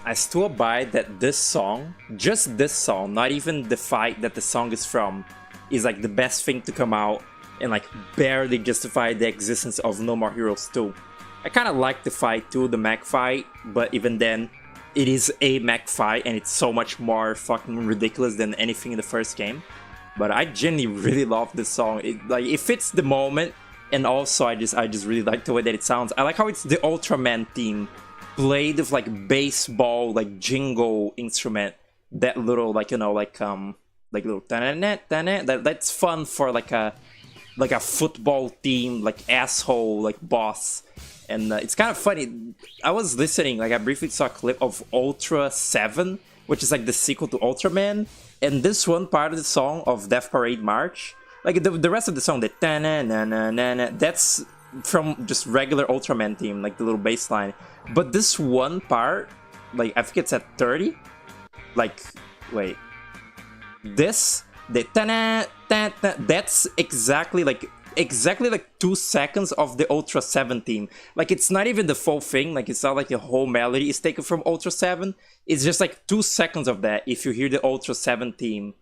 I still abide that this song, just this song, not even the fight that the song is from, is like the best thing to come out and like barely justify the existence of No More Heroes 2. I kind of like the fight too, the mech fight, but even then, it is a mech fight and it's so much more fucking ridiculous than anything in the first game. But I genuinely really love this song. It fits the moment, and also I just really like the way that it sounds. I like how it's the Ultraman theme played with like baseball, like jingle instrument. That little like like little that's fun for like a football team like asshole like boss. And it's kind of funny. I was listening, like I briefly saw a clip of Ultra 7, which is like the sequel to Ultraman. And this one part of the song of Death Parade March, like the rest of the song, the ta-na-na-na-na-na, that's from just regular Ultraman theme, like the little bass line. But this one part, like I think it's at 30. Like, wait. This, the ta-na, ta-ta, that's exactly like 2 seconds of the Ultra 7 theme. Like it's not even the full thing, like it's not like the whole melody is taken from Ultra 7. It's just like 2 seconds of that. If you hear the Ultra 7 theme,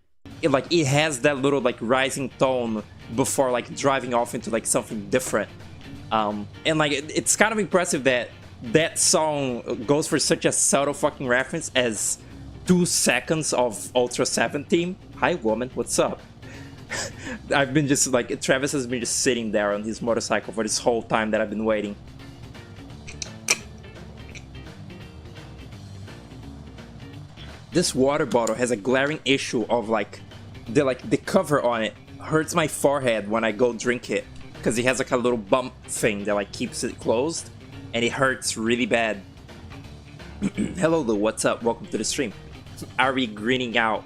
it has that little like rising tone before like driving off into like something different. And like it's kind of impressive that that song goes for such a subtle fucking reference as 2 seconds of Ultra 7 theme. Hi woman, what's up? I've been just like, Travis has been just sitting there on his motorcycle for this whole time that I've been waiting. This water bottle has a glaring issue of like the cover on it hurts my forehead when I go drink it, because it has like a little bump thing that like keeps it closed, and it hurts really bad. Hello Lou, what's up? Welcome to the stream. Are we greening out?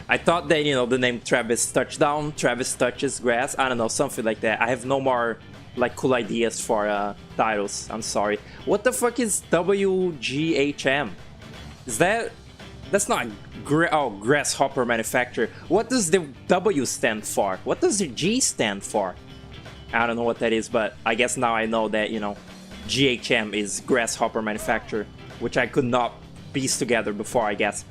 I thought that, you know, the name Travis Touchdown, Travis Touches Grass, I don't know, something like that. I have no more like cool ideas for titles. I'm sorry. What the fuck is WGHM? Is that's not Grasshopper Manufacturer. What does the W stand for? What does the G stand for? I don't know what that is, but I guess now I know that, you know, GHM is Grasshopper Manufacturer, which I could not piece together before, I guess.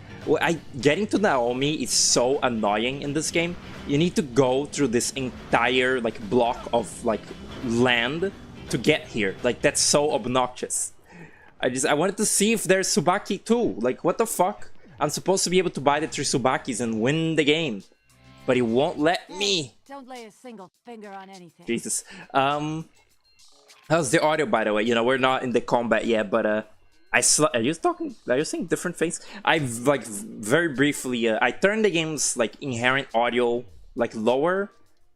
Getting to Naomi is so annoying in this game. You need to go through this entire like block of like land to get here. Like that's so obnoxious. I wanted to see if there's Tsubaki too. Like what the fuck? I'm supposed to be able to buy the 3 Tsubakis and win the game, but it won't let me. Don't lay a single finger on anything. Jesus. How's the audio, by the way? You know, we're not in the combat yet, but are you saying different things? I've like very briefly I turned the game's like inherent audio like lower,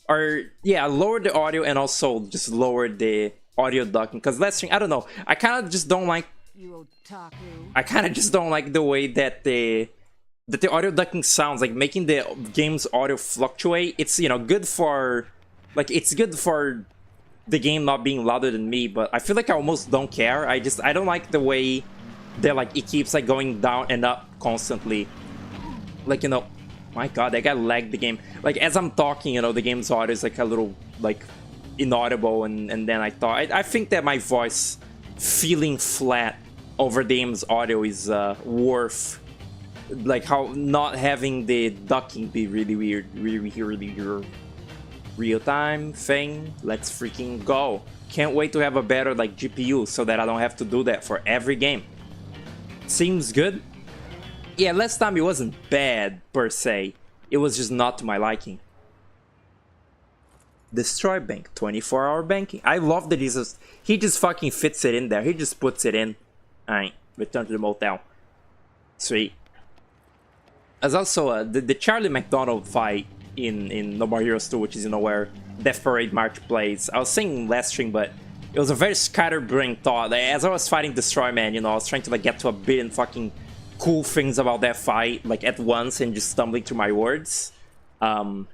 or yeah, I lowered the audio and also just lowered the audio ducking, because last stream, I don't know, I kind of just don't like the way that the audio ducking sounds, like making the game's audio fluctuate. It's, you know, good for the game not being louder than me, but I feel like I almost don't care. I don't like the way that like it keeps like going down and up constantly. Like, you know, my god, that guy lagged the game. Like as I'm talking, you know, the game's audio is like a little like inaudible, and then I think that my voice feeling flat over the game's audio is worth like how not having the ducking be really weird, really real time thing. Let's freaking go. Can't wait to have a better like GPU so that I don't have to do that for every game. Seems good. Yeah, last time it wasn't bad per se, it was just not to my liking. Destroy bank, 24-hour banking. I love that he just fucking fits it in there. He just puts it in. Alright, return to the motel. Sweet. There's also the Charlie McDonald fight in No More Heroes 2, which is, you know, where Death Parade March plays. I was saying last stream, but it was a very scatterbrained thought. As I was fighting Destroy Man, you know, I was trying to like get to a billion fucking cool things about that fight like at once and just stumbling through my words. I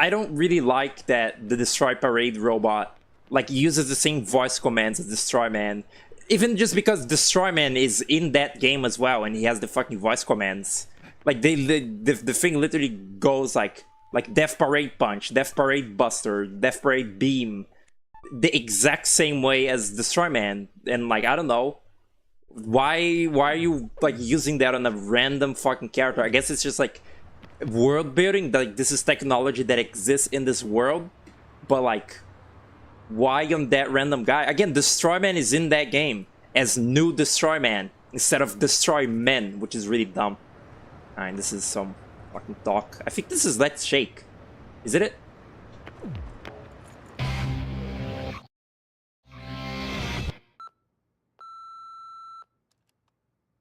don't really like that the Destroy Parade robot like uses the same voice commands as Destroy Man. Even just because Destroy Man is in that game as well, and he has the fucking voice commands. Like the thing literally goes like Death Parade Punch, Death Parade Buster, Death Parade Beam, the exact same way as Destroy Man. And like, I don't know, why are you like using that on a random fucking character? I guess it's just like world building, like this is technology that exists in this world, but like why on that random guy? Again, Destroyman is in that game as new Destroyman instead of Destroymen, which is really dumb. Alright, this is some fucking talk. I think this is Let's Shake. Is it?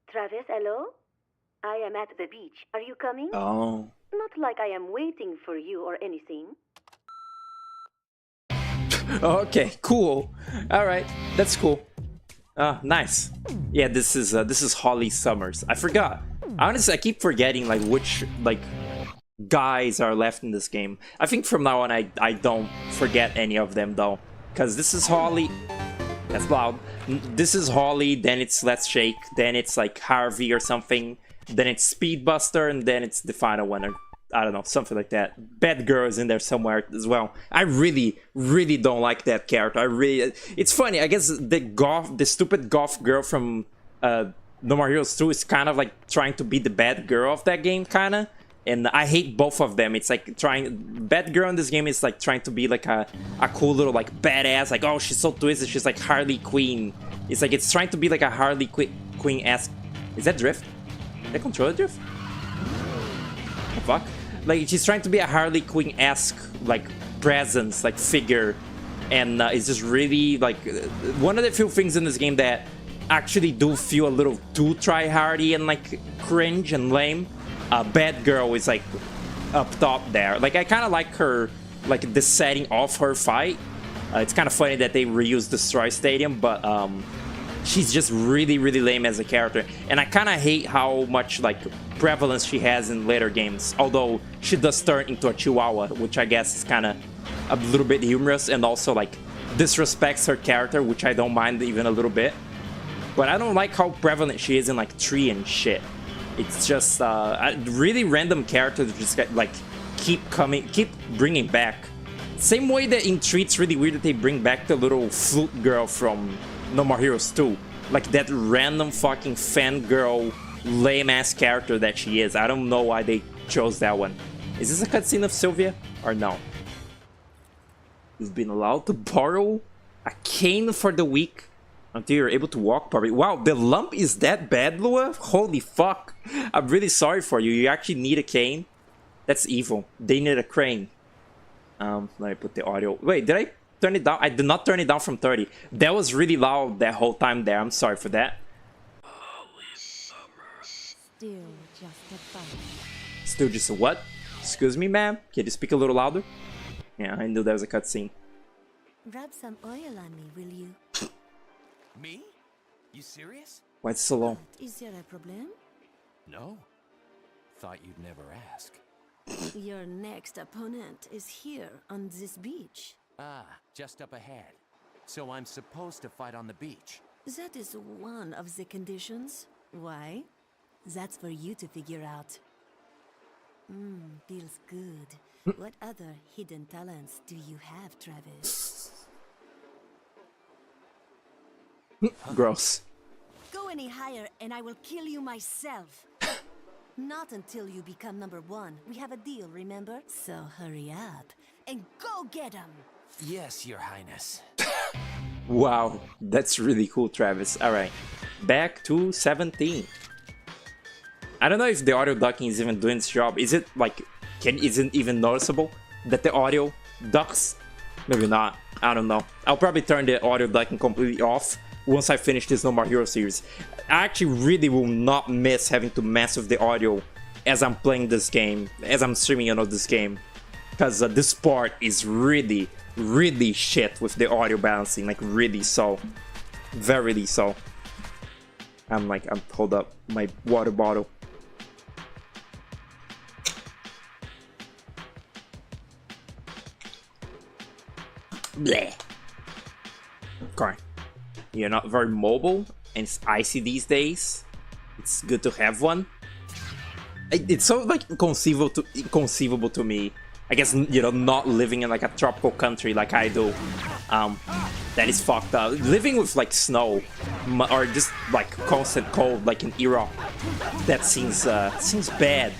Travis, hello? I am at the beach. Are you coming? Oh. Not like I am waiting for you or anything. Okay, cool. Alright, that's cool. Nice. Yeah, this is Holly Summers. I forgot. Honestly, I keep forgetting like which like guys are left in this game. I think from now on I don't forget any of them though. Cause this is Holly. That's loud. This is Holly, then it's Let's Shake, then it's like Harvey or something, then it's Speedbuster, and then it's the final one, or I don't know, something like that. Bad Girl is in there somewhere as well. I really don't like that character. It's funny, I guess the stupid goth girl from No More Heroes 2 is kind of like trying to be the bad girl of that game, kinda. And I hate both of them. It's like bad girl in this game is like trying to be like a cool little like badass, like oh she's so twisted, she's like Harley Quinn. It's like it's trying to be like a Harley Quinn-esque. Is that drift? Is that controller drift? What the fuck? Like she's trying to be a Harley Quinn-esque like presence, like figure, and it's just really like one of the few things in this game that actually do feel a little too try-hardy and like cringe and lame. Bad Girl is like up top there. Like I kind of like her, like the setting of her fight. It's kind of funny that they reused Destroy Stadium, but she's just really lame as a character. And I kind of hate how much like prevalence she has in later games. Although she does turn into a Chihuahua, which I guess is kind of a little bit humorous and also like disrespects her character, which I don't mind even a little bit. But I don't like how prevalent she is in like 3 and shit. It's just a really random character that just get, like keep bringing back. Same way that in 3 it's really weird that they bring back the little flute girl from No More Heroes 2. Like that random fucking fangirl lame ass character that she is. I don't know why they chose that one. Is this a cutscene of Sylvia or no? You've been allowed to borrow a cane for the week until you're able to walk properly. Wow, the lump is that bad, Lua? Holy fuck. I'm really sorry for you. You actually need a cane? That's evil. They need a crane. Let me put the audio. Wait, did I turn it down? I did not turn it down from 30. That was really loud that whole time there. I'm sorry for that. Still just a fight. Still just a what? Excuse me, ma'am? Can you speak a little louder? Yeah, I knew that was a cutscene. Rub some oil on me, will you? Me? You serious? Why it's so low? Is there a problem? No. Thought you'd never ask. Your next opponent is here on this beach. Ah, just up ahead. So I'm supposed to fight on the beach. That is one of the conditions. Why? That's for you to figure out. Feels good. What other hidden talents do you have, Travis? Gross. Go any higher and I will kill you myself. Not until you become number 1. We have a deal, remember? So hurry up and go get him. Yes, Your Highness. Wow, that's really cool, Travis. Alright, back to 17. I don't know if the audio ducking is even doing its job. Is it like, isn't even noticeable that the audio ducks? Maybe not. I don't know. I'll probably turn the audio ducking completely off once I finish this No More Hero series. I actually really will not miss having to mess with the audio as I'm playing this game, as I'm streaming this game. Because this part is really shit with the audio balancing, like really so. Very so. Hold up, my water bottle. Bleh. Okay. You're not very mobile, and it's icy these days. It's good to have one. It's so like inconceivable to me. I guess, you know, not living in like a tropical country like I do. That is fucked up. Living with like snow or just like constant cold like in Iraq, that seems bad.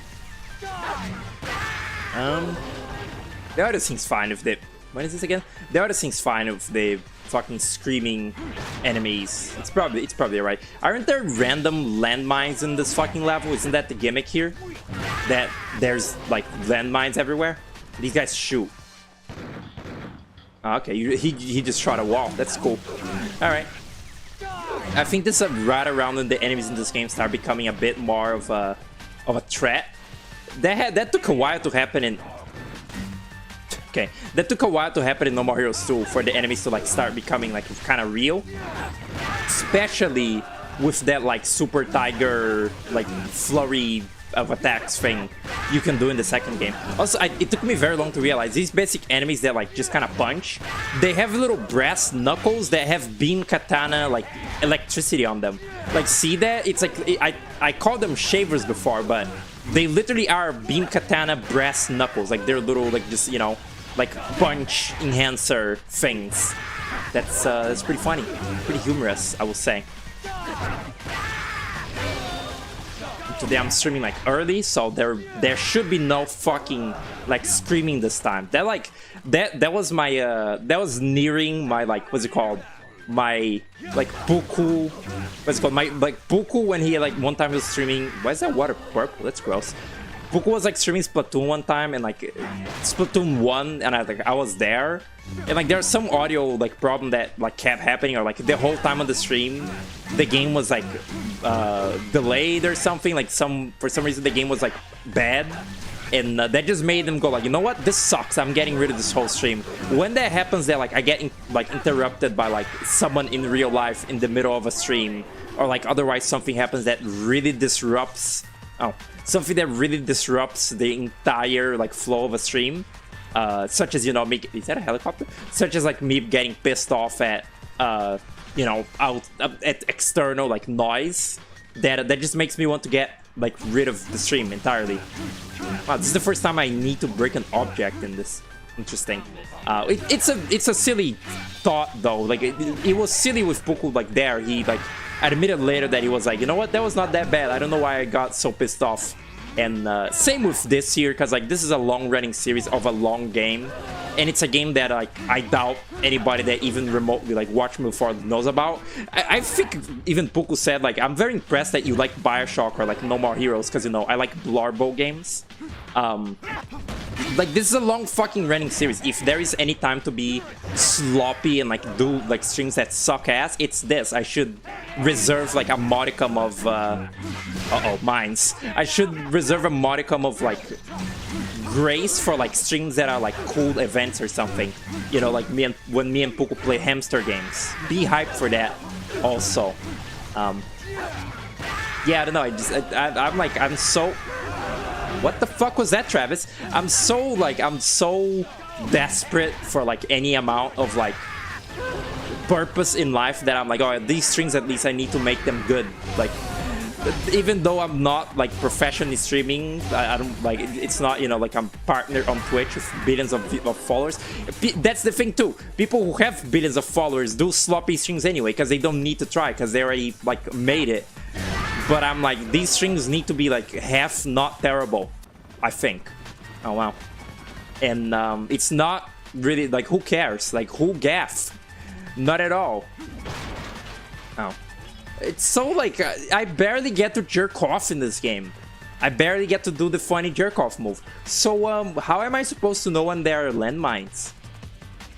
The other thing's fine if they... What is this again? The other thing's fine if they fucking screaming enemies. It's probably right. Aren't there random landmines in this fucking level? Isn't that the gimmick here? That there's like landmines everywhere? These guys shoot. Okay, he just shot a wall. That's cool. Alright. I think this is right around when the enemies in this game start becoming a bit more of a threat. That took a while to happen in... Okay, that took a while to happen in No More Heroes 2 for the enemies to like start becoming like kind of real. Especially with that like Super Tiger like flurry of attacks thing you can do in the second game. Also, it took me very long to realize these basic enemies that like just kind of punch, they have little brass knuckles that have beam katana like electricity on them. Like, see that? It's like I called them shavers before, but they literally are beam katana brass knuckles. Like they're little like just, you know, like punch enhancer things. That's pretty funny, pretty humorous, I will say. Today I'm streaming like early, so there should be no fucking like screaming this time. That was my that was nearing my like, what's it called, my like Buku, what's it called, my like Buku when he like one time was streaming. Why is that water purple? That's gross. Buku was like streaming Splatoon one time, and like Splatoon 1, and I was there, and like there's some audio like problem that like kept happening, or like the whole time on the stream the game was like delayed or something, like for some reason the game was like bad, and that just made them go like, you know what, this sucks, I'm getting rid of this whole stream. When that happens, that like I get interrupted by like someone in real life in the middle of a stream, or like otherwise something happens that really disrupts something that really disrupts the entire like flow of a stream, such as, you know, is that a helicopter? Such as like me getting pissed off at you know, at external like noise, that just makes me want to get like rid of the stream entirely. Wow, this is the first time I need to break an object in this. Interesting. It's a silly thought though. Like it was silly with Buku like there. He like admitted later that he was like, you know what, that was not that bad. I don't know why I got so pissed off. And same with this here, because like this is a long-running series of a long game, and it's a game that like I doubt anybody that even remotely like watched me before knows about. I think even Buku said like, I'm very impressed that you like Bioshock or like No More Heroes, because, you know, I like Blarbo games. Like this is a long fucking running series. If there is any time to be sloppy and like do like streams that suck ass, it's this. I should reserve like a modicum of mines. I should reserve a modicum of like grace for like streams that are like cool events or something. You know, like when me and Buku play hamster games. Be hyped for that also. Yeah, I don't know. I'm so... What the fuck was that, Travis? I'm so desperate for like any amount of like purpose in life that I'm like, oh, these strings at least I need to make them good. Like, even though I'm not like professionally streaming, I don't like, it's not, you know, like I'm partnered on Twitch with billions of followers. That's the thing too. People who have billions of followers do sloppy strings anyway, because they don't need to try, because they already like made it. But I'm like, these strings need to be like half not terrible, I think. Oh wow. And it's not really like, who cares? Like, who gaff? Not at all. Oh. It's so like, I barely get to jerk off in this game. I barely get to do the funny jerk off move. So how am I supposed to know when there are landmines?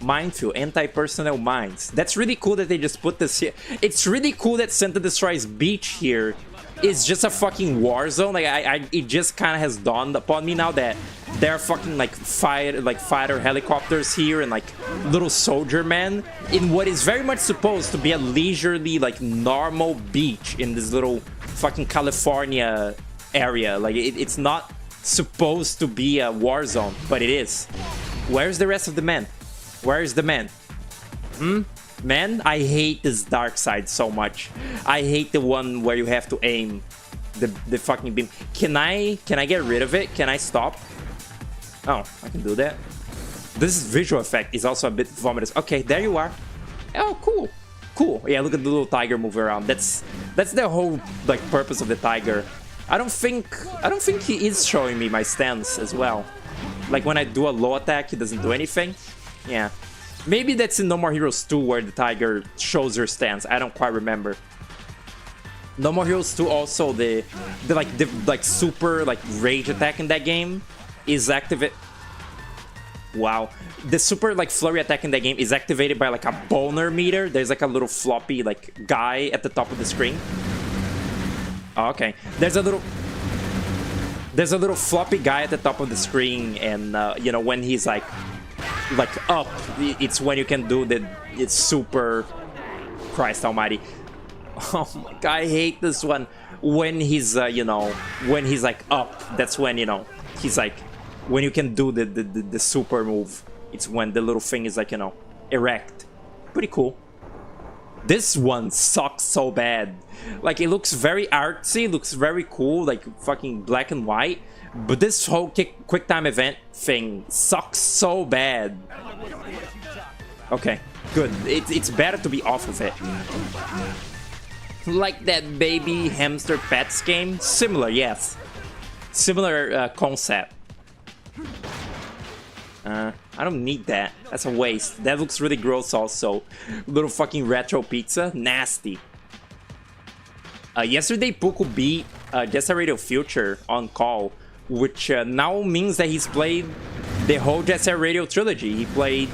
Minefield, anti-personnel mines. That's really cool that they just put this here. It's really cool that Santa Destroys Beach here is just a fucking war zone. Like it just kind of has dawned upon me now that there are fucking like fighter helicopters here and like little soldier men in what is very much supposed to be a leisurely like normal beach in this little fucking California area. Like it's not supposed to be a war zone, but it is. Where's the rest of the men? Where is the man? Man, I hate this dark side so much. I hate the one where you have to aim the fucking beam. Can I get rid of it? Can I stop? Oh, I can do that. This visual effect is also a bit vomitous. Okay, there you are. Oh, cool. Cool. Yeah, look at the little tiger moving around. That's the whole like purpose of the tiger. I don't think he is showing me my stance as well. Like when I do a low attack, he doesn't do anything. Yeah. Maybe that's in No More Heroes 2 where the tiger shows her stance. I don't quite remember. No More Heroes 2 also the super like rage attack in that game is activate. Wow. The super like flurry attack in that game is activated by like a boner meter. There's like a little floppy like guy at the top of the screen. Oh, okay. There's a little floppy guy at the top of the screen, and you know, when he's like up, it's when you can do it's super. Christ almighty. Oh my god, I hate this one. When he's you know, when he's like up, that's when, you know, he's like, when you can do the super move. It's when the little thing is like, you know, erect. Pretty cool. This one sucks so bad. Like, it looks very artsy, looks very cool, like fucking black and white. But this whole quick time event thing sucks so bad. Okay, good. It's better to be off of it. Like that baby hamster pets game? Similar, yes. Similar concept. I don't need that. That's a waste. That looks really gross also. Little fucking retro pizza. Nasty. Yesterday, Puku beat Jet Set Radio Future on call, which now means that he's played the whole Jet Set Radio trilogy. He played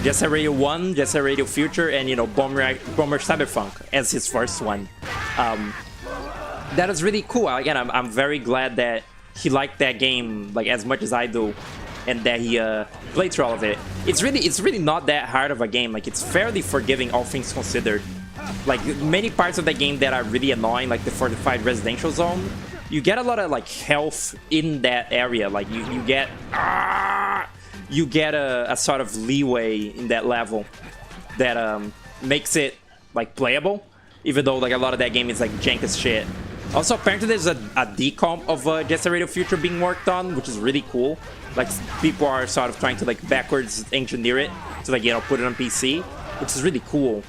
Jet Set Radio 1, Jet Set Radio Future, and, you know, Bomber Cyberpunk as his first one. That is really cool. Again, I'm very glad that he liked that game like as much as I do, and that he played through all of it. It's really not that hard of a game. Like, it's fairly forgiving, all things considered. Like, many parts of the game that are really annoying, like the fortified residential zone, you get a lot of like health in that area. Like, you get a sort of leeway in that level that makes it like playable, even though like a lot of that game is like jank as shit. Also, apparently there's a decomp of Jet Set Radio Future being worked on, which is really cool. Like, people are sort of trying to like backwards engineer it to, like, you know, put it on PC, which is really cool.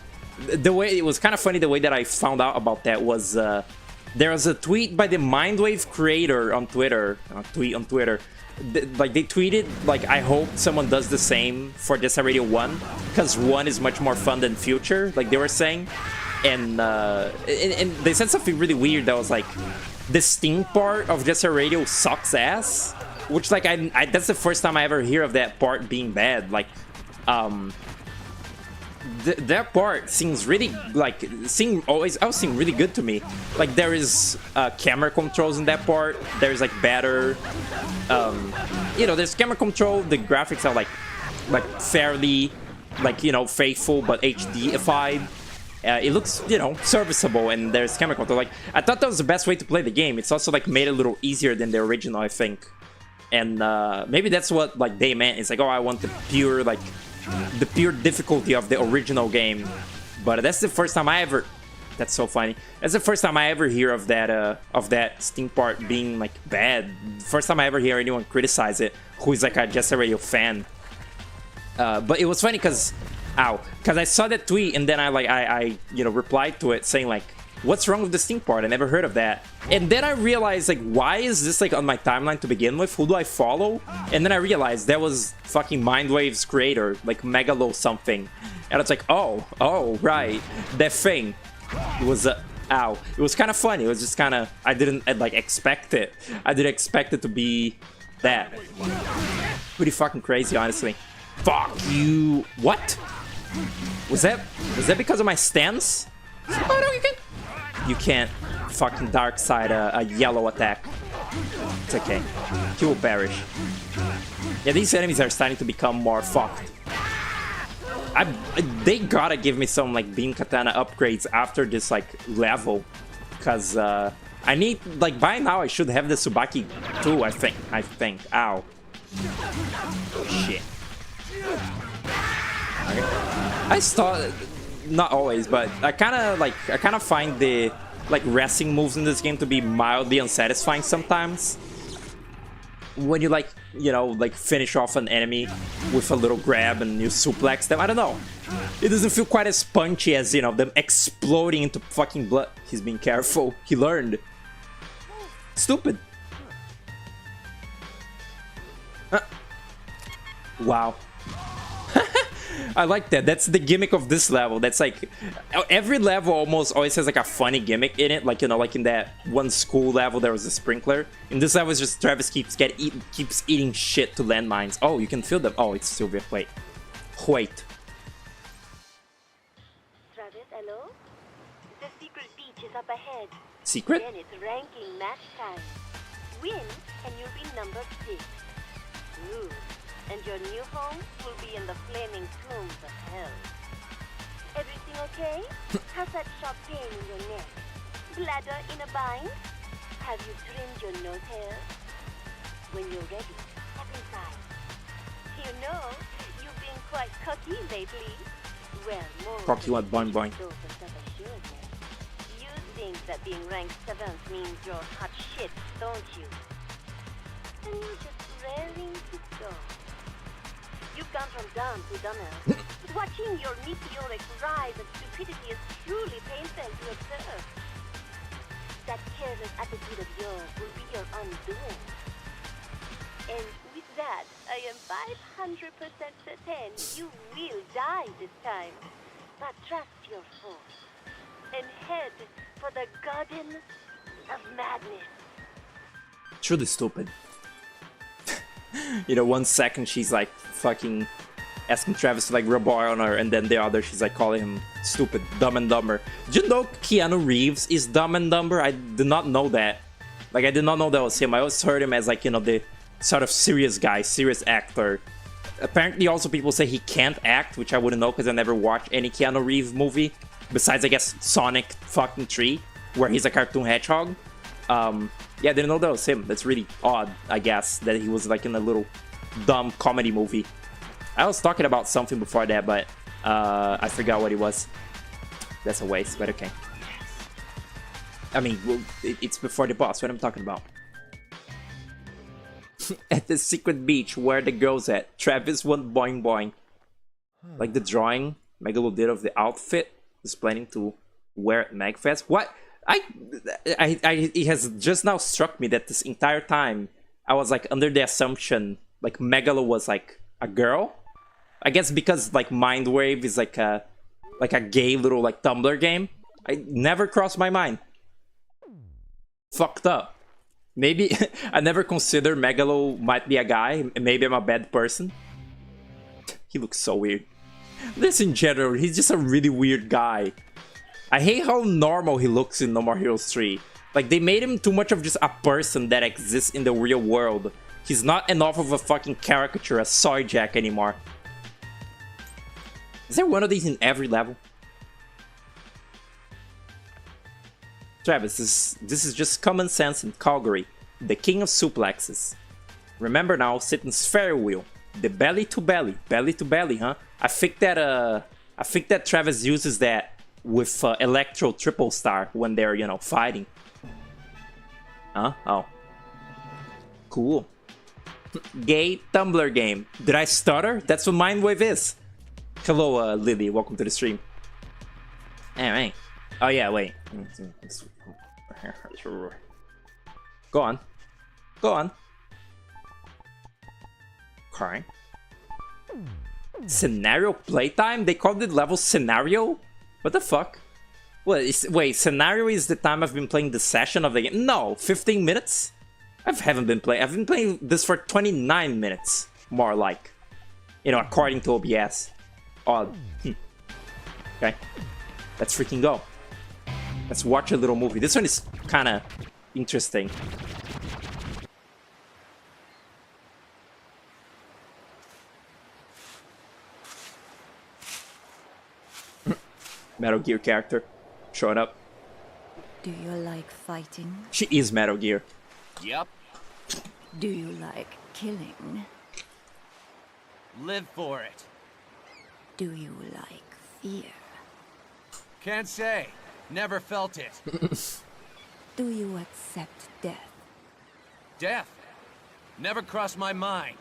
The way it was kind of funny, the way that I found out about that was there was a tweet by the Mindwave creator on Twitter. Like, they tweeted like, I hope someone does the same for Jet Set Radio 1, because 1 is much more fun than Future, like they were saying. And they said something really weird that was like, the Steam part of Jet Set Radio sucks ass, which, like, I that's the first time I ever hear of that part being bad. Like, that part seems really, like, always seem really good to me. Like, there is camera controls in that part. There's like better, you know, there's camera control. The graphics are like fairly, like, you know, faithful but HD-ified. It looks, you know, serviceable, and there's camera control. Like, I thought that was the best way to play the game. It's also like made it a little easier than the original, I think. And maybe that's what like they meant. It's like, oh, I want the pure difficulty of the original game. But that's the first time I ever. That's so funny. That's the first time I ever hear of that Steam part being like bad. First time I ever hear anyone criticize it who is like a Jet Set Radio fan. But it was funny because I saw that tweet, and then I you know, replied to it saying like, what's wrong with the Steam part? I never heard of that. And then I realized, like, why is this like on my timeline to begin with? Who do I follow? And then I realized that was fucking Mindwave's creator, like Megalo something. And it's like, oh right, that thing. It was it was kind of funny. It was just kind of, I didn't like expect it. I didn't expect it to be that. Pretty fucking crazy, honestly. Fuck you. What? Was that because of my stance? Oh no, you can't fucking dark side a yellow attack. It's okay. He will perish. Yeah, these enemies are starting to become more fucked. They gotta give me some like beam katana upgrades after this like level, because I need, like, by now I should have the Tsubaki too. I think. Ow. Oh, shit. I start, not always, but I kind of find the like wrestling moves in this game to be mildly unsatisfying sometimes. when you like, you know, like finish off an enemy with a little grab and you suplex them. I don't know. It doesn't feel quite as punchy as, you know, them exploding into fucking blood. He's being careful. He learned. Stupid. Wow. I like that. That's the gimmick of this level. That's like every level almost always has like a funny gimmick in it. Like, you know, like in that one school level there was a sprinkler. In this level it's just Travis keeps eating shit to landmines. Oh, you can feel them. Oh, it's Sylvia. Wait. Travis, hello? The secret beach is up ahead. Secret? Then it's ranking match time. Win and you'll be number 6. Ooh. And your new home will be in the flaming tombs of hell. Everything okay? How's that sharp pain in your neck? Bladder in a bind? Have you trimmed your nose hair? When you're ready, step inside. You know, you've been quite cocky lately. Well, more Cocky what? Boing boing. dose of self-assuredness. You think that being ranked 7th means you're hot shit, don't you? And you're just raring to go. You've gone from dumb to dumber. But watching your meteoric rise of stupidity is truly painful to observe. That careless attitude of yours will be your undoing. And with that, I am 500% certain you will die this time. But trust your force and head for the Garden of Madness. Truly stupid. You know, 1 second she's like fucking asking Travis to like rub oil on her, and then the other she's like calling him stupid, dumb and dumber. Did you know Keanu Reeves is dumb and dumber? I did not know that. Like, I did not know that was him. I always heard him as like, you know, the sort of serious guy, serious actor. Apparently also people say he can't act, which I wouldn't know because I never watched any Keanu Reeves movie. Besides, I guess, Sonic fucking 3, where he's a cartoon hedgehog. Yeah, I didn't know that was him. That's really odd, I guess, that he was like in a little dumb comedy movie. I was talking about something before that, but I forgot what it was. That's a waste, but okay. I mean, well, it's before the boss. What I'm talking about. At the secret beach where the girl's at, Travis went boing boing. Like the drawing Megalo did of the outfit is planning to wear at MagFest. What? It has just now struck me that this entire time I was like under the assumption like Megalo was like a girl. I guess because like Mindwave is like a gay little like Tumblr game. I never crossed my mind. Fucked up. Maybe I never considered Megalo might be a guy. Maybe I'm a bad person. He looks so weird. This in general, he's just a really weird guy. I hate how normal he looks in No More Heroes 3. Like, they made him too much of just a person that exists in the real world. He's not enough of a fucking caricature as Soy Jack anymore. Is there one of these in every level? Travis, this is just common sense in Calgary, the king of suplexes. Remember now, Satan's fairy wheel, the belly to belly, huh? I think that Travis uses that with Electro Triple Star when they're, you know, fighting. Huh? Oh. Cool. Gay Tumblr game. Did I stutter? That's what Mindwave is. Hello, Lily. Welcome to the stream. Alright. Oh, yeah, wait. Go on. Go on. Okay. Scenario playtime? They called it level scenario? What the fuck? Wait, scenario is the time I've been playing the session of the game? No, 15 minutes? I've been playing this for 29 minutes. More like. You know, according to OBS. Odd. Okay. Let's freaking go. Let's watch a little movie. This one is kinda interesting. Metal Gear character showing up. Do you like fighting? She is Metal Gear. Yep. Do you like killing? Live for it. Do you like fear? Can't say. Never felt it. Do you accept death? Death. Never crossed my mind.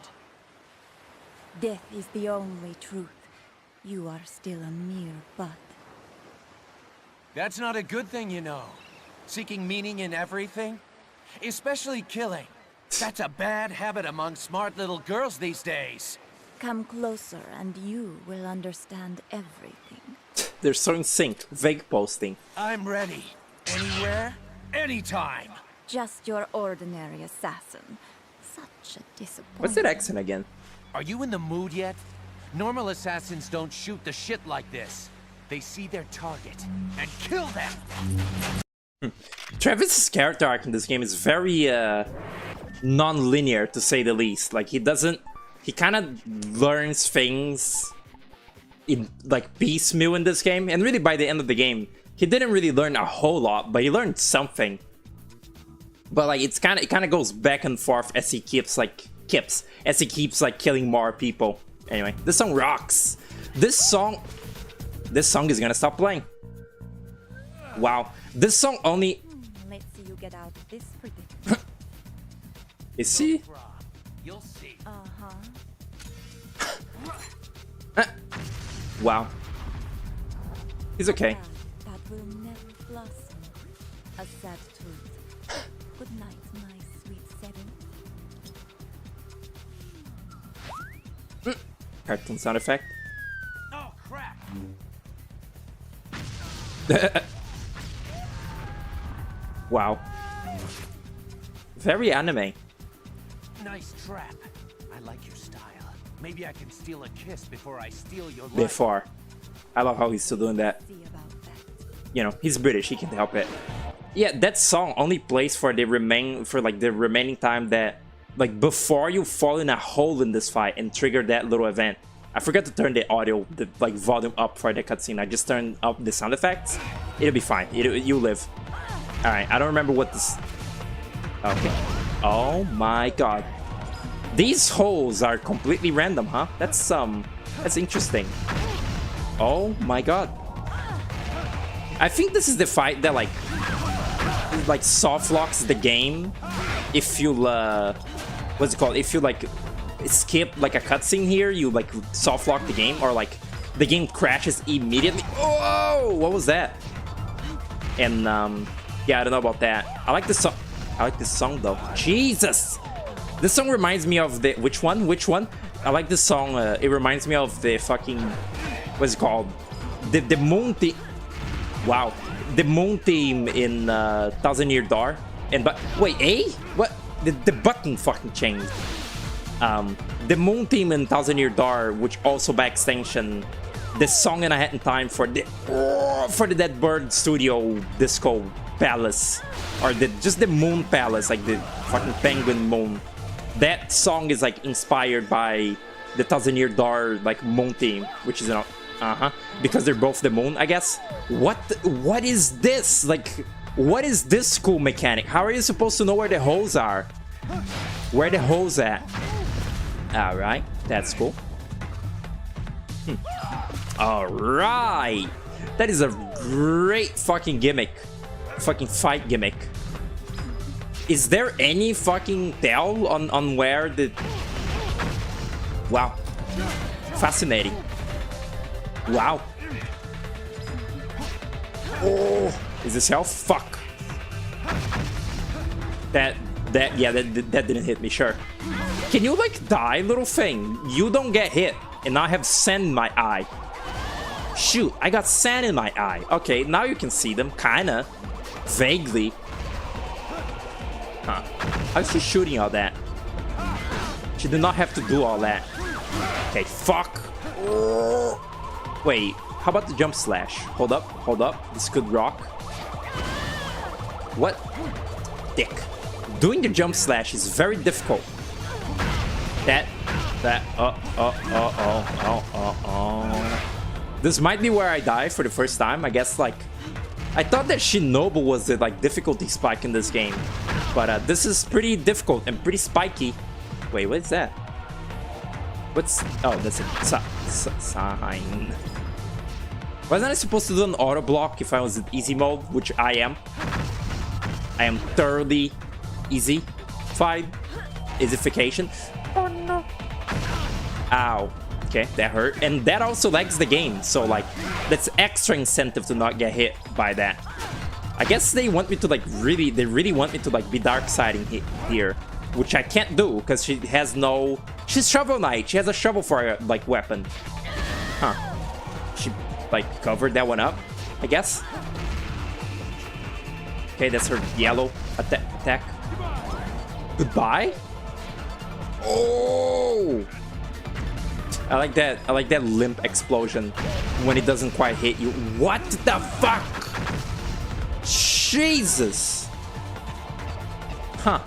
Death is the only truth. You are still a mere bud. That's not a good thing, you know. Seeking meaning in everything. Especially killing. That's a bad habit among smart little girls these days. Come closer and you will understand everything. They're so in sync. Vague posting. I'm ready. Anywhere, anytime. Just your ordinary assassin. Such a disappointment. What's that accent again? Are you in the mood yet? Normal assassins don't shoot the shit like this. They see their target and kill them. Travis's character arc in this game is very non-linear, to say the least. Like, he kind of learns things in like piecemeal in this game, and really by the end of the game he didn't really learn a whole lot, but he learned something. But like it kind of goes back and forth as he keeps like killing more people. Anyway, this song rocks. This song is gonna stop playing. Wow, this song only. Let's see you get out of this predicament. Is he? You'll see. Wow. He's okay. That will never blossom. A sad truth. Good night, my sweet seven. Cartoon sound effect. Oh crap! Wow. Very anime. Nice trap. I like your style. Maybe I can steal a kiss before I steal your life. Before. I love how he's still doing that. See about that. You know, he's British, he can help it. Yeah, that song only plays for the remaining time that, like, before you fall in a hole in this fight and trigger that little event. I forgot to turn the audio, the like volume up for the cutscene. I just turned up the sound effects. It'll be fine. You live. All right. I don't remember what this. Okay. Oh my god. These holes are completely random, huh? That's interesting. Oh my god. I think this is the fight that like soft locks the game if you what's it called? If you like skip like a cutscene here, you like soft lock the game, or like the game crashes immediately. Oh, what was that? And yeah, I don't know about that. I like this song. I like this song though. Jesus, this song reminds me of the which one? I like this song. It reminds me of the fucking what's it called? The moon theme. Wow, the moon theme in Thousand Year Door. And but wait, what? The button fucking changed. The moon theme in Thousand Year Door, which also by extension, the song in A Hat in Time for the Dead Bird Studio Disco Palace, or just the Moon Palace, like the fucking penguin moon. That song is like inspired by the Thousand Year Door like moon theme, which is because they're both the moon, I guess. What is this? Like, what is this cool mechanic? How are you supposed to know where the holes are? Where the holes at? All right, that's cool. All right, that is a great fucking gimmick, fucking fight gimmick. Is there any fucking tell on where the? Wow, fascinating. Wow. Oh, is this health? Fuck. That didn't hit me. Sure. Can you like die, little thing? You don't get hit, and I have sand in my eye. Shoot, I got sand in my eye. Okay, now you can see them, kinda, vaguely. Huh? How's she shooting all that? She did not have to do all that. Okay, fuck. Oh. Wait, how about the jump slash? Hold up. This could rock. What? Dick. Doing the jump slash is very difficult. This might be where I die for the first time. I guess like I thought that Shinobu was the like difficulty spike in this game, but this is pretty difficult and pretty spiky. Wait, what's that? That's a sign. Wasn't I supposed to do an auto block if I was in easy mode, which I am? I am thoroughly easy. Fine. Isification. Oh no. Ow. Okay, that hurt. And that also lags the game. So like, that's extra incentive to not get hit by that. I guess they want me to like they really want me to like be dark siding here. Which I can't do because she has no... She's Shovel Knight. She has a shovel for a like weapon. Huh. She like covered that one up, I guess. Okay, that's her yellow attack. Goodbye? Oh! I like that limp explosion when it doesn't quite hit you. What the fuck? Jesus! Huh.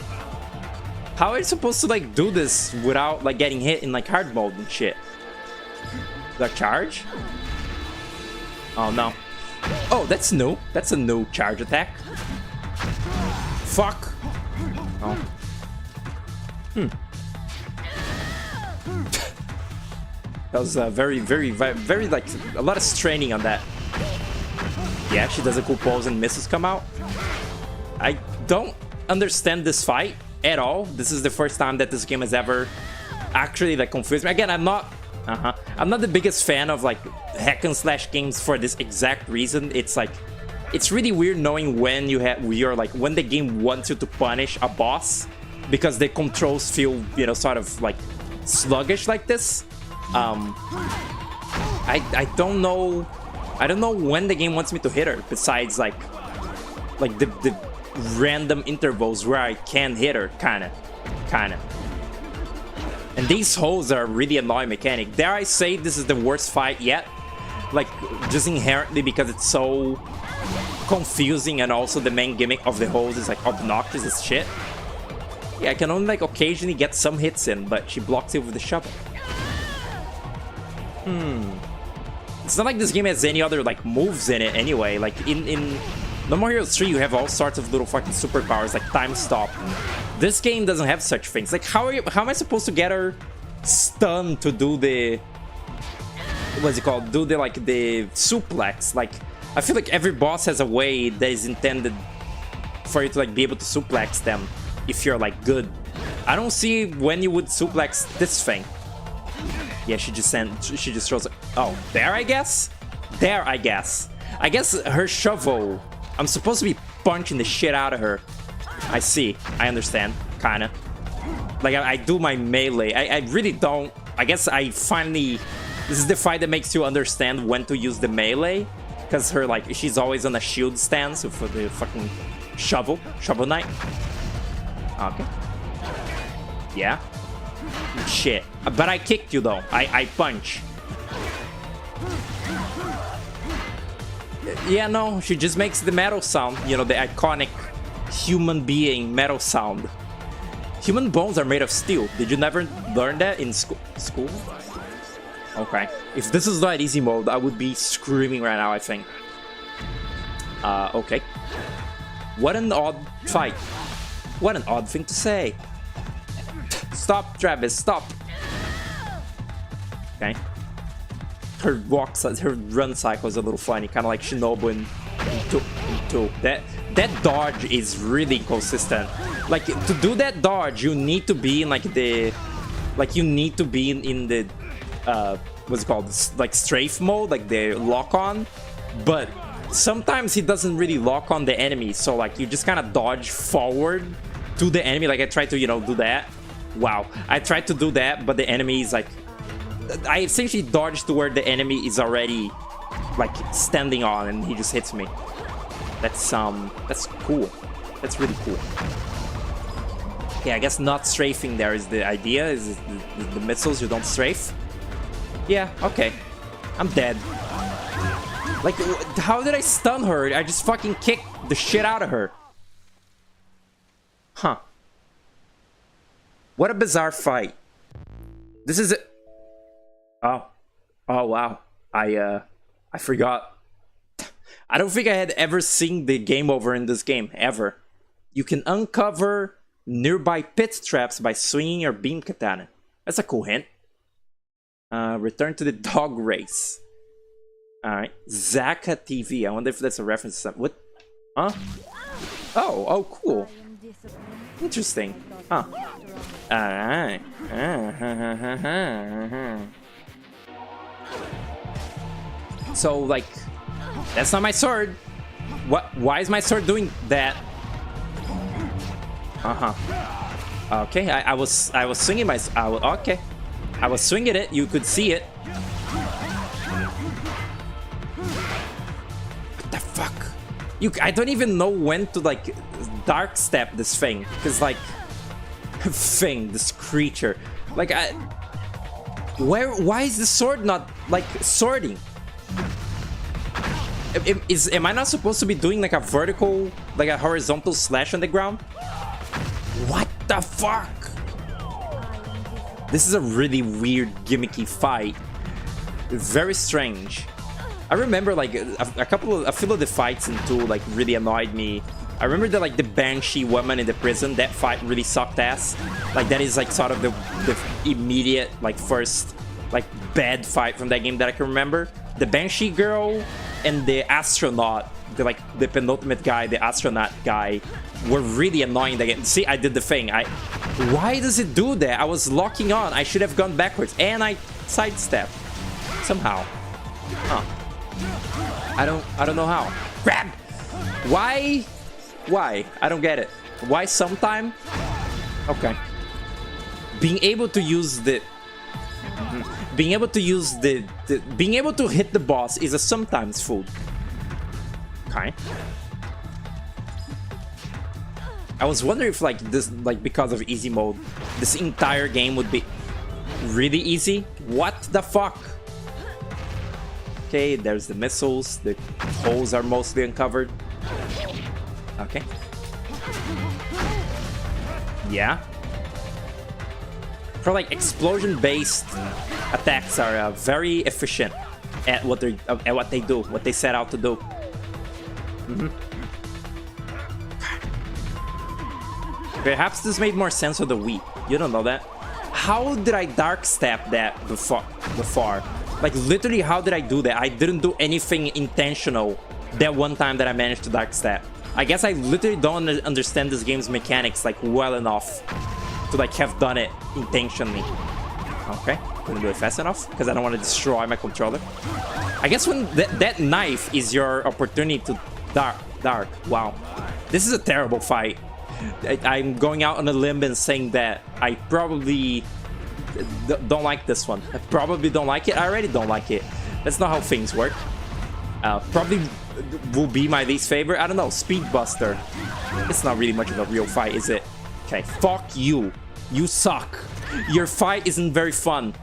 How are you supposed to like do this without like getting hit in like hard mode and shit? The charge? Oh no. Oh, that's new. That's a new charge attack. Fuck. Oh. That was very like a lot of straining on that. Yeah, she does a cool pose and misses come out. I don't understand this fight at all. This is the first time that this game has ever actually like confused me. Again, I'm not the biggest fan of like hack and slash games for this exact reason. It's like, it's really weird knowing when when the game wants you to punish a boss because the controls feel, you know, sort of like sluggish like this. I don't know when the game wants me to hit her besides like the random intervals where I can hit her, kinda. And these holes are really annoying mechanic. Dare I say this is the worst fight yet? Like, just inherently because it's so confusing, and also the main gimmick of the holes is like obnoxious as shit. Yeah, I can only like occasionally get some hits in, but she blocks it with the shovel. It's not like this game has any other like moves in it anyway. Like in No More Heroes 3, you have all sorts of little fucking superpowers like time stop. This game doesn't have such things. Like how am I supposed to get her stunned to do the what's it called? Do the like the suplex? Like I feel like every boss has a way that is intended for you to like be able to suplex them if you're like good. I don't see when you would suplex this thing. Yeah, she just throws it. Oh, there I guess? There I guess. I guess her shovel, I'm supposed to be punching the shit out of her. I see. I understand. Kinda. Like, I do my melee. I really don't. I guess I finally... This is the fight that makes you understand when to use the melee. Because her, like, she's always on a shield stance for the fucking Shovel Knight. Okay. Yeah. Shit. But I kicked you, though. I punch. Yeah, no, she just makes the metal sound. You know, the iconic human being metal sound. Human bones are made of steel. Did you never learn that in school? Okay. If this is not easy mode, I would be screaming right now, I think. Okay. What an odd fight. What an odd thing to say. Stop, Travis, stop. Okay. Her run cycle is a little funny, kind of like Shinobu in 2. That dodge is really consistent. Like, to do that dodge, you need to be in like the... Like, you need to be in the... what's it called? Like, strafe mode, like the lock-on. But sometimes he doesn't really lock on the enemy, so like, you just kind of dodge forward to the enemy. Like, I tried to, you know, do that. Wow. I tried to do that, but the enemy is like... I essentially dodged to where the enemy is already like standing on, and he just hits me. That's cool. That's really cool. Okay, I guess not strafing there is the idea. Is the missiles you don't strafe? Yeah, okay. I'm dead. Like, how did I stun her? I just fucking kicked the shit out of her. Huh. What a bizarre fight. This is it. Oh wow. I forgot. I don't think I had ever seen the game over in this game, ever. You can uncover nearby pit traps by swinging your beam katana. That's a cool hint. Return to the dog race. Alright. Zaka TV. I wonder if that's a reference to something. What? Huh? Oh, cool. I am Discipline. Interesting. Huh. Alright. So, like, that's not my sword. What? Why is my sword doing that? Okay, I was swinging my. Okay, I was swinging it. You could see it. What the fuck? I don't even know when to like dark step this thing, because like this creature, like why is the sword not like sorting? Am I not supposed to be doing like a vertical, like a horizontal slash on the ground? What the fuck? This is a really weird gimmicky fight. Very strange. I remember like a few of the fights in 2 like really annoyed me. I remember that like the Banshee woman in the prison, that fight really sucked ass. Like that is like sort of the immediate like first like bad fight from that game that I can remember. The Banshee girl and the astronaut, the penultimate guy, the astronaut guy, were really annoying that game. See, I did the thing. Why does it do that? I was locking on. I should have gone backwards and I sidestepped somehow. Huh. I don't know how. Grab! Why? Why? I don't get it. Why sometime? Okay. Being able to use the being able to hit the boss is a sometimes food. Okay. I was wondering if like this, like because of easy mode, this entire game would be really easy. What the fuck? Okay, there's the missiles. The holes are mostly uncovered. Okay. Yeah. For like explosion-based attacks are very efficient at what they do, what they set out to do. Perhaps this made more sense with the Wii. You don't know that. How did I dark step that before? Like literally, how did I do that? I didn't do anything intentional that one time that I managed to dark step. I guess I literally don't understand this game's mechanics like well enough to like have done it intentionally. Okay, couldn't do it fast enough because I don't want to destroy my controller. I guess when that knife is your opportunity to dark. Wow, this is a terrible fight. I'm going out on a limb and saying that I probably don't like this one. I probably don't like it. I already don't like it. That's not how things work. Probably will be my least favorite. I don't know. Speedbuster. It's not really much of a real fight, is it? Okay, fuck you. You suck. Your fight isn't very fun.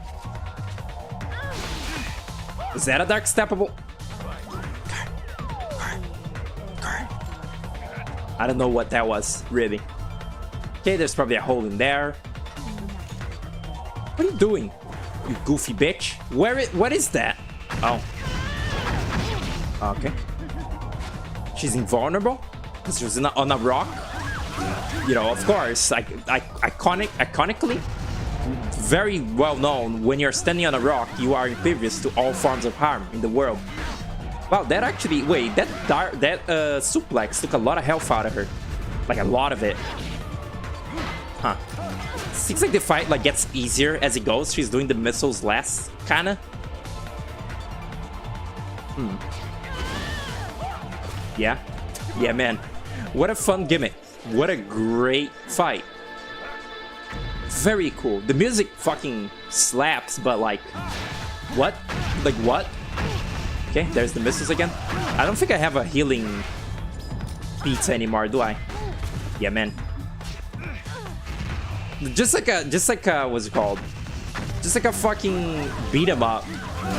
Is that a dark steppable? I don't know what that was, really. Okay, there's probably a hole in there. What are you doing? You goofy bitch. What is that? Oh. Okay. She's invulnerable? Because she's on a rock? You know, of course, iconically, very well known, when you're standing on a rock, you are impervious to all forms of harm in the world. Wow, that actually, wait, that suplex took a lot of health out of her. Like a lot of it. Huh. Seems like the fight like gets easier as it goes. She's doing the missiles less, kinda. Yeah. Yeah, man. What a fun gimmick. What a great fight. Very cool. The music fucking slaps, but like... What? Like what? Okay, there's the missiles again. I don't think I have a healing pizza anymore, do I? Yeah, man. Just like a what's it called? Just like a fucking beat 'em up.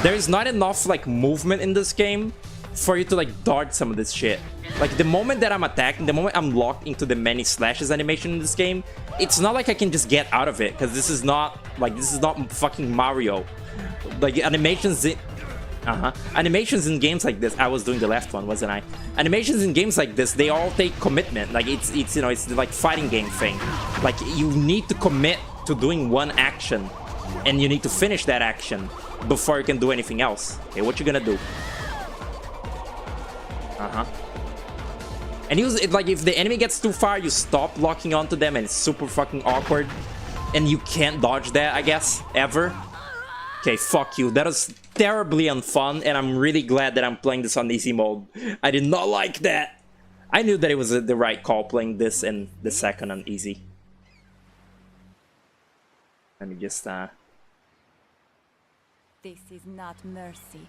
There's not enough like movement in this game for you to like dodge some of this shit. Like the moment that I'm attacking, the moment I'm locked into the many slashes animation in this game, it's not like I can just get out of it, because this is not fucking Mario. Like animations animations in games like this, I was doing the left one, wasn't I? Animations in games like this, they all take commitment. Like it's you know, it's like fighting game thing. Like you need to commit to doing one action, and you need to finish that action before you can do anything else. Okay, what you gonna do? And like, if the enemy gets too far, you stop locking onto them, and it's super fucking awkward. And you can't dodge that, I guess, ever. Okay, fuck you. That was terribly unfun, and I'm really glad that I'm playing this on easy mode. I did not like that. I knew that it was the right call playing this and the second on easy. Let me just, This is not mercy.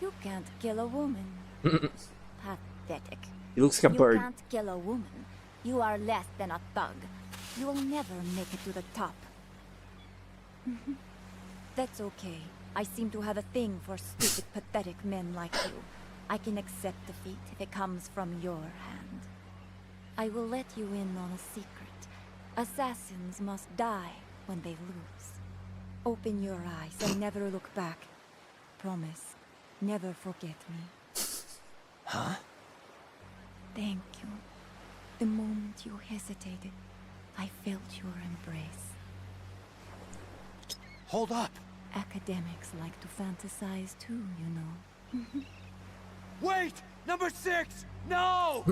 You can't kill a woman. Pathetic. He looks like a bird. You can't kill a woman. You are less than a thug. You will never make it to the top. That's okay. I seem to have a thing for stupid, pathetic men like you. I can accept defeat if it comes from your hand. I will let you in on a secret. Assassins must die when they lose. Open your eyes and never look back. Promise, never forget me. Huh? Thank you. The moment you hesitated, I felt your embrace. Hold up! Academics like to fantasize too, you know. Wait! Number 6! No!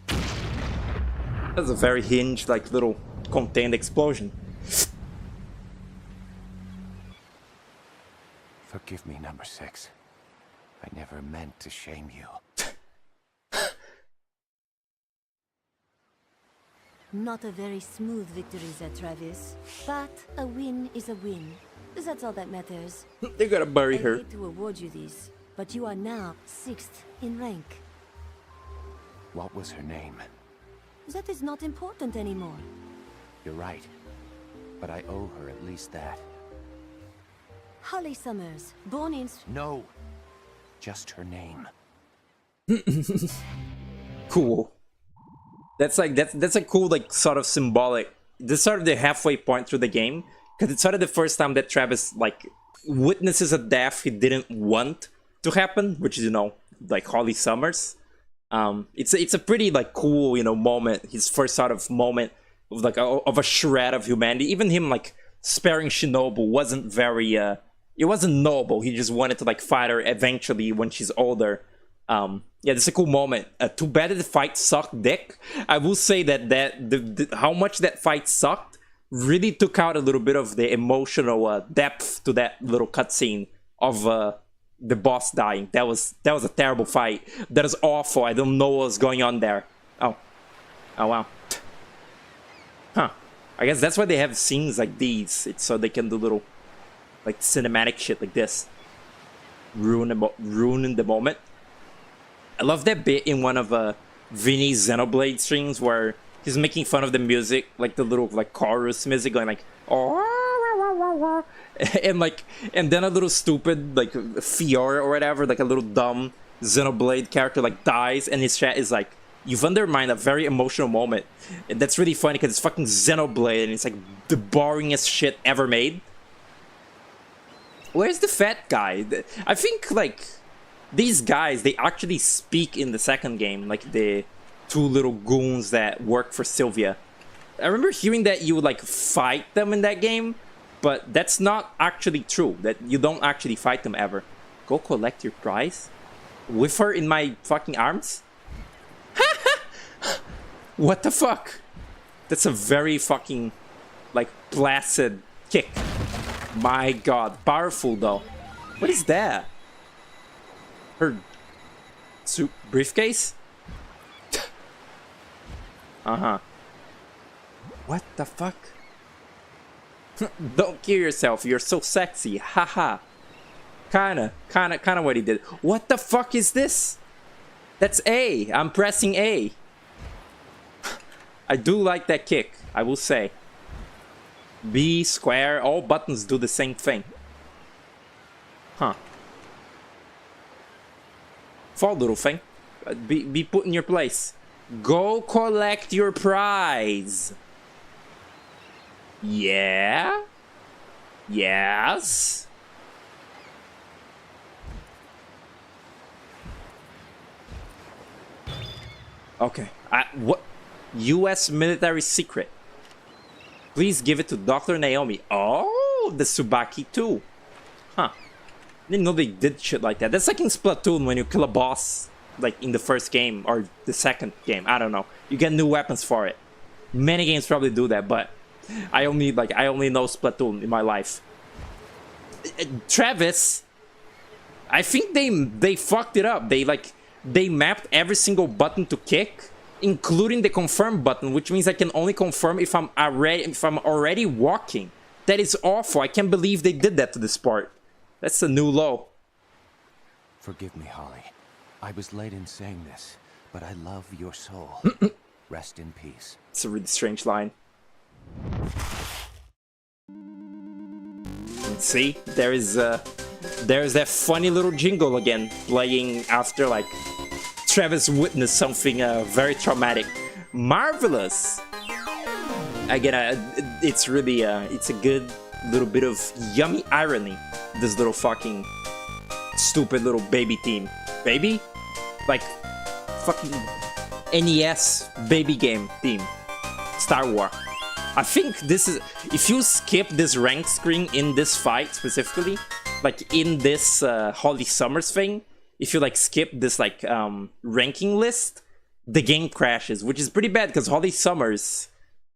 That's a very hinged, like, little contained explosion. Forgive me, number 6. I never meant to shame you. Not a very smooth victory, Zed Travis. But a win is a win. That's all that matters. They're gonna bury I her. hate to award you this, but you are now 6th in rank. What was her name? That is not important anymore. You're right. But I owe her at least that. Holly Summers, born in... No. Just her name. Cool. That's like that's a cool, like, sort of symbolic. This is sort of the halfway point through the game, because it's sort of the first time that Travis, like, witnesses a death he didn't want to happen, which is, you know, like Holly Summers. It's a pretty, like, cool, you know, moment. His first sort of moment of, like, of a shred of humanity. Even him, like, sparing Shinobu wasn't very it wasn't noble. He just wanted to, like, fight her eventually when she's older. Yeah, this is a cool moment. Too bad that the fight sucked dick. I will say that how much that fight sucked really took out a little bit of the emotional depth to that little cutscene of the boss dying. That was a terrible fight. That is awful. I don't know what's going on there. Oh wow. Huh. I guess that's why they have scenes like these. It's so they can do little, like, cinematic shit like this. Ruining the moment. I love that bit in one of Vinny's Xenoblade streams where he's making fun of the music, like the little, like, chorus music going like, oh, and then a little stupid, like, Fiora or whatever, like a little dumb Xenoblade character, like, dies, and his chat is like, you've undermined a very emotional moment. And that's really funny because it's fucking Xenoblade and it's like the boringest shit ever made. Where's the fat guy? I think, like, these guys, they actually speak in the second game, like the two little goons that work for Sylvia. I remember hearing that you would, like, fight them in that game, but that's not actually true. That you don't actually fight them ever. Go collect your prize? With her in my fucking arms? What the fuck? That's a very fucking, like, placid kick. My god. Powerful, though. What is that? Her briefcase? Uh-huh. What the fuck? Don't kill yourself, you're so sexy. Haha. Kinda what he did. What the fuck is this? That's A. I'm pressing A. I do like that kick, I will say. B, square, all buttons do the same thing. Huh. Fall, little thing. Be put in your place. Go collect your prize. Yeah? Yes? Okay. What? U.S. military secret. Please give it to Dr. Naomi. Oh, the Tsubaki too. Huh. Didn't know they did shit like that. That's like in Splatoon when you kill a boss like in the first game or the second game. I don't know. You get new weapons for it. Many games probably do that, but I only know Splatoon in my life. Travis, I think they fucked it up. They mapped every single button to kick, including the confirm button, which means I can only confirm if I'm already walking. That is awful. I can't believe they did that to this part. That's a new low. Forgive me, Holly. I was late in saying this, but I love your soul. Rest in peace. It's a really strange line. See, there's that funny little jingle again playing after like Travis witnessed something very traumatic. Marvelous. Again, it's really it's a good little bit of yummy irony. This little fucking stupid little baby team. Baby? Like fucking NES baby game theme. Star Wars. I think this is, if you skip this rank screen in this fight specifically, like in this Holly Summers thing, if you like skip this like ranking list, the game crashes, which is pretty bad because Holly Summers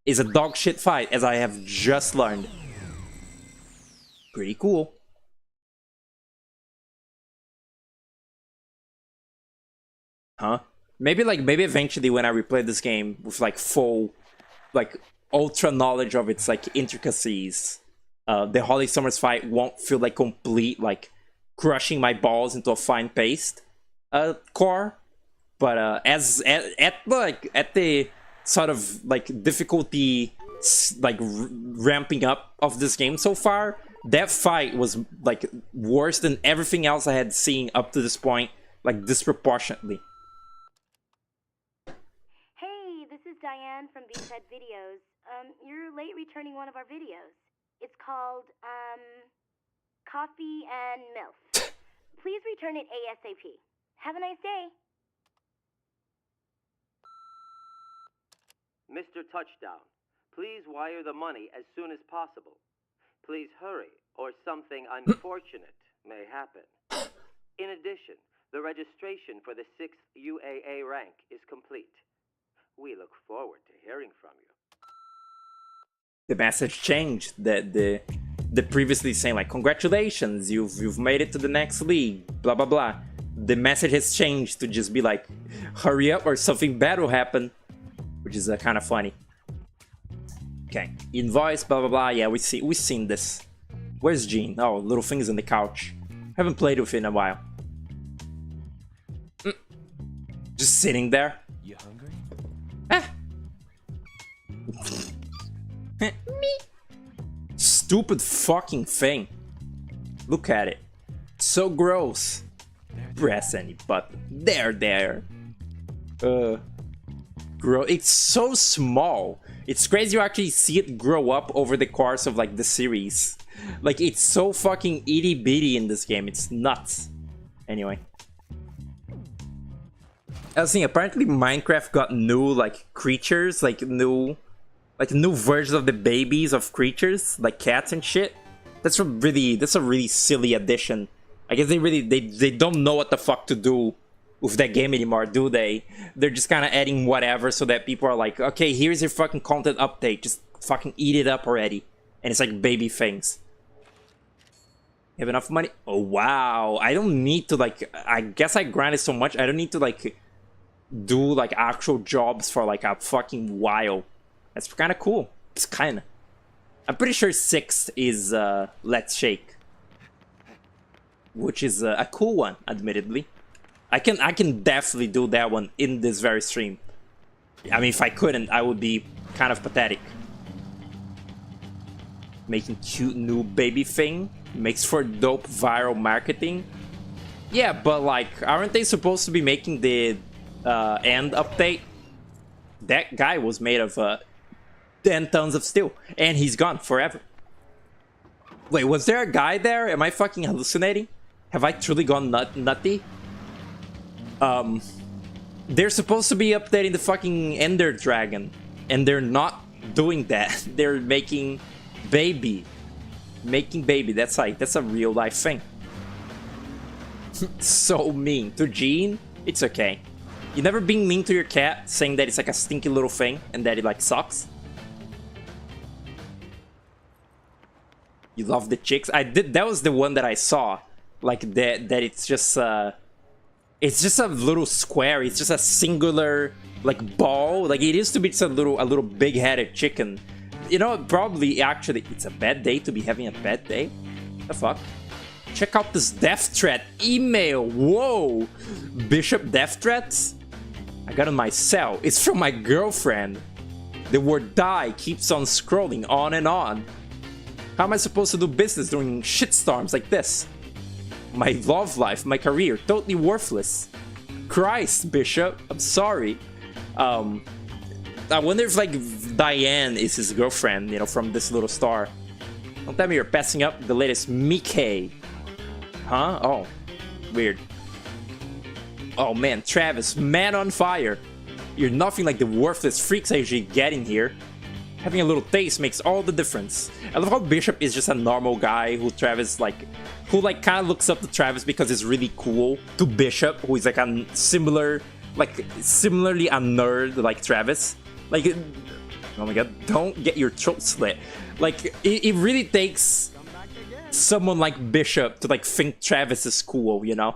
is a dog shit fight, as I have just learned. Pretty cool. Huh? Maybe eventually when I replay this game with like full, like ultra knowledge of its like intricacies, the Holly Summers fight won't feel like complete, like crushing my balls into a fine paste core. But at the sort of like difficulty like ramping up of this game so far, that fight was like worse than everything else I had seen up to this point, like disproportionately. Hey, this is Diane from Beachhead Videos. You're late returning one of our videos. It's called, Coffee and MILF. Please return it ASAP. Have a nice day. Mr. Touchdown, please wire the money as soon as possible. Please hurry, or something unfortunate may happen. In addition, the registration for the 6th UAA rank is complete. We look forward to hearing from you. The message changed. The previously saying like, congratulations, you've made it to the next league, blah blah blah. The message has changed to just be like, hurry up or something bad will happen, which is kind of funny. Okay, invoice, blah blah blah. Yeah, we've seen this. Where's Jean? Oh, little things on the couch. Haven't played with it in a while. Just sitting there. You hungry? Me. Stupid fucking thing. Look at it. So gross. Press any button. There. Grow. It's so small. It's crazy you actually see it grow up over the course of like the series. Like it's so fucking itty bitty in this game. It's nuts. Anyway. I was saying, apparently Minecraft got new like creatures, like new versions of the babies of creatures, like cats and shit. That's a really silly addition. I guess they don't know what the fuck to do with that game anymore, do they? They're just kind of adding whatever so that people are like, okay, here's your fucking content update, just fucking eat it up already. And it's like baby things. You have enough money? Oh wow, I don't need to like, I guess I grinded so much, I don't need to like do like actual jobs for like a fucking while. That's kind of cool. It's kind of. I'm pretty sure 6th is Let's Shake, which is a cool one, admittedly. I can definitely do that one in this very stream. I mean, if I couldn't, I would be kind of pathetic. Making cute new baby thing makes for dope viral marketing. Yeah, but like, aren't they supposed to be making the end update? That guy was made of 10 tons of steel, and he's gone forever. Wait, was there a guy there? Am I fucking hallucinating? Have I truly gone nutty? They're supposed to be updating the fucking Ender Dragon, and they're not doing that. They're making baby. That's a real life thing. So mean. To Jean? It's okay. You never being mean to your cat, saying that it's like a stinky little thing and that it like sucks. You love the chicks. I did. That was the one that I saw. Like that it's just a little square. It's just a singular like ball. Like it used to be just a little big-headed chicken. You know, probably actually it's a bad day to be having a bad day. The fuck? Check out this death threat email. Whoa, Bishop death threats. I got on my cell. It's from my girlfriend. The word die keeps on scrolling on and on. How am I supposed to do business during shitstorms like this? My love life, my career, totally worthless. Christ, Bishop, I'm sorry. I wonder if like Diane is his girlfriend, you know, from this little star. Don't tell me you're passing up the latest Mickey. Huh? Oh, weird. Oh man, Travis, man on fire. You're nothing like the worthless freaks I usually get in here. Having a little taste makes all the difference. I love how Bishop is just a normal guy who Travis like, who like kind of looks up to Travis because it's really cool to Bishop, who is like a similarly a nerd like Travis. Like, oh my god, don't get your throat slit. Like, it really takes someone like Bishop to like think Travis is cool, you know?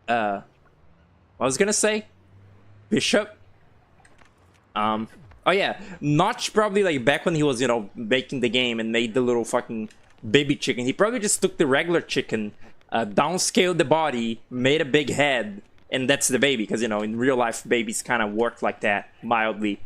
What was I gonna say? Bishop? Oh yeah, Notch probably like back when he was, you know, making the game and made the little fucking baby chicken, he probably just took the regular chicken, downscaled the body, made a big head, and that's the baby, because, you know, in real life babies kind of work like that, mildly.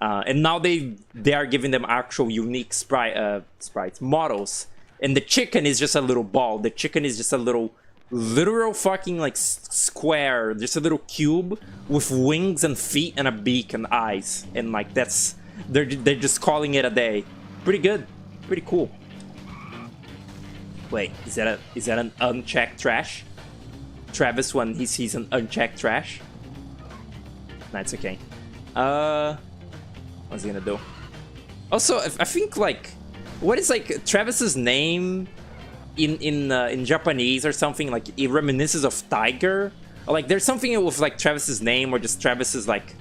And now they are giving them actual unique sprites, models. And the chicken is just a little ball. The chicken is just a little literal fucking like square, just a little cube with wings and feet and a beak and eyes, and like that's they're just calling it a day. Pretty good, pretty cool. Wait, is that an unchecked trash? Travis when he sees an unchecked trash? Nah, it's okay. What's he gonna do? Also, I think like, what is like Travis's name in Japanese or something? Like it reminisces of tiger, or like there's something with like Travis's name or just Travis's like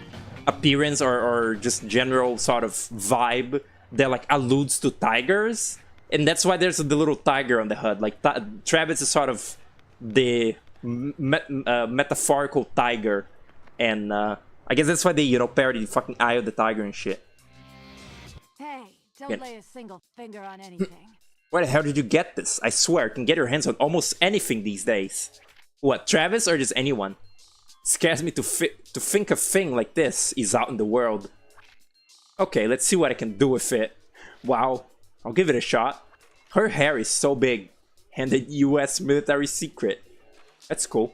appearance or just general sort of vibe that like alludes to tigers, and that's why there's the little tiger on the HUD. Like Travis is sort of the metaphorical tiger, and I guess that's why they, you know, parody the fucking Eye of the Tiger and shit. Hey, don't lay a single finger on anything. Where the hell did you get this? I swear, you can get your hands on almost anything these days. What, Travis or just anyone? Scares me to think a thing like this is out in the world. Okay, let's see what I can do with it. Wow, I'll give it a shot. Her hair is so big. And the US military secret. That's cool.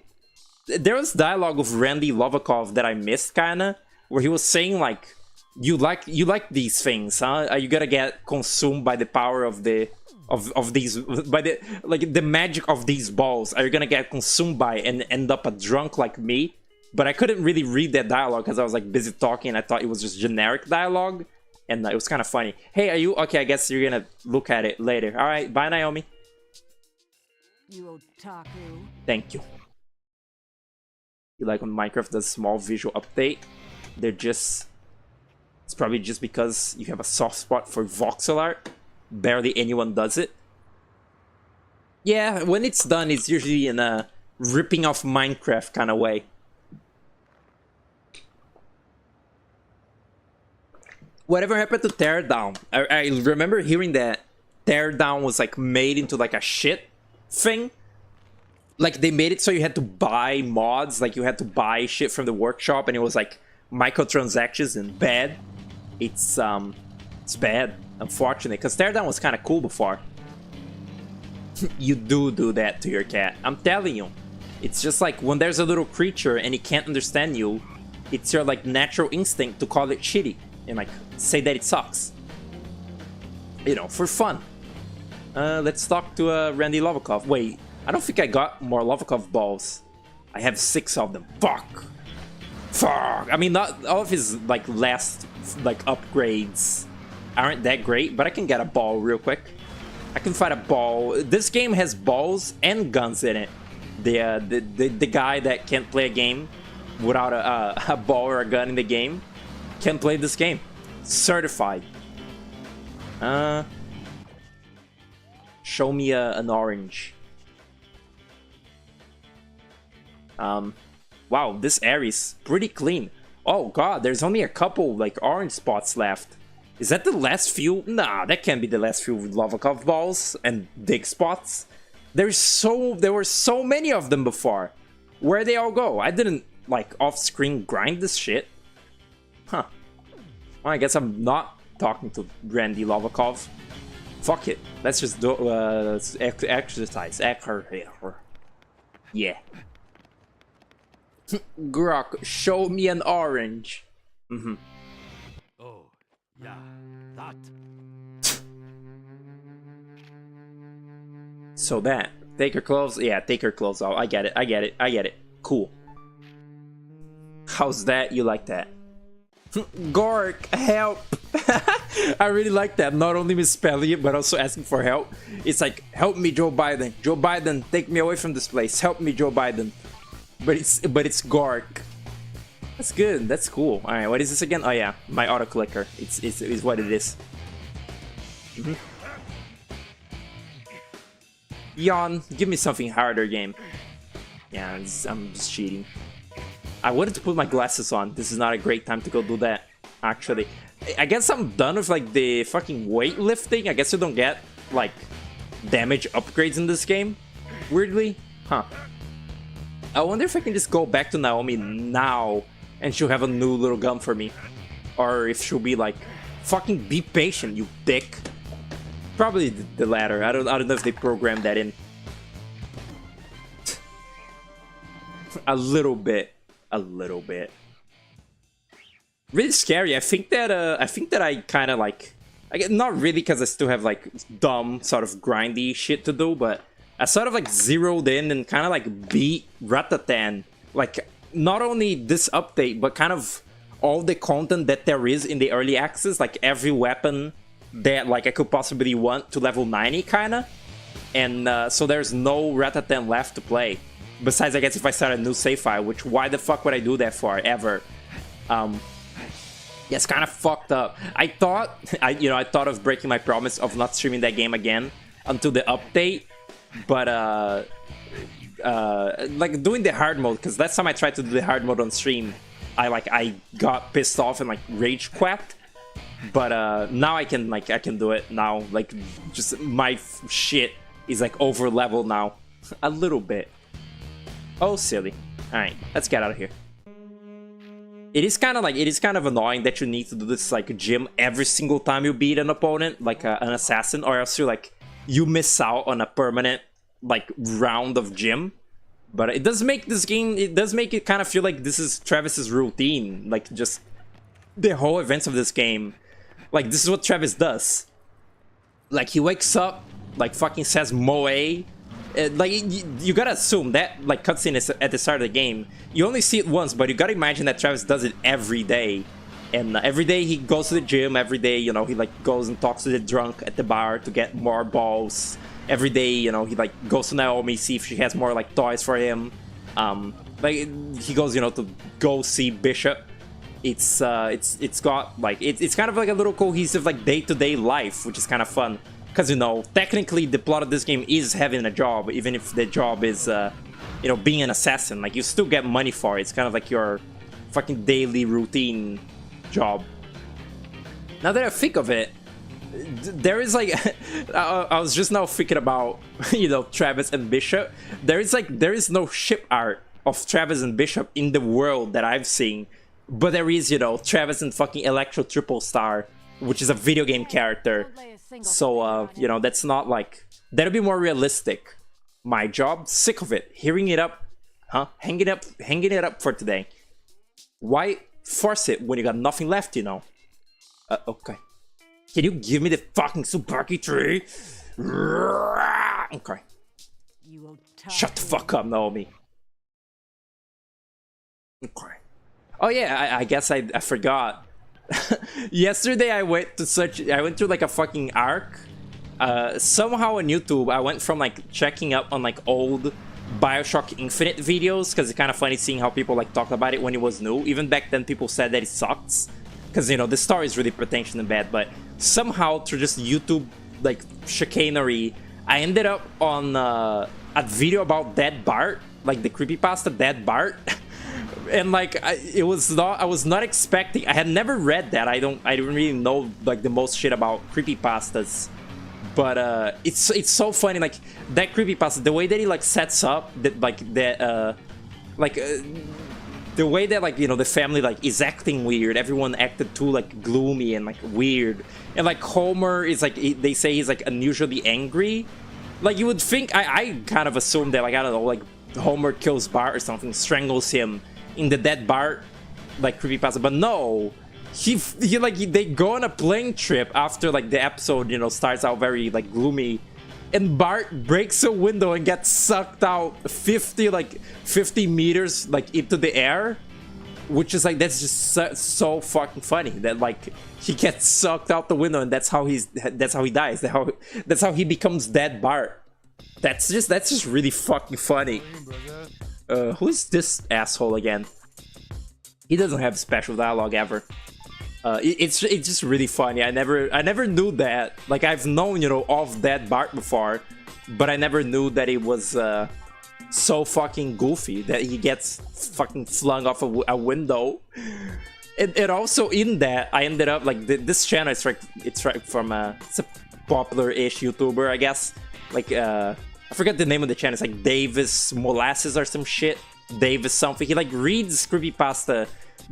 There was dialogue with Randy Lovikov that I missed, kinda, where he was saying like, you like these things, huh? You gotta get consumed by the power of the these, by the like the magic of these balls. Are you gonna get consumed by and end up a drunk like me? But I couldn't really read that dialogue because I was like busy talking. I thought it was just generic dialogue, and it was kind of funny. Hey, are you okay? I guess you're gonna look at it later. All right, bye, Naomi. You otaku. Thank you. You like when Minecraft does small visual update? They're just... It's probably just because you have a soft spot for voxel art. Barely anyone does it. Yeah, when it's done, it's usually in a ripping off Minecraft kind of way. Whatever happened to Teardown? I remember hearing that Teardown was like made into like a shit thing. Like they made it so you had to buy mods, like you had to buy shit from the workshop, and it was like microtransactions and bad. It's bad, unfortunately, because Teardown was kind of cool before. You do that to your cat. I'm telling you. It's just like when there's a little creature and it can't understand you, it's your like natural instinct to call it shitty and like say that it sucks. You know, for fun. Let's talk to Randy Lovikov. Wait, I don't think I got more Lovikov balls. I have 6 of them. Fuck. I mean, not all of his like last like upgrades aren't that great, but I can get a ball real quick. I can find a ball. This game has balls and guns in it. The guy that can't play a game without a ball or a gun in the game can play this game. Certified. Show me an orange. Wow, this area is pretty clean. Oh god, there's only a couple like orange spots left. Is that the last few? Nah, that can't be the last few Lavakov balls and dig spots. There were so many of them before. Where'd they all go? I didn't like off-screen grind this shit. Huh. Well, I guess I'm not talking to Randy Lavakov. Fuck it. Let's just do exercise. Yeah. Grok, show me an orange. Oh, yeah, that. So that. Take her clothes. Yeah, take her clothes off. I get it. Cool. How's that? You like that? Gork, help! I really like that. Not only misspelling it, but also asking for help. It's like, help me, Joe Biden. Joe Biden, take me away from this place. Help me, Joe Biden. But it's Gork. That's good. That's cool. All right, what is this again? Oh yeah, my auto clicker. It's what it is. Yawn. Give me something harder, game. Yeah, I'm just cheating. I wanted to put my glasses on. This is not a great time to go do that, actually. I guess I'm done with like the fucking weightlifting. I guess you don't get like damage upgrades in this game. Weirdly. Huh. I wonder if I can just go back to Naomi now and she'll have a new little gun for me. Or if she'll be like, fucking be patient, you dick. Probably the latter. I don't know if they programmed that in. A little bit. Really scary. I think that I kind of like, not really because I still have like dumb sort of grindy shit to do, but I sort of like zeroed in and kind of like beat Ratatan. Like not only this update, but kind of all the content that there is in the early access, like every weapon that like I could possibly want to level 90 kind of. And so there's no Ratatan left to play. Besides, I guess if I start a new save file, which why the fuck would I do that for ever? Yeah, it's kind of fucked up. I thought of breaking my promise of not streaming that game again until the update, but like doing the hard mode, because last time I tried to do the hard mode on stream, I got pissed off and like rage quacked. But now I can do it now. Like just my shit is like over level now, a little bit. Oh, silly. Alright, let's get out of here. It is kind of annoying that you need to do this like gym every single time you beat an opponent, like an assassin, or else you miss out on a permanent like round of gym. But it does make this game, it does make it kind of feel like this is Travis's routine, like just the whole events of this game. Like this is what Travis does. Like he wakes up, like fucking says Moe. Like you gotta assume that like cutscene is at the start of the game. You only see it once, but you gotta imagine that Travis does it every day. And every day he goes to the gym. Every day, you know, he like goes and talks to the drunk at the bar to get more balls. Every day, you know, he like goes to Naomi, see if she has more like toys for him. Like he goes, you know, to go see Bishop. It's got like it's kind of like a little cohesive like day-to-day life, which is kind of fun. Because, you know, technically the plot of this game is having a job, even if the job is, you know, being an assassin. Like, you still get money for it. It's kind of like your fucking daily routine job. Now that I think of it, there is, like, I was just now thinking about, you know, Travis and Bishop. There is no ship art of Travis and Bishop in the world that I've seen. But there is, you know, Travis and fucking Electro Triple Star, which is a video game character. So, you know, that's not like... That'll be more realistic. My job? Sick of it. Hearing it up. Huh? Hanging it up for today. Why force it when you got nothing left, you know? Okay. Can you give me the fucking Tsubaki tree? Okay. Shut the fuck up, Naomi. Okay. Oh yeah, I guess I forgot. Yesterday I went through like a fucking arc. Somehow on YouTube I went from like checking up on like old Bioshock Infinite videos, because it's kind of funny seeing how people like talked about it when it was new. Even back then, people said that it sucks, because you know the story is really pretentious and bad. But somehow through just YouTube like chicanery, I ended up on a video about Dead Bart, like the creepypasta Dead Bart. And like I was not expecting. I had never read that. I didn't really know like the most shit about creepypastas. But it's so funny, like that creepypasta, the way that he like sets up that the way that like, you know, the family like is acting weird. Everyone acted too like gloomy and like weird. And like Homer is like, they say he's like unusually angry. Like you would think, I kind of assumed that like, I don't know, like Homer kills Bart or something, strangles him in the Dead Bart like creepypasta. But no, they go on a plane trip after like the episode, you know, starts out very like gloomy, and Bart breaks a window and gets sucked out 50 meters like into the air, which is like, that's just so fucking funny that like he gets sucked out the window and that's how he dies. That's how he becomes Dead Bart. That's just really fucking funny. Who is this asshole again? He doesn't have special dialogue ever. It's just really funny. I never knew that. Like I've known, you know, of Dead Bart before, but I never knew that it was so fucking goofy that he gets fucking flung off a window. And also in that, I ended up like this channel. It's from it's a popular-ish YouTuber, I guess. Like I forget the name of the channel. It's like Davis Molasses or some shit. Davis something. He like reads creepypasta,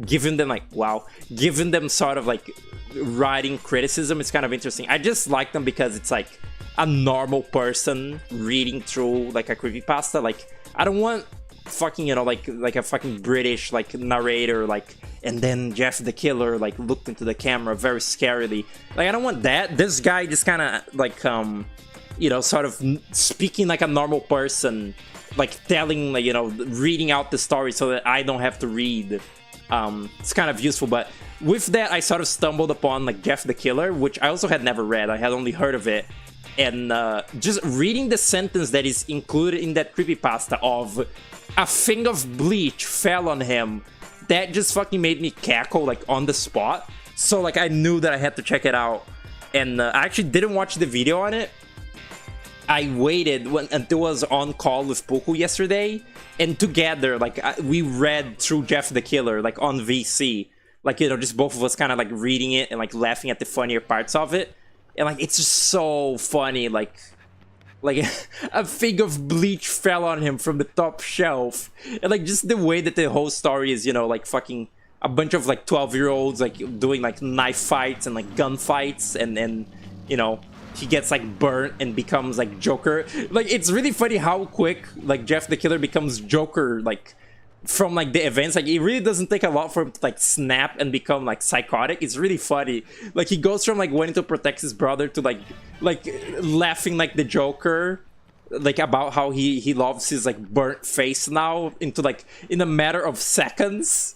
giving them sort of like writing criticism. It's kind of interesting. I just like them because it's like a normal person reading through like a creepypasta. Like I don't want fucking, you know, like a fucking British like narrator, like, and then Jeff the Killer like looked into the camera very scarily. Like I don't want that. This guy just kind of like you know, sort of speaking like a normal person, like telling, like, you know, reading out the story so that I don't have to read. It's kind of useful. But with that, I sort of stumbled upon like Jeff the Killer, which I also had never read. I had only heard of it. And just reading the sentence that is included in that creepypasta of a thing of bleach fell on him, that just fucking made me cackle like on the spot. So like I knew that I had to check it out. And I actually didn't watch the video on it. I waited until I was on call with Puku yesterday, and together, like, we read through Jeff the Killer, like, on VC. Like, you know, just both of us kind of, like, reading it and, like, laughing at the funnier parts of it. And, like, it's just so funny, like a thing of bleach fell on him from the top shelf. And, like, just the way that the whole story is, you know, like, fucking a bunch of, like, 12-year-olds, like, doing, like, knife fights and, like, gun fights, and you know, he gets like burnt and becomes like Joker. Like it's really funny how quick like Jeff the Killer becomes Joker, like from like the events. Like it really doesn't take a lot for him to like snap and become like psychotic. It's really funny. Like he goes from like wanting to protect his brother to like laughing like the Joker, like about how he loves his like burnt face now, into like in a matter of seconds.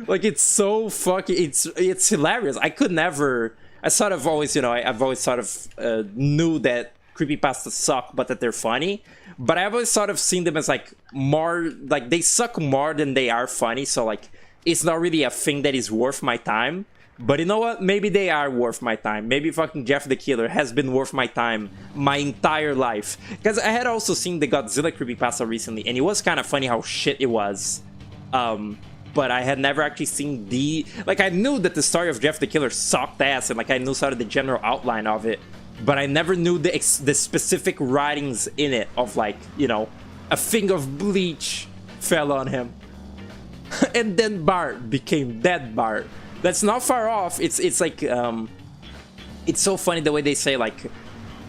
Like it's so fucking, it's hilarious. I could never. I sort of always, you know, I've always sort of knew that creepypastas suck, but that they're funny. But I've always sort of seen them as like more, like they suck more than they are funny. So like, it's not really a thing that is worth my time. But you know what? Maybe they are worth my time. Maybe fucking Jeff the Killer has been worth my time my entire life. Because I had also seen the Godzilla creepypasta recently, and it was kind of funny how shit it was. But I had never actually seen like I knew that the story of Jeff the Killer sucked ass, and like I knew sort of the general outline of it, but I never knew the specific writings in it of like, you know, a thing of bleach fell on him. And then Bart became Dead Bart. That's not far off. It's like it's so funny the way they say like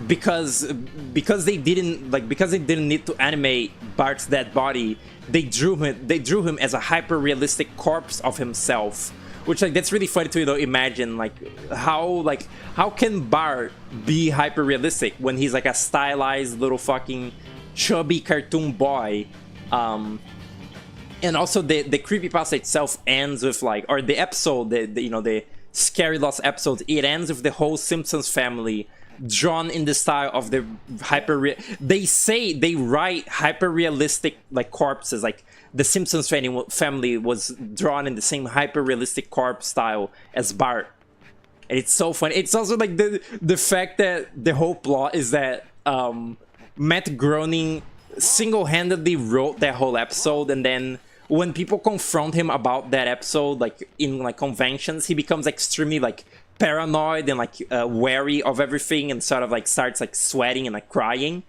because they didn't need to animate Bart's dead body, they drew him as a hyper realistic corpse of himself, which like that's really funny to, you know, imagine like how can Bart be hyper realistic when he's like a stylized little fucking chubby cartoon boy. And also the creepypasta itself ends with like, or the episode, the you know, the Scary Lost episode, it ends with the whole Simpsons family drawn in the style of the they say they write hyper realistic like corpses, like the Simpsons family was drawn in the same hyper realistic corpse style as Bart. And it's so funny. It's also like the fact that the whole plot is that Matt Groening single-handedly wrote that whole episode, and then when people confront him about that episode, like in like conventions, he becomes extremely like paranoid and like wary of everything, and sort of like starts like sweating and like crying.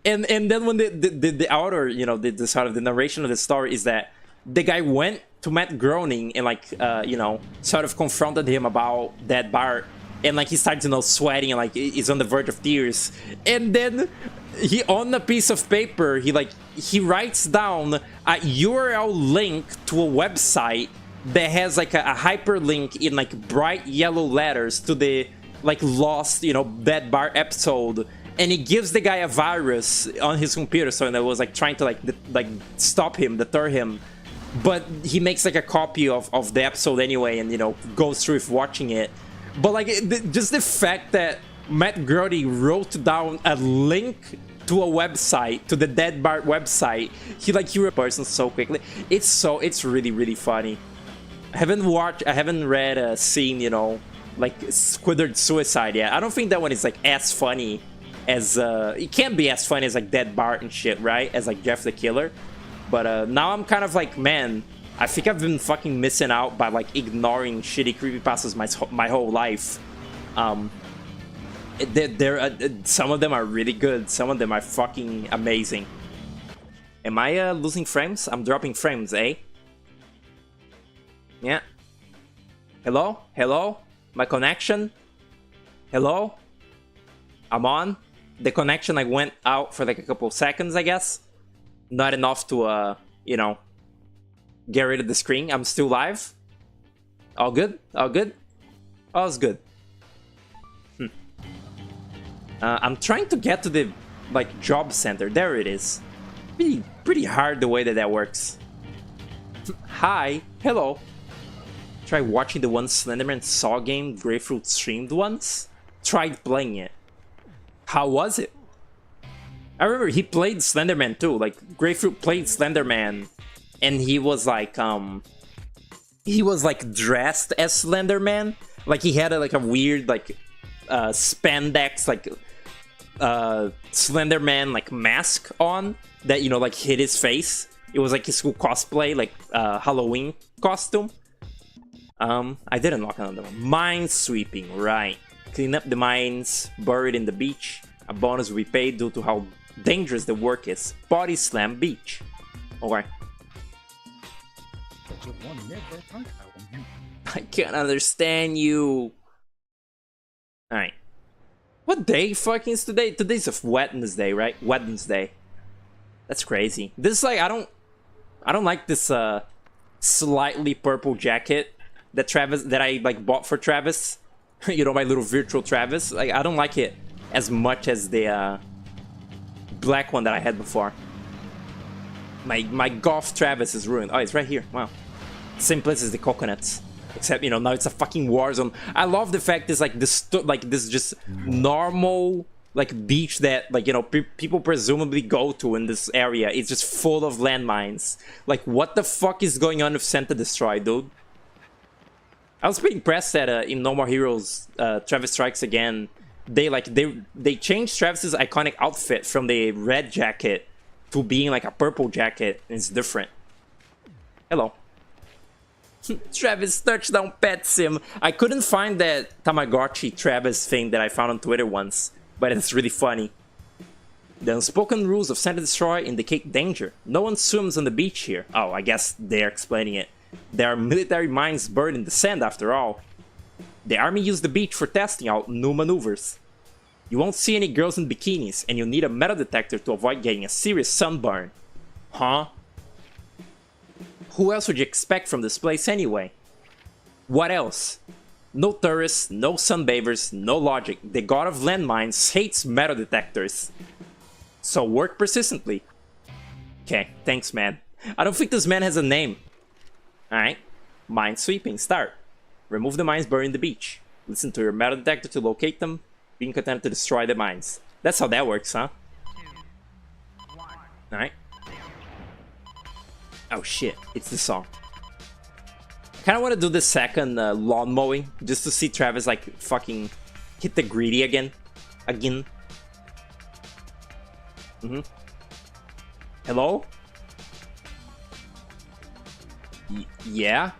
And then when the outer, you know, the sort of the narration of the story is that the guy went to Matt Groening and like you know, sort of confronted him about that Bart, and like he starts, you know, sweating and like he's on the verge of tears, and then he, on a piece of paper, he writes down a URL link to a website that has like a hyperlink in like bright yellow letters to the like lost, you know, Dead Bart episode, and it gives the guy a virus on his computer, so it was like trying to like stop him, deter him. But he makes like a copy of the episode anyway, and you know, goes through with watching it. But like just the fact that Matt Groening wrote down a link to a website, to the Dead Bart website, he a person so quickly. It's really funny. I haven't read a scene, you know, like Squidward Suicide yet. I don't think that one is like as funny as it can't be as funny as like Dead Bart and shit, right? As like Jeff the Killer. But now I'm kind of like, man, I think I've been fucking missing out by like ignoring shitty creepypastas my whole life. Some of them are really good. Some of them are fucking amazing. Am I losing frames? I'm dropping frames, eh? Yeah. Hello? Hello? My connection? Hello? I'm on. The connection like went out for like a couple seconds, I guess. Not enough to, you know, get rid of the screen. I'm still live. All good? All good? All's good. I'm trying to get to the, like, job center. There it is. Pretty hard the way that works. Hi. Hello. Try watching the one Slenderman Saw game Grapefruit streamed once. Tried playing it. How was it? I remember he played Slenderman too. Like, Grapefruit played Slenderman, and he was like dressed as Slenderman. Like he had like a weird like spandex like Slenderman like mask on that, you know, like hid his face. It was like his cool cosplay, like Halloween costume. I did unlock another one. Mine sweeping, right? Clean up the mines buried in the beach. A bonus will be paid due to how dangerous the work is. Body slam beach. Okay. I can't understand you. Alright. What day fucking is today? Today's a Wednesday, right? Wednesday. That's crazy. This is like, I don't like this slightly purple jacket that I like bought for Travis. You know, my little virtual Travis. Like, I don't like it as much as the black one that I had before. My Golf Travis is ruined. Oh, it's right here. Wow. Same place as the coconuts. Except, you know, now it's a fucking war zone. I love the fact it's like this just normal like beach that, like, you know, people presumably go to in this area. It's just full of landmines. Like, what the fuck is going on with Santa Destroy, dude? I was pretty impressed that in No More Heroes, Travis Strikes Again, they changed Travis's iconic outfit from the red jacket to being like a purple jacket. It's different. Hello. Travis touchdown pet sim. I couldn't find that Tamagotchi Travis thing that I found on Twitter once, but it's really funny. The unspoken rules of Santa Destroy indicate danger. No one swims on the beach here. Oh, I guess they're explaining it. There are military mines buried in the sand after all. The army used the beach for testing out new maneuvers. You won't see any girls in bikinis, and you'll need a metal detector to avoid getting a serious sunburn. Huh? Who else would you expect from this place anyway? What else? No tourists, no sunbathers, no logic. The god of landmines hates metal detectors. So work persistently. Okay, thanks, man. I don't think this man has a name. Alright. Mine sweeping, start. Remove the mines buried in the beach. Listen to your metal detector to locate them. Being content to destroy the mines. That's how that works, huh? Alright. Oh shit, it's the song. I kinda wanna do the second lawn mowing, just to see Travis like fucking hit the greedy again. Hello? Yeah?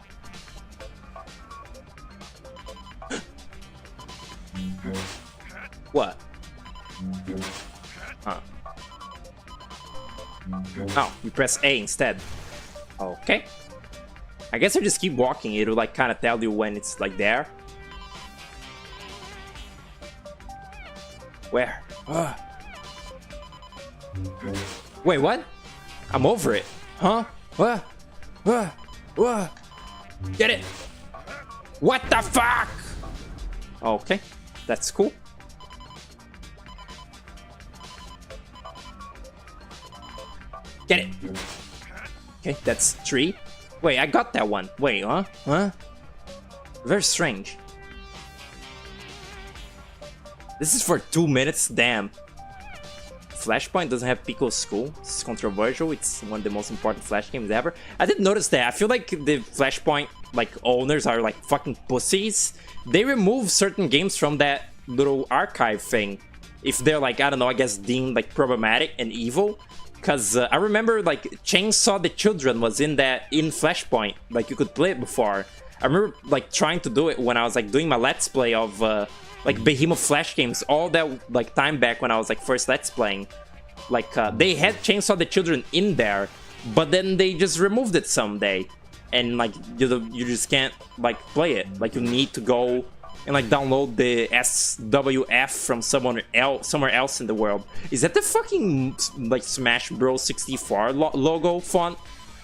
What? Huh. Oh, you press A instead. Okay. I guess I just keep walking. It'll like kind of tell you when it's like there. Where? Wait, what? I'm over it. Huh? What? What? Get it? What the fuck? Okay, that's cool. Get it. Okay, that's 3. Wait, I got that one. Wait, huh? Huh? Very strange. This is for 2 minutes? Damn. Flashpoint doesn't have Pico's School. This is controversial. It's one of the most important Flash games ever. I didn't notice that. I feel like the Flashpoint like owners are like fucking pussies. They remove certain games from that little archive thing if they're like, I don't know, I guess deemed like problematic and evil. Cause I remember like Chainsaw the Children was in Flashpoint. Like you could play it before. I remember like trying to do it when I was like doing my Let's Play of like Behemoth Flash games all that like time back when I was like first Let's Playing. Like they had Chainsaw the Children in there, but then they just removed it someday, and like you just can't like play it. Like you need to go and like download the SWF from somewhere else in the world. Is that the fucking like Smash Bros 64 logo font?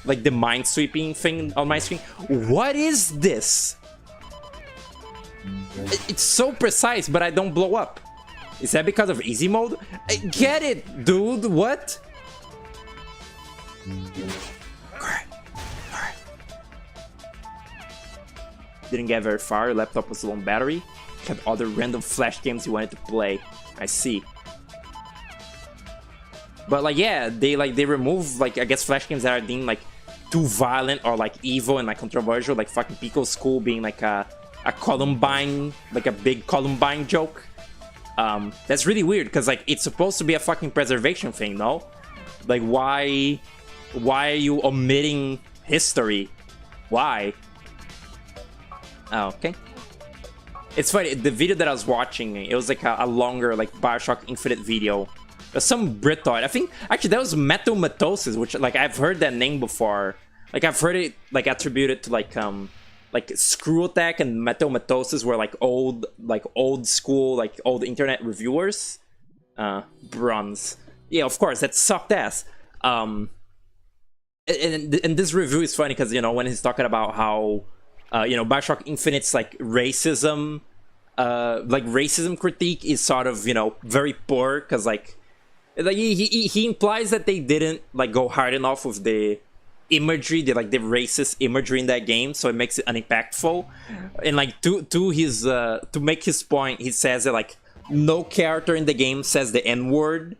Like the minesweeping thing on my screen? What is this? It's so precise, but I don't blow up. Is that because of easy mode? I get it, dude. What? Alright. Didn't get very far. Your laptop was low on battery. Had other random Flash games you wanted to play. I see. But like, yeah, they remove like I guess Flash games that are deemed like too violent or like evil and like controversial, like fucking Pico's School being like a Columbine, like a big Columbine joke. That's really weird because like it's supposed to be a fucking preservation thing, no? Like why are you omitting history? Why? Oh, okay. It's funny, the video that I was watching, it was like a longer like Bioshock Infinite video. Some Britoid, I think actually that was Metomatosis, which like I've heard that name before. Like I've heard it like attributed to like Screw Attack and Metomatosis were like old school, like old internet reviewers. Bronze. Yeah, of course, that sucked ass. And this review is funny because, you know, when he's talking about how, you know, Bioshock Infinite's like racism critique is sort of, you know, very poor because like he implies that they didn't like go hard enough with the imagery, the racist imagery in that game, so it makes it unimpactful. And like to make his point, he says that like no character in the game says the N-word.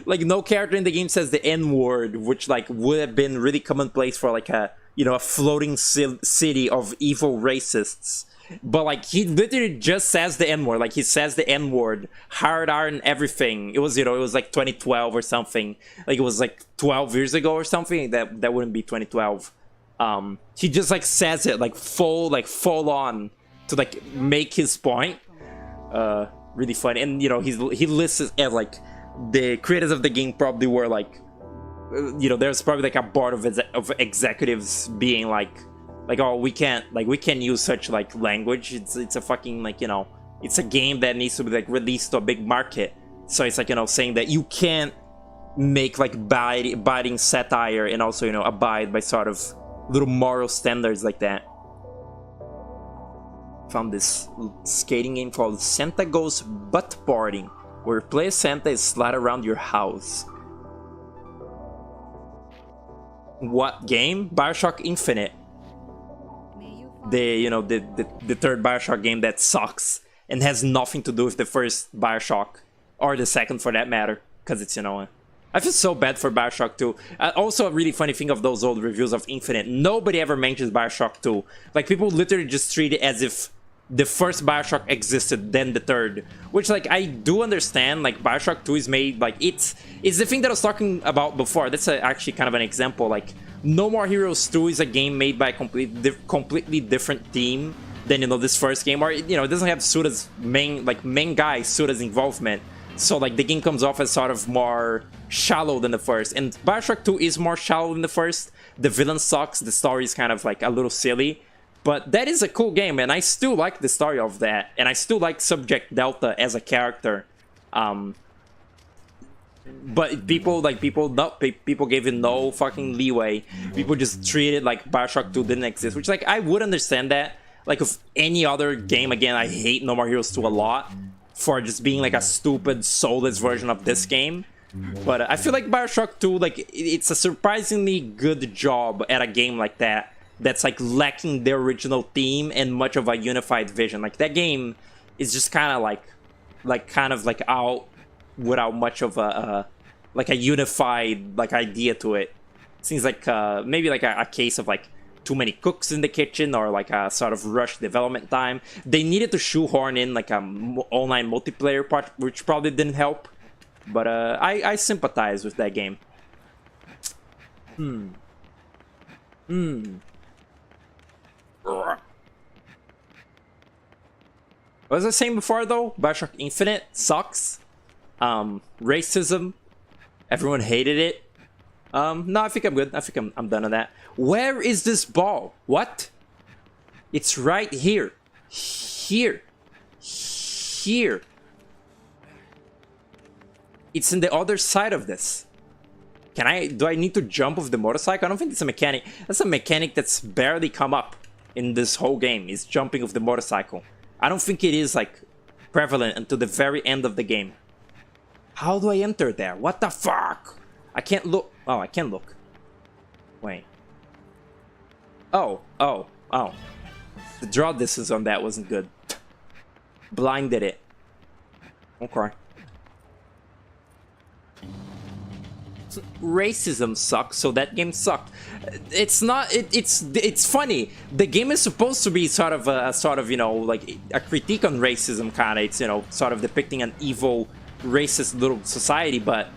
Like no character in the game says the N-word, which like would have been really commonplace for like a, you know, a floating city of evil racists. But like he literally just says the N-word, like he says the N-word, hard R and everything. It was, you know, it was like 2012 or something. Like it was like 12 years ago or something. That wouldn't be 2012. He just like says it like full on to like make his point. Really funny. And you know, he lists as like the creators of the game probably were like, you know, there's probably like a board of executives being like, oh, we can't use such like language. It's a fucking like, you know, it's a game that needs to be like released to a big market. So it's like, you know, saying that you can't make like biting satire and also, you know, abide by sort of little moral standards like that. Found this skating game called Santa Goes Butt Boarding, where you play Santa is slide around your house. What game? Bioshock Infinite. The third Bioshock game that sucks. and has nothing to do with the first Bioshock, or the second for that matter, because it's, you know, I feel so bad for Bioshock 2. Also, a really funny thing of those old reviews of Infinite, nobody ever mentions Bioshock 2. Like, people literally just treat it as if the first Bioshock existed, then the third. Which, like, I do understand, like, Bioshock 2 is made, like, it's the thing that I was talking about before. That's actually kind of an example. Like, No More Heroes 2 is a game made by a completely different team than, you know, this first game. Or, you know, it doesn't have Suda's main guy, Suda's involvement. So, like, the game comes off as sort of more shallow than the first. And Bioshock 2 is more shallow than the first. The villain sucks. The story is kind of, like, a little silly. But that is a cool game, and I still like the story of that. And I still like Subject Delta as a character. But people gave it no fucking leeway. People just treated like Bioshock 2 didn't exist. Which, like, I would understand that. Like, with any other game, again, I hate No More Heroes 2 a lot. For just being like a stupid, soulless version of this game. But I feel like Bioshock 2, like, it's a surprisingly good job at a game like that. That's like lacking the original theme and much of a unified vision. Like, that game is just kind of like out without much of a like a unified like idea to it. Seems like maybe like a case of like too many cooks in the kitchen, or like a sort of rushed development time. They needed to shoehorn in like a online multiplayer part, which probably didn't help. But I sympathize with that game. What was I saying before, though? Bioshock Infinite sucks. Racism. Everyone hated it. No, I think I'm good. I think I'm done on that. Where is this ball? What? It's right here. Here. Here. It's in the other side of this. Do I need to jump off the motorcycle? I don't think it's a mechanic. That's a mechanic that's barely come up in this whole game, is jumping off the motorcycle. I don't think it is, like, prevalent until the very end of the game. How do I enter there? What the fuck? I can't look. Oh, I can look. Wait. Oh. The draw distance on that wasn't good. Blinded it. Okay. Racism sucks, so that game sucked. It's not. It's funny. The game is supposed to be sort of you know, like a critique on racism, kind of. It's, you know, sort of depicting an evil, racist little society, but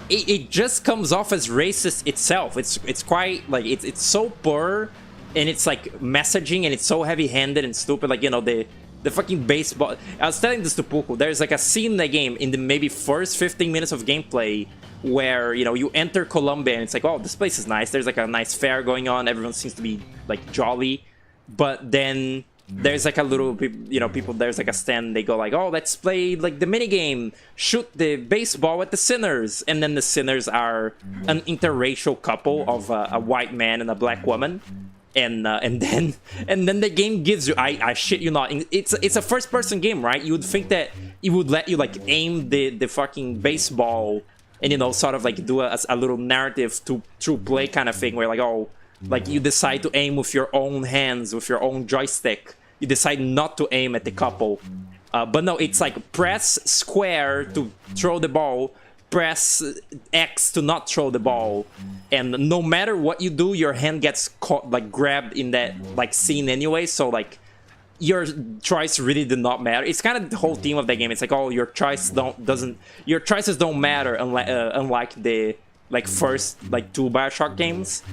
it just comes off as racist itself. It's quite like it's so poor, and it's like messaging, and it's so heavy-handed and stupid. Like, you know, the fucking baseball. I was telling this to Puku. There's like a scene in the game in the maybe first 15 minutes of gameplay where, you know, you enter Colombia and it's like, oh, this place is nice. There's like a nice fair going on. Everyone seems to be like jolly. But then there's like a little, you know, people, there's like a stand. They go like, oh, let's play like the minigame. Shoot the baseball at the sinners. And then the sinners are an interracial couple of a white man and a black woman. And then the game gives you, I shit you not, it's a first person game, right? You would think that it would let you like aim the fucking baseball and, you know, sort of like do a little narrative through play kind of thing, where like, oh, like you decide to aim with your own hands, with your own joystick. You decide not to aim at the couple. But no, it's like press square to throw the ball, press X to not throw the ball, and no matter what you do, your hand gets caught, like grabbed in that like scene anyway. So like your choice really did not matter. It's kind of the whole theme of that game. It's like, oh, your choices don't matter, unlike the like first like 2 Bioshock games.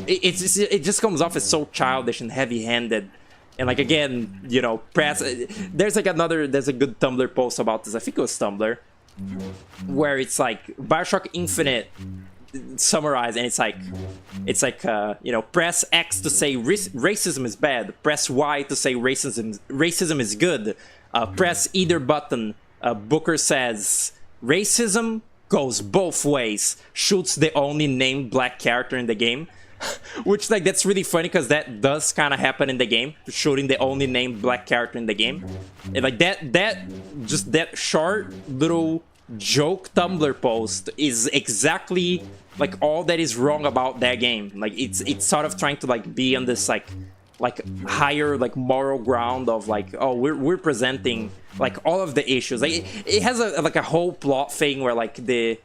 It just comes off as so childish and heavy-handed. And like, again, you know, there's a good Tumblr post about this. I think it was Tumblr, where it's like Bioshock Infinite summarized, and it's like you know, press X to say racism is bad, press Y to say racism is good, press either button. Booker says racism goes both ways, shoots the only named black character in the game. Which, like, that's really funny, because that does kind of happen in the game, shooting the only named black character in the game. And like that short little joke Tumblr post is exactly like all that is wrong about that game. Like, it's sort of trying to like be on this like like higher like moral ground of like, oh, we're presenting like all of the issues. Like it has a whole plot thing where like the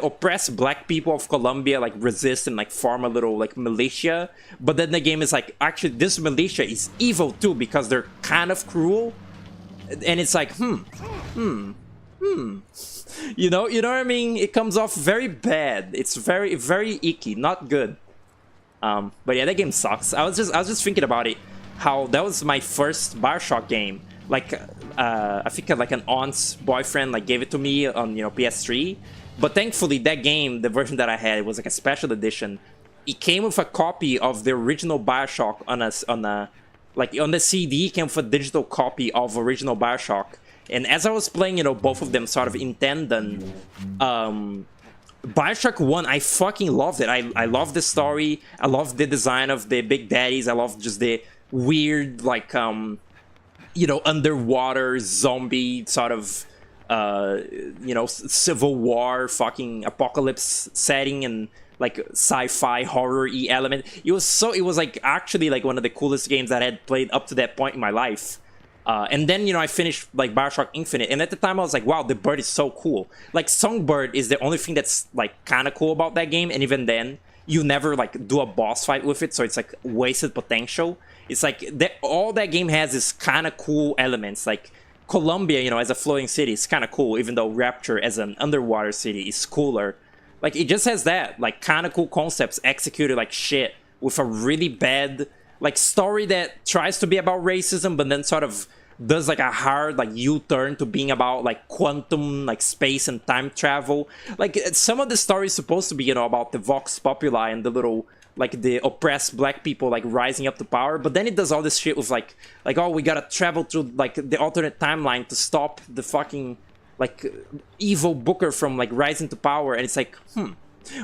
oppressed black people of Colombia like resist and like form a little like militia, but then the game is like, actually this militia is evil too because they're kind of cruel, and it's like you know what I mean? It comes off very bad. It's very, very icky, not good. But yeah, that game sucks. I was just thinking about it, how that was my first Bioshock game. Like, I think like an aunt's boyfriend like gave it to me on, you know, PS3. But thankfully, that game, the version that I had, it was like a special edition. It came with a copy of the original Bioshock on the CD. It came with a digital copy of original Bioshock. And as I was playing, you know, both of them sort of in tandem, Bioshock 1, I fucking loved it. I love the story. I love the design of the big daddies. I love just the weird, like, you know, underwater zombie sort of, you know, Civil War fucking apocalypse setting and like sci-fi horror-y element. It was like actually like one of the coolest games that I had played up to that point in my life. And then, you know, I finished like Bioshock Infinite, and at the time I was like, wow, the bird is so cool. Like, Songbird is the only thing that's like kind of cool about that game, and even then, you never like do a boss fight with it, so it's like wasted potential. It's like all that game has is kind of cool elements. Like Colombia, you know, as a floating city is kind of cool, even though Rapture as an underwater city is cooler. Like, it just has that like kind of cool concepts executed like shit with a really bad like story that tries to be about racism, but then sort of does like a hard like U-turn to being about like quantum like space and time travel. Like, some of the story is supposed to be, you know, about the Vox Populi and the little like the oppressed black people like rising up to power, but then it does all this shit with like oh, we gotta travel through like the alternate timeline to stop the fucking like evil Booker from like rising to power, and it's like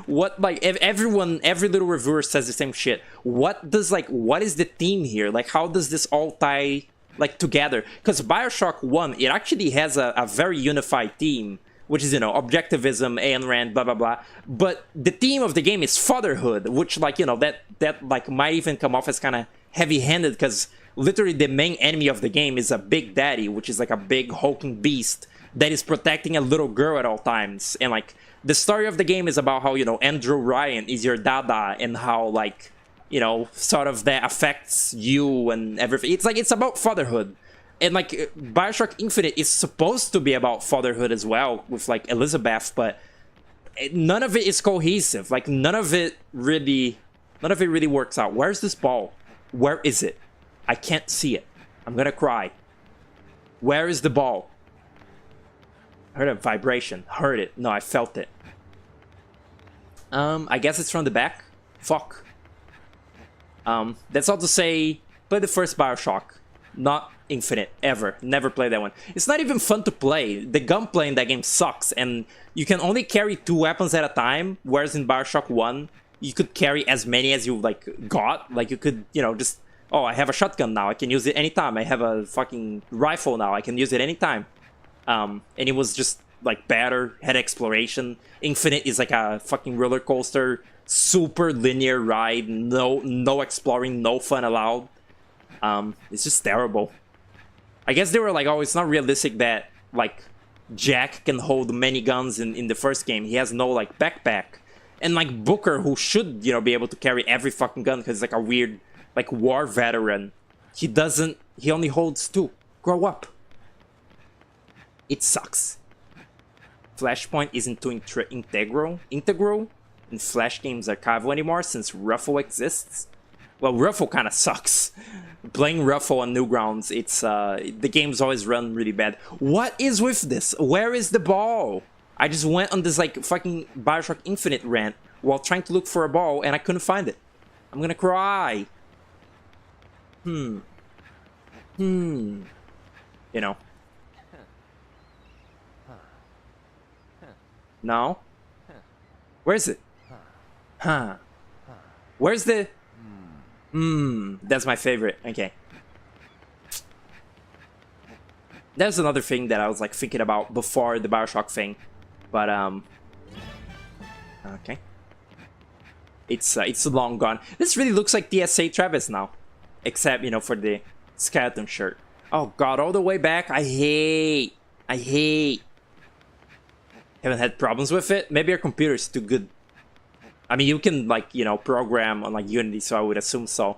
what, like, every little reviewer says the same shit. What is the theme here? Like, how does this all tie like together? Because Bioshock 1, it actually has a very unified theme, which is, you know, objectivism, Ayn Rand, blah blah blah. But the theme of the game is fatherhood, which, like, you know, that like might even come off as kind of heavy-handed, because literally the main enemy of the game is a big daddy, which is like a big hulking beast that is protecting a little girl at all times. And like, the story of the game is about how, you know, Andrew Ryan is your dada, and how, like, you know, sort of that affects you and everything. It's like, it's about fatherhood. And like, Bioshock Infinite is supposed to be about fatherhood as well, with like Elizabeth, but none of it is cohesive. Like, none of it really works out. Where's this ball? Where is it? I can't see it. I'm gonna cry. Where is the ball? Heard a vibration. Heard it. No, I felt it. I guess it's from the back. Fuck. That's all to say, play the first Bioshock. Not Infinite, ever. Never play that one. It's not even fun to play. The gunplay in that game sucks, and you can only carry 2 weapons at a time, whereas in Bioshock 1, you could carry as many as you, like, got. Like, you could, you know, just, oh, I have a shotgun now, I can use it anytime. I have a fucking rifle now, I can use it anytime. And it was just like better, had exploration. Infinite is like a fucking roller coaster, super linear ride, no exploring, no fun allowed. It's just terrible. I guess they were like, oh, it's not realistic that like Jack can hold many guns in the first game. He has no like backpack. And like Booker, who should, you know, be able to carry every fucking gun because he's like a weird like war veteran, he only holds 2. Grow up. It sucks. Flashpoint isn't too integral in Flash Games Archival anymore since Ruffle exists. Well, Ruffle kind of sucks. Playing Ruffle on Newgrounds, it's the game's always run really bad. What is with this? Where is the ball? I just went on this like fucking Bioshock Infinite rant while trying to look for a ball, and I couldn't find it. I'm gonna cry. You know. No? Where is it? Huh. Where's the... That's my favorite. Okay. That's another thing that I was like thinking about before the Bioshock thing. But, okay. it's long gone. This really looks like TSA Travis now, except you know for the skeleton shirt. Oh god, all the way back. I hate. Haven't had problems with it. Maybe our computer is too good. I mean, you can like you know program on like Unity, so I would assume so.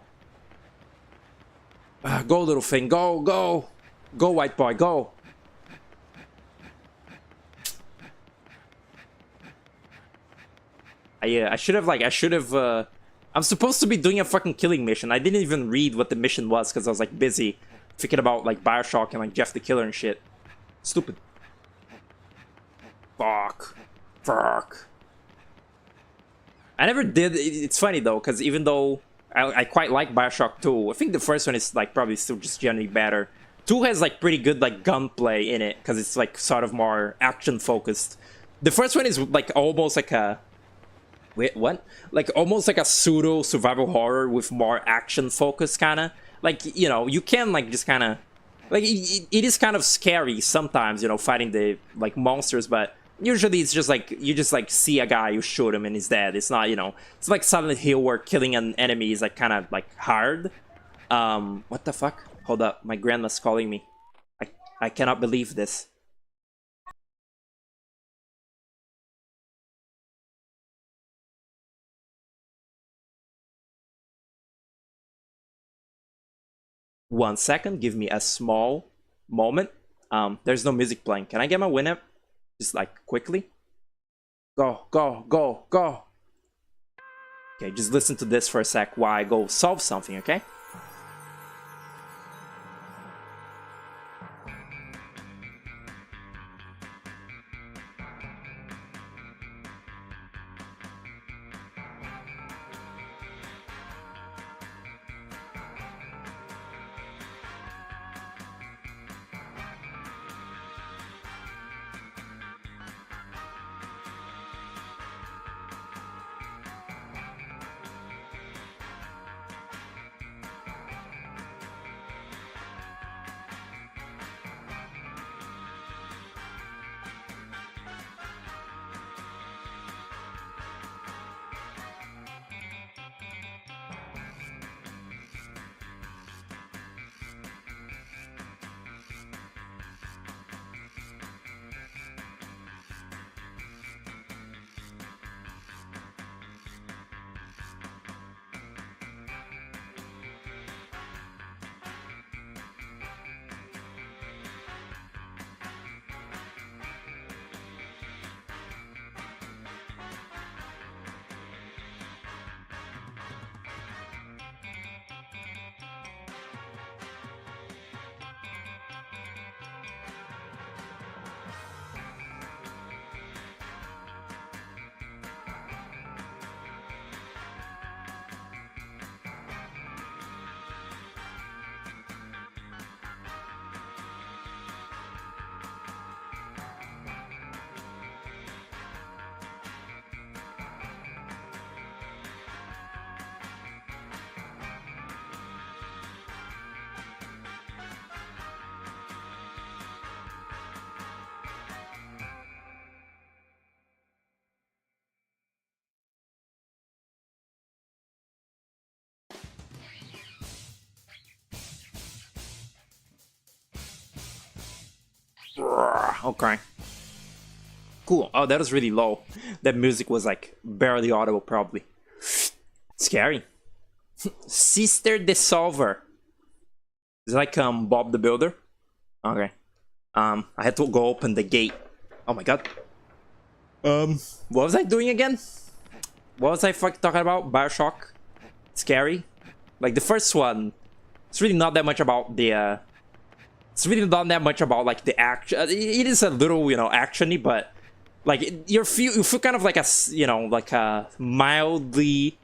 Go little thing, go, white boy, go. I should have I'm supposed to be doing a fucking killing mission. I didn't even read what the mission was because I was like busy thinking about like Bioshock and like Jeff the Killer and shit. Stupid. Fuck. I never did. It's funny though, because even though I quite like Bioshock 2, I think the first one is like probably still just generally better. 2 has like pretty good like gunplay in it because it's like sort of more action focused. The first one is like almost like a wait, what? Like almost like a pseudo survival horror with more action focus kind of. Like, you know, you can like just kind of like it is kind of scary sometimes, you know, fighting the like monsters, but usually it's just like you just like see a guy, you shoot him and he's dead. It's not, you know, it's like Silent Hill where killing an enemy is like kind of like hard. What the fuck? Hold up, my grandma's calling me. I cannot believe this. One second, give me a small moment. There's no music playing. Can I get my Winamp? Just like quickly. Go. Okay, just listen to this for a sec while I go solve something, okay? Okay. Cool. Oh, that was really low. That music was like barely audible, probably. Scary. Sister the Solver. Is it like Bob the Builder? Okay. I had to go open the gate. Oh my god. What was I doing again? What was I fucking talking about? Bioshock? Scary? Like the first one, it's really not that much about the it's really not that much about like the action. It is a little, you know, actiony, but like you feel kind of like a, you know, like a mildly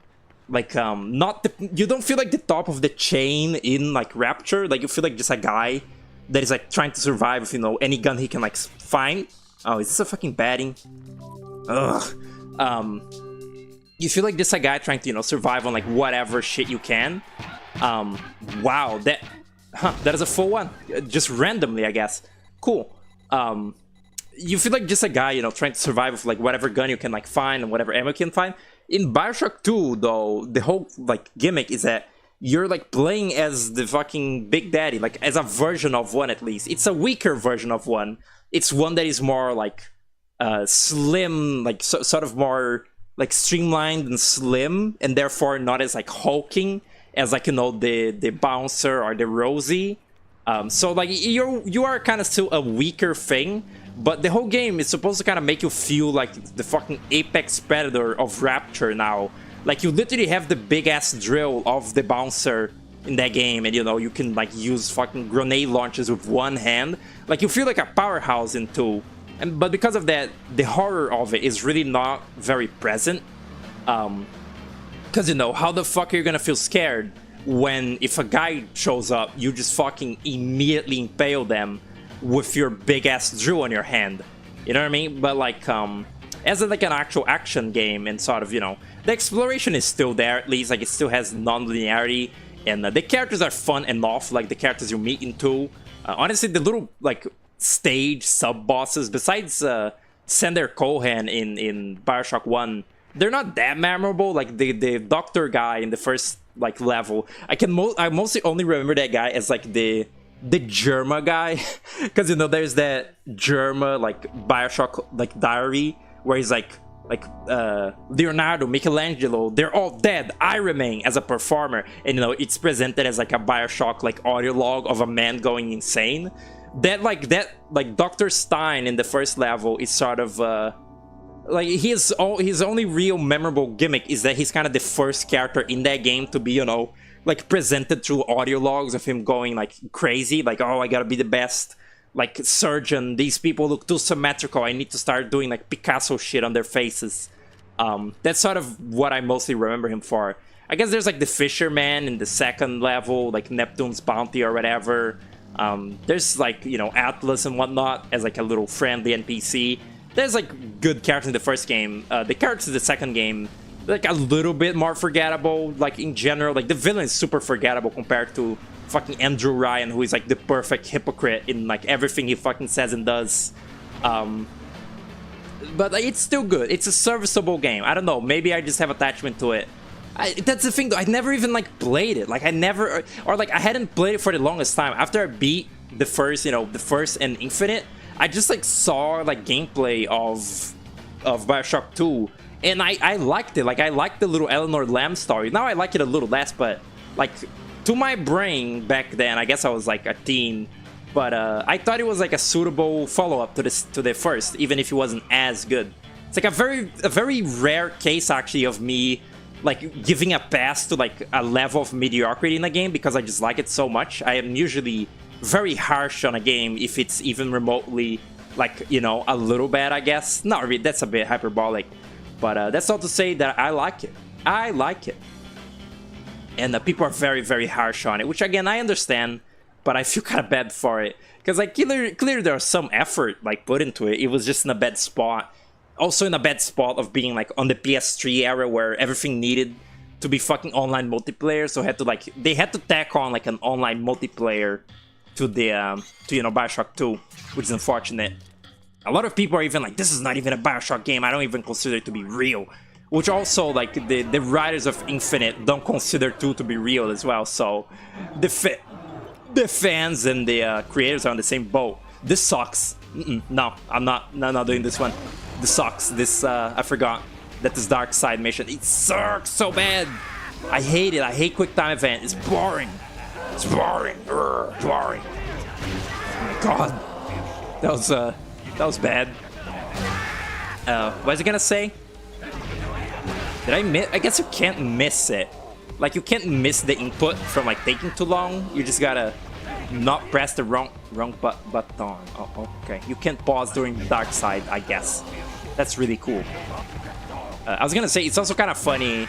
like not the, you don't feel like the top of the chain in like Rapture. Like you feel like just a guy that is like trying to survive with, you know, any gun he can like find. Oh, is this a fucking batting? Ugh. You feel like just a guy trying to, you know, survive on like whatever shit you can. Wow, that is a full one, just randomly, I guess. Cool. you feel like just a guy, you know, trying to survive with like whatever gun you can like find and whatever ammo you can find. In Bioshock 2, though, the whole like gimmick is that you're like playing as the fucking Big Daddy, like as a version of one at least. It's a weaker version of one. It's one that is more like slim, like sort of more like streamlined and slim, and therefore not as like hulking as like, you know, the Bouncer or the Rosie. So like you are kind of still a weaker thing, but the whole game is supposed to kind of make you feel like the fucking apex predator of Rapture now. Like you literally have the big ass drill of the Bouncer in that game, and you know, you can like use fucking grenade launchers with one hand. Like you feel like a powerhouse in 2. But because of that, the horror of it is really not very present. Because, you know, how the fuck are you gonna feel scared when if a guy shows up, you just fucking immediately impale them with your big ass drill on your hand? You know what I mean? But like, as like an actual action game and sort of, you know, the exploration is still there at least. Like it still has non-linearity, and the characters are fun enough, like the characters you meet in 2. Honestly, the little like stage sub-bosses, besides Sander Cohen in Bioshock 1, they're not that memorable. Like the doctor guy in the first like level, I mostly only remember that guy as like the Germa guy, because you know there's that Germa like Bioshock like diary where he's like Leonardo, Michelangelo, they're all dead, I remain as a performer, and you know it's presented as like a Bioshock like audio log of a man going insane. That Dr. Stein in the first level is sort of like his only real memorable gimmick is that he's kind of the first character in that game to be, you know, like presented through audio logs of him going like crazy, like, oh, I gotta be the best like surgeon, these people look too symmetrical, I need to start doing like Picasso shit on their faces. That's sort of what I mostly remember him for. I guess there's like the Fisherman in the second level, like Neptune's Bounty or whatever. There's like, you know, Atlas and whatnot as like a little friendly NPC. There's like good characters in the first game. The characters in the second game, like a little bit more forgettable. Like in general, like the villain is super forgettable compared to fucking Andrew Ryan, who is like the perfect hypocrite in like everything he fucking says and does. But like, it's still good. It's a serviceable game. I don't know, maybe I just have attachment to it. That's the thing though, I never even like played it. Like I never, or like I hadn't played it for the longest time. After I beat the first, you know, the first and Infinite, I just like saw like gameplay of Bioshock 2, and I liked it. Like I liked the little Eleanor Lamb story. Now I like it a little less, but like to my brain back then, I guess I was like a teen, but I thought it was like a suitable follow-up to the first, even if it wasn't as good. It's like a very rare case actually of me like giving a pass to like a level of mediocrity in a game because I just like it so much. I am usually very harsh on a game if it's even remotely like, you know, a little bad, I guess. Not really, that's a bit hyperbolic, but that's all to say that I like it. I like it. And people are very, very harsh on it, which again, I understand, but I feel kind of bad for it. Because like clearly there was some effort like put into it. It was just in a bad spot. Also in a bad spot of being like on the PS3 era where everything needed to be fucking online multiplayer. So they had to tack on like an online multiplayer to the to, you know, Bioshock 2, which is unfortunate. A lot of people are even like, this is not even a Bioshock game, I don't even consider it to be real. Which also, like, the writers of Infinite don't consider 2 to be real as well, so the fans and the creators are on the same boat. This sucks. No, I'm not doing this one. This sucks. This, I forgot that this Dark Side mission, it sucks so bad. I hate it. I hate quick time event. It's boring. It's boring. It's boring. Oh my god. That was bad. What was I gonna say? Did I miss? I guess you can't miss it. Like, you can't miss the input from like taking too long. You just gotta not press the wrong button. Oh, okay. You can't pause during the Dark Side, I guess. That's really cool. I was gonna say, it's also kind of funny.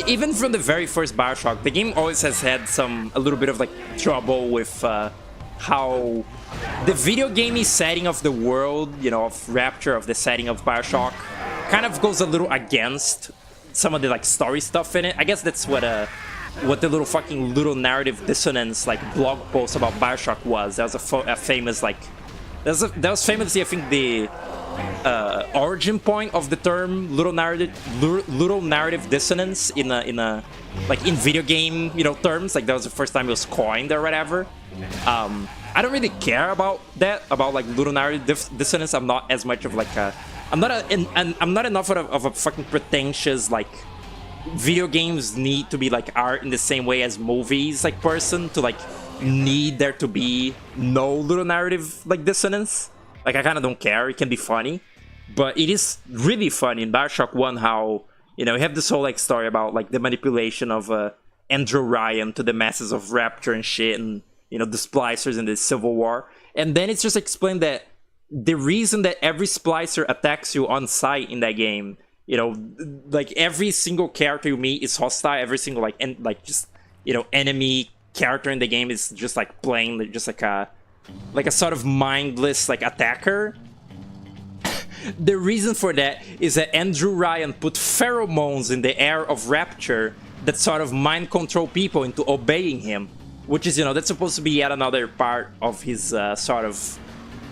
Even from the very first Bioshock, the game always has had a little bit of like trouble with how the video gamey setting of the world, you know, of Rapture, of the setting of Bioshock, kind of goes a little against some of the like story stuff in it. I guess that's what the little narrative dissonance like blog post about Bioshock was. That was a famous like That was famously, I think, the origin point of the term ludal narrative dissonance in a like in video game, you know, terms. Like that was the first time it was coined or whatever. I don't really care about that, about like ludal narrative dissonance. I'm not as much of like a, I'm not enough of a fucking pretentious like video games need to be like art in the same way as movies like person to like need there to be no ludal narrative like dissonance. Like I kind of don't care. It can be funny, but it is really funny in Bioshock 1 how, you know, you have this whole like story about like the manipulation of Andrew Ryan to the masses of Rapture and shit, and you know the splicers in the Civil War, and then it's just explained that the reason that every splicer attacks you on sight in that game, you know, like every single character you meet is hostile, every single like just, you know, enemy character in the game is just like playing just like a sort of mindless like attacker. The reason for that is that Andrew Ryan put pheromones in the air of Rapture that sort of mind control people into obeying him, which is, you know, that's supposed to be yet another part of his sort of,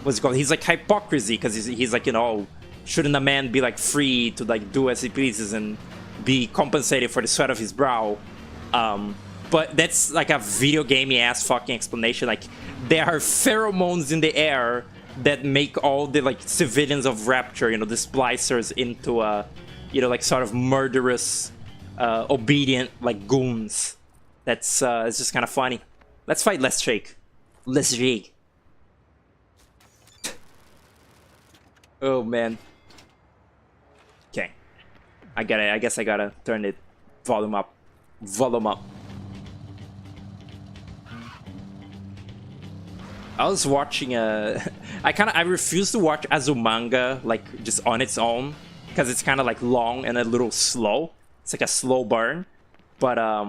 what's it called, he's like hypocrisy, because he's like, you know, shouldn't a man be like free to like do as he pleases and be compensated for the sweat of his brow? But that's like a video gamey ass fucking explanation. Like there are pheromones in the air that make all the like civilians of Rapture, you know, the splicers, into you know, like sort of murderous, obedient like goons. That's it's just kind of funny. Let's fight Leshrac. Leshrac. Oh man. Okay. I guess I gotta turn it volume up. Volume up. I was watching I refuse to watch Azumanga like just on its own because it's kind of like long and a little slow. It's like a slow burn. But I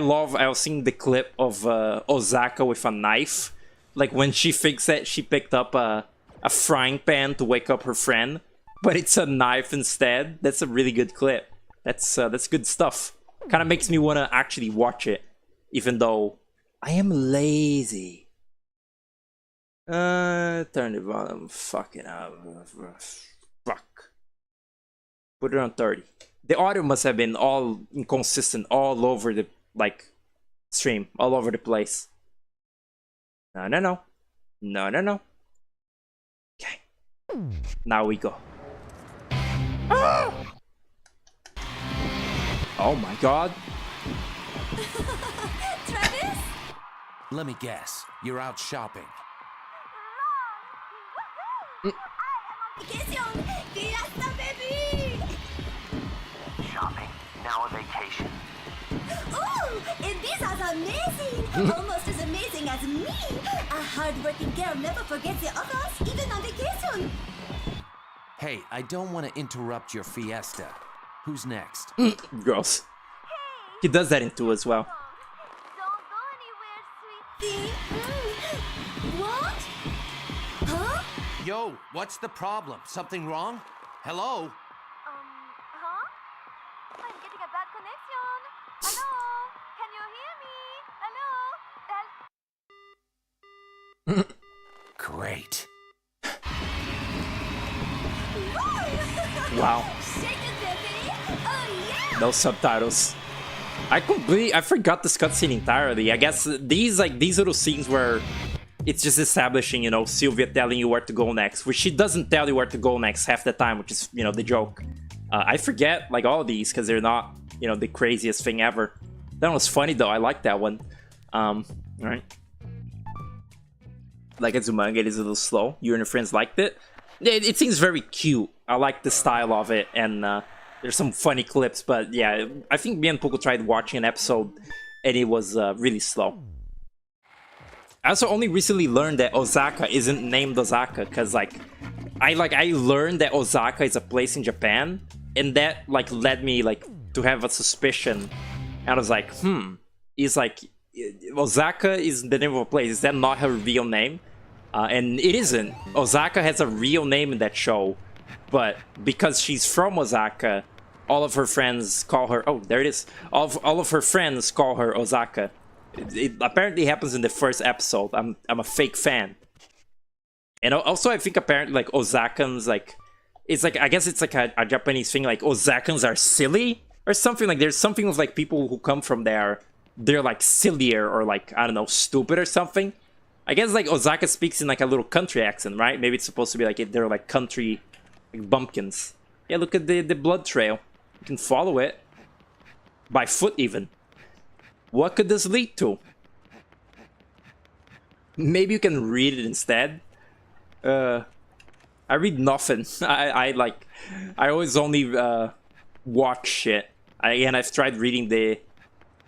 was seeing the clip of Osaka with a knife. Like when she thinks that she picked up a frying pan to wake up her friend, but it's a knife instead. That's a really good clip. That's good stuff. Kind of makes me want to actually watch it, even though I am lazy. Turn the volume fucking up. Fuck. Put it on 30. The audio must have been all inconsistent all over the like stream, all over the place. No. Okay. Now we go. Ah! Oh my god. Travis? Let me guess, you're out shopping. Vacation! Fiesta, baby! Shopping? Now a vacation? Ooh, Ibiza's amazing! Almost as amazing as me! A hard-working girl never forgets the others, even on vacation! Hey, I don't want to interrupt your fiesta. Who's next? Gross. He does that in 2 as well. Don't go anywhere, sweet. What? Huh? Yo, what's the problem? Something wrong? Hello? Huh? I'm getting a bad connection. Hello? Can you hear me? Hello? Great. Wow. Shake it, baby! Oh, yeah! No subtitles. I forgot this cutscene entirely. I guess these little scenes where it's just establishing, you know, Sylvia telling you where to go next, which she doesn't tell you where to go next half the time, which is, you know, the joke. I forget like all of these because they're not, you know, the craziest thing ever. That one was funny though. I like that one. Alright. Like Azumanga, it is a little slow. You and your friends liked it. It seems very cute. I like the style of it, and there's some funny clips, but yeah, I think me and Poco tried watching an episode and it was really slow. I also only recently learned that Osaka isn't named Osaka, because I learned that Osaka is a place in Japan, and that like led me like to have a suspicion. And I was like, is like Osaka is the name of a place, is that not her real name? And it isn't. Osaka has a real name in that show, but because she's from Osaka, all of her friends call her, oh, there it is. All of her friends call her Osaka. It apparently happens in the first episode. I'm a fake fan. And also, I think apparently, like, Osakans, like, it's like, I guess it's like a Japanese thing, like, Osakans are silly or something. Like, there's something with, like, people who come from there, they're, like, sillier or, like, I don't know, stupid or something. I guess, like, Osaka speaks in, like, a little country accent, right? Maybe it's supposed to be, like, they're, like, country, like, bumpkins. Yeah, look at the blood trail. You can follow it. By foot, even. What could this lead to? Maybe you can read it instead. I read nothing. I always only watch shit. And I've tried reading the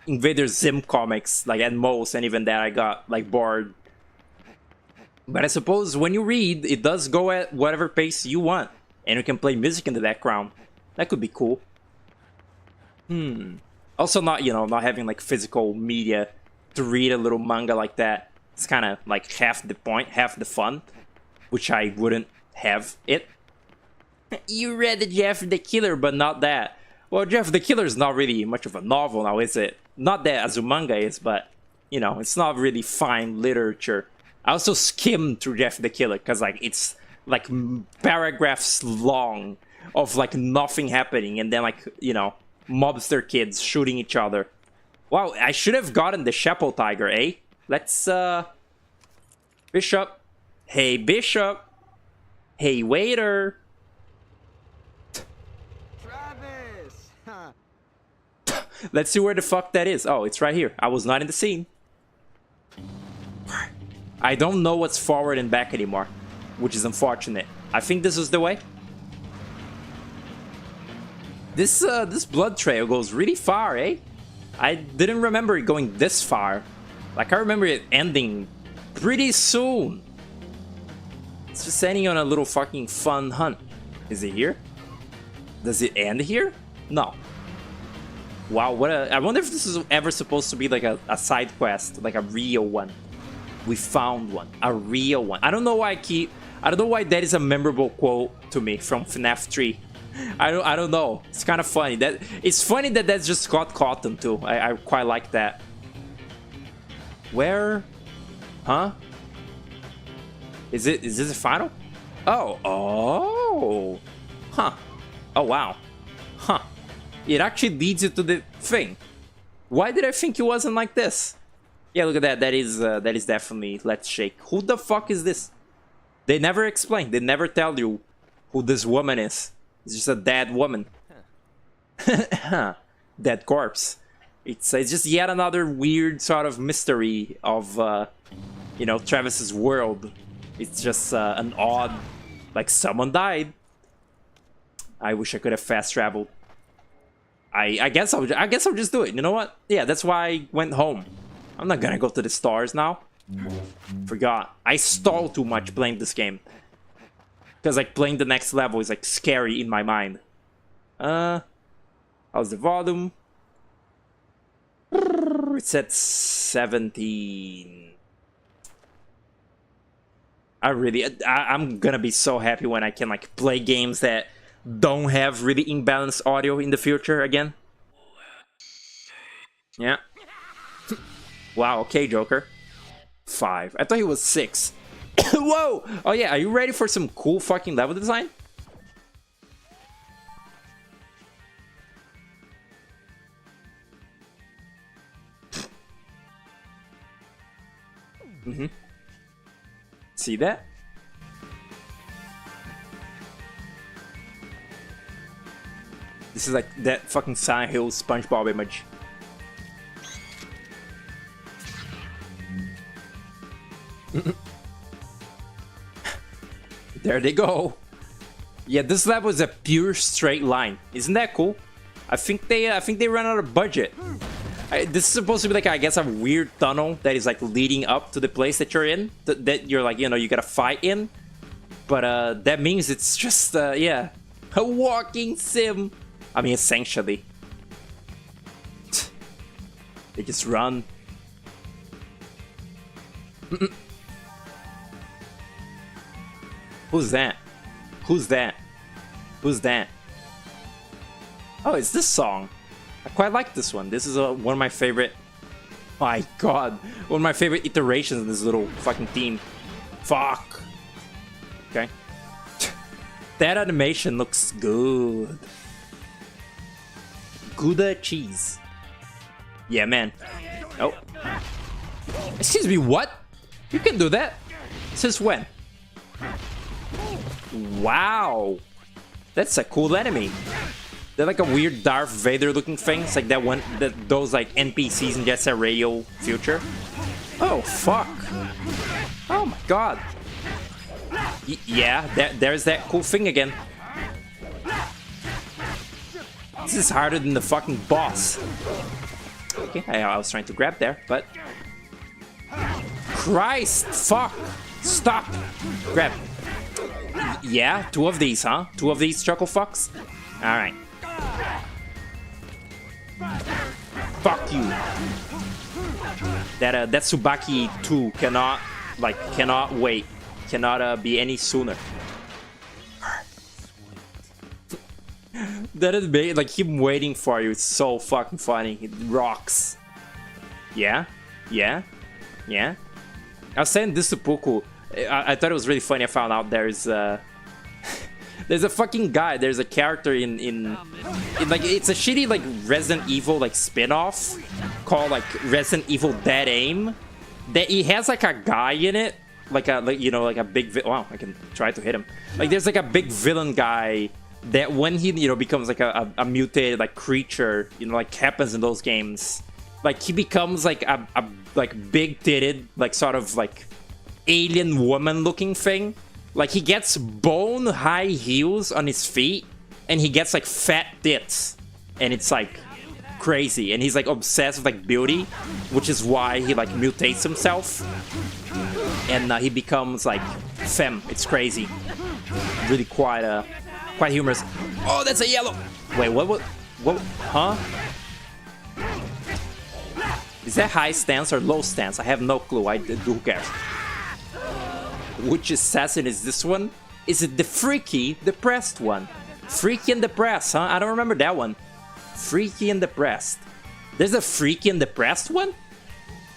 Invader Zim comics, like, at most, and even that I got, like, bored. But I suppose when you read, it does go at whatever pace you want. And you can play music in the background. That could be cool. Also not, you know, not having, like, physical media to read a little manga like that. It's kind of, like, half the point, half the fun. Which I wouldn't have it. You read the Jeff the Killer, but not that. Well, Jeff the Killer is not really much of a novel now, is it? Not that Azumanga is, but, you know, it's not really fine literature. I also skimmed through Jeff the Killer, because, like, it's, like, paragraphs long of, like, nothing happening, and then, like, you know, mobster kids shooting each other. Wow, I should have gotten the Sheppel Tiger, eh? Let's, Bishop. Hey, Bishop. Hey, waiter. Travis! Huh. Let's see where the fuck that is. Oh, it's right here. I was not in the scene. I don't know what's forward and back anymore, which is unfortunate. I think this is the way. This blood trail goes really far, eh? I didn't remember it going this far. Like, I remember it ending pretty soon. It's just ending on a little fucking fun hunt. Is it here? Does it end here? No. Wow, what a... I wonder if this is ever supposed to be like a side quest, like a real one. We found one. A real one. I don't know why I don't know why that is a memorable quote to me from FNAF 3. I don't know. It's kind of funny. It's funny that that's just Scott Cawthon too. I quite like that. Where? Huh? Is this the final? Oh. Huh. Oh wow. Huh. It actually leads you to the thing. Why did I think it wasn't like this? Yeah, look at that. That is definitely Let's Shake. Who the fuck is this? They never explain. They never tell you who this woman is. It's just a dead woman. Dead corpse. It's just yet another weird sort of mystery of, you know, Travis's world. It's just an odd, like, someone died. I wish I could have fast traveled. I guess I'll just do it. You know what? Yeah, that's why I went home. I'm not gonna go to the stars now. Forgot. I stall too much playing this game. Because, like, playing the next level is, like, scary in my mind. How's the volume? It's at 17. I'm gonna be so happy when I can, like, play games that don't have really imbalanced audio in the future again. Yeah. Wow, okay, Joker. 5. I thought he was 6. Whoa! Oh yeah, are you ready for some cool fucking level design? See that? This is like that fucking Silent Hill SpongeBob image. There they go. Yeah, this level is a pure straight line. Isn't that cool? I think they ran out of budget. This is supposed to be like, I guess, a weird tunnel that is like leading up to the place that you're in. That you're like, you know, you gotta fight in. But that means it's just yeah, a walking sim. I mean, essentially. They just run. Who's that? Who's that? Who's that? Oh, it's this song. I quite like this one. This is one of my favorite... My god. One of my favorite iterations in this little fucking theme. Fuck. Okay. That animation looks good. Gouda cheese. Yeah, man. Oh. Excuse me, what? You can do that? Since when? Wow. That's a cool enemy. They're like a weird Darth Vader looking thing. It's like that one, those like NPCs in Jet Set Radio Future. Oh, fuck. Oh my god. Yeah, there's that cool thing again. This is harder than the fucking boss. Okay, I was trying to grab there, but... Christ! Fuck! Stop! Grab. Yeah, 2 of these, huh? 2 of these chuckle fucks? Alright. Fuck you. That Tsubaki 2 cannot wait. Cannot be any sooner. That is big, like him waiting for you. It's so fucking funny. It rocks. Yeah, yeah, yeah. I was saying this to Puku. I thought it was really funny. I found out there's there's a fucking guy. There's a character in like it's a shitty like Resident Evil like spin-off called like Resident Evil Dead Aim. That he has like a guy in it. Like you know, like a big wow, I can try to hit him. Like there's like a big villain guy that when he, you know, becomes like a mutated like creature, you know, like happens in those games. Like he becomes like a like big titted, like sort of like alien woman looking thing. Like he gets bone high heels on his feet and he gets like fat tits. And it's like crazy. And he's like obsessed with like beauty, which is why he like mutates himself. And he becomes like femme. It's crazy. Really quite humorous. Oh, that's a yellow. Wait, what? Huh? Is that high stance or low stance? I have no clue. Who cares? Which assassin is this one? Is it the freaky, depressed one? Freaky and depressed, huh? I don't remember that one. Freaky and depressed. There's a freaky and depressed one?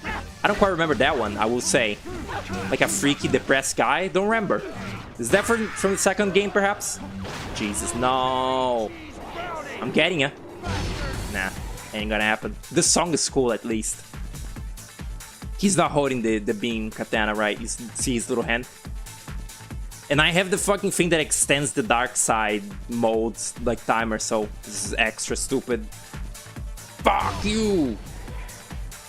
I don't quite remember that one, I will say. Like a freaky, depressed guy? Don't remember. Is that from the second game, perhaps? Jesus, no. I'm getting ya. Nah, ain't gonna happen. This song is cool, at least. He's not holding the beam katana, right? You see his little hand? And I have the fucking thing that extends the dark side modes, like timer, so this is extra stupid. Fuck you!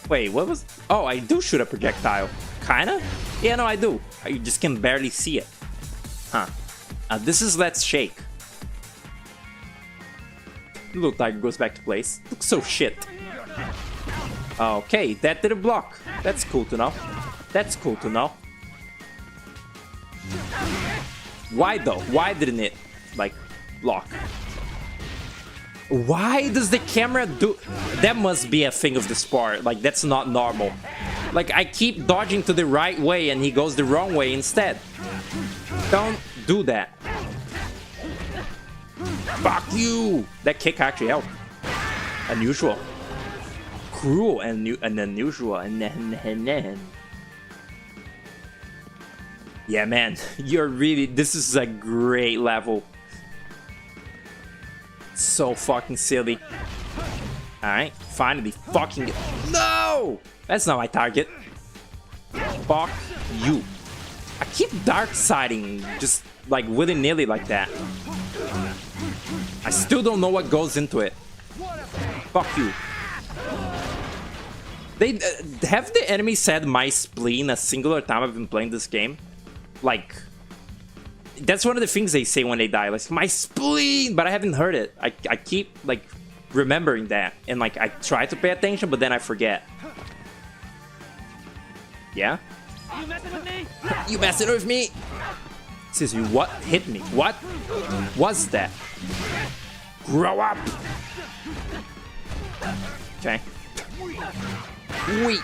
Wait, what was... Oh, I do shoot a projectile. Kinda? Yeah, no, I do. You just can barely see it. Huh. This is Let's Shake. Look like it goes back to place. Looks so shit. Okay, that didn't block. That's cool to know. That's cool to know. Why though? Why didn't it, like, block? Why does the camera do... That must be a thing of the sport. Like, that's not normal. Like, I keep dodging to the right way and he goes the wrong way instead. Don't do that. Fuck you! That kick actually helped. Unusual. Cruel and unusual. Yeah, man. You're really... This is a great level. So fucking silly. Alright, finally fucking... No! That's not my target. Fuck you. I keep dark-siding just like willy-nilly like that. I still don't know what goes into it. Fuck you. They have the enemy said my spleen a singular time I've been playing this game? Like... That's one of the things they say when they die, like, my spleen, but I haven't heard it. I keep, like, remembering that, and, like, I try to pay attention, but then I forget. Yeah? You messing with me? You messing with me? Excuse me, what hit me? What was that? Grow up! Okay. Weak.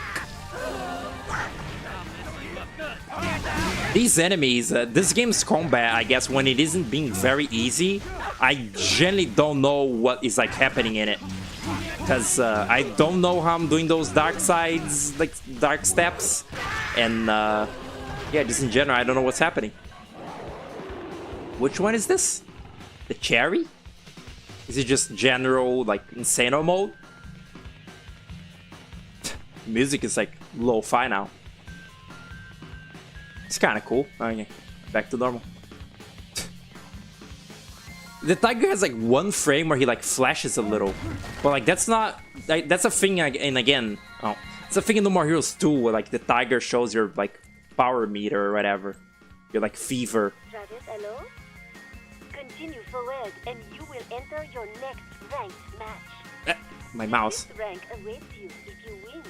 These enemies, this game's combat, I guess, when it isn't being very easy, I generally don't know what is like happening in it. Because I don't know how I'm doing those dark sides, like dark steps. And yeah, just in general, I don't know what's happening. Which one is this? The cherry? Is it just general, like, Insano mode? Music is like lo-fi now. It's kind of cool. Okay, back to normal. The tiger has like one frame where he like flashes a little, but like that's not like, that's a thing. And again, oh, it's a thing in No More Heroes 2 where like the tiger shows your like power meter or whatever, your like fever. Travis, hello? Continue forward and you will enter your next ranked match. My mouse. This rank awaits you if you win,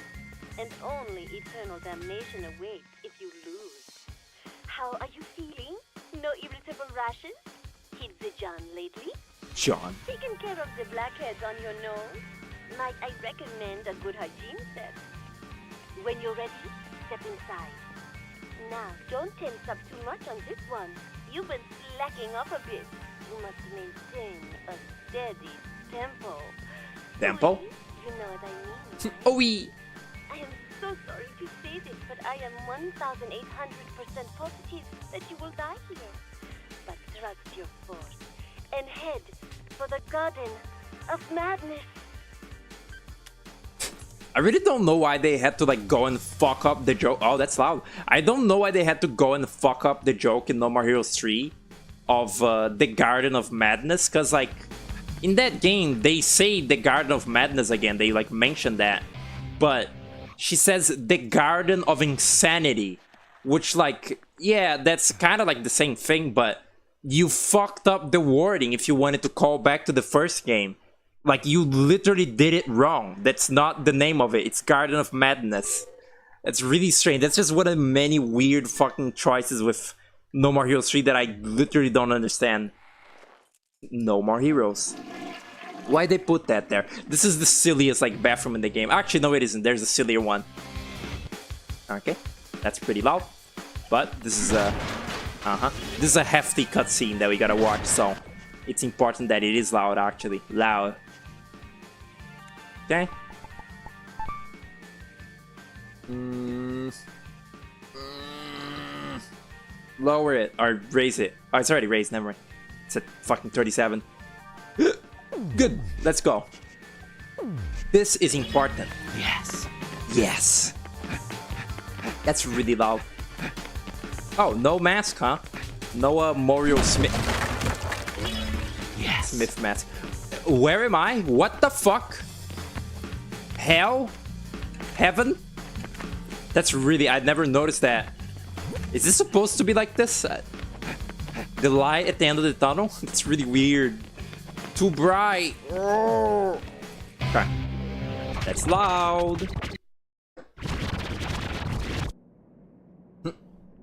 and only eternal damnation awaits if you lose. How are you feeling? No irritable rashes? Hit the John lately? John. Taking care of the blackheads on your nose? Might I recommend a good hygiene set? When you're ready, step inside. Now, don't tense up too much on this one. You've been slacking up a bit. You must maintain a steady tempo. Tempo? You know what I mean. Oh, we. I am so sorry to say this, but I am 1,800% positive that you will die here. But trust your force and head for the Garden of Madness. I really don't know why they had to like go and fuck up the joke. Oh, that's loud. I don't know why they had to go and fuck up the joke in No More Heroes 3 of the Garden of Madness, because like in that game they say the Garden of Madness again. They like mention that, but she says the Garden of Insanity, which like, yeah, that's kind of like the same thing, but you fucked up the wording if you wanted to call back to the first game. Like, you literally did it wrong. That's not the name of it. It's Garden of Madness. That's really strange. That's just one of many weird fucking choices with No More Heroes 3 that I literally don't understand. No More Heroes. Why they put that there? This is the silliest, like, bathroom in the game. Actually, no, it isn't. There's a sillier one. Okay. That's pretty loud. But this is a... This is a hefty cutscene that we gotta watch, so it's important that it is loud, actually. Loud. Okay. Lower it, or raise it. Oh, it's already raised, never mind. It's at fucking 37. Good, let's go. This is important. Yes. Yes. That's really loud. Oh, no mask, huh? No Mario Smith. Yes. Smith mask. Where am I? What the fuck? Hell? Heaven? That's really... I'd never noticed that. Is this supposed to be like this? The light at the end of the tunnel? It's really weird. Too bright. Oh. Okay. That's loud.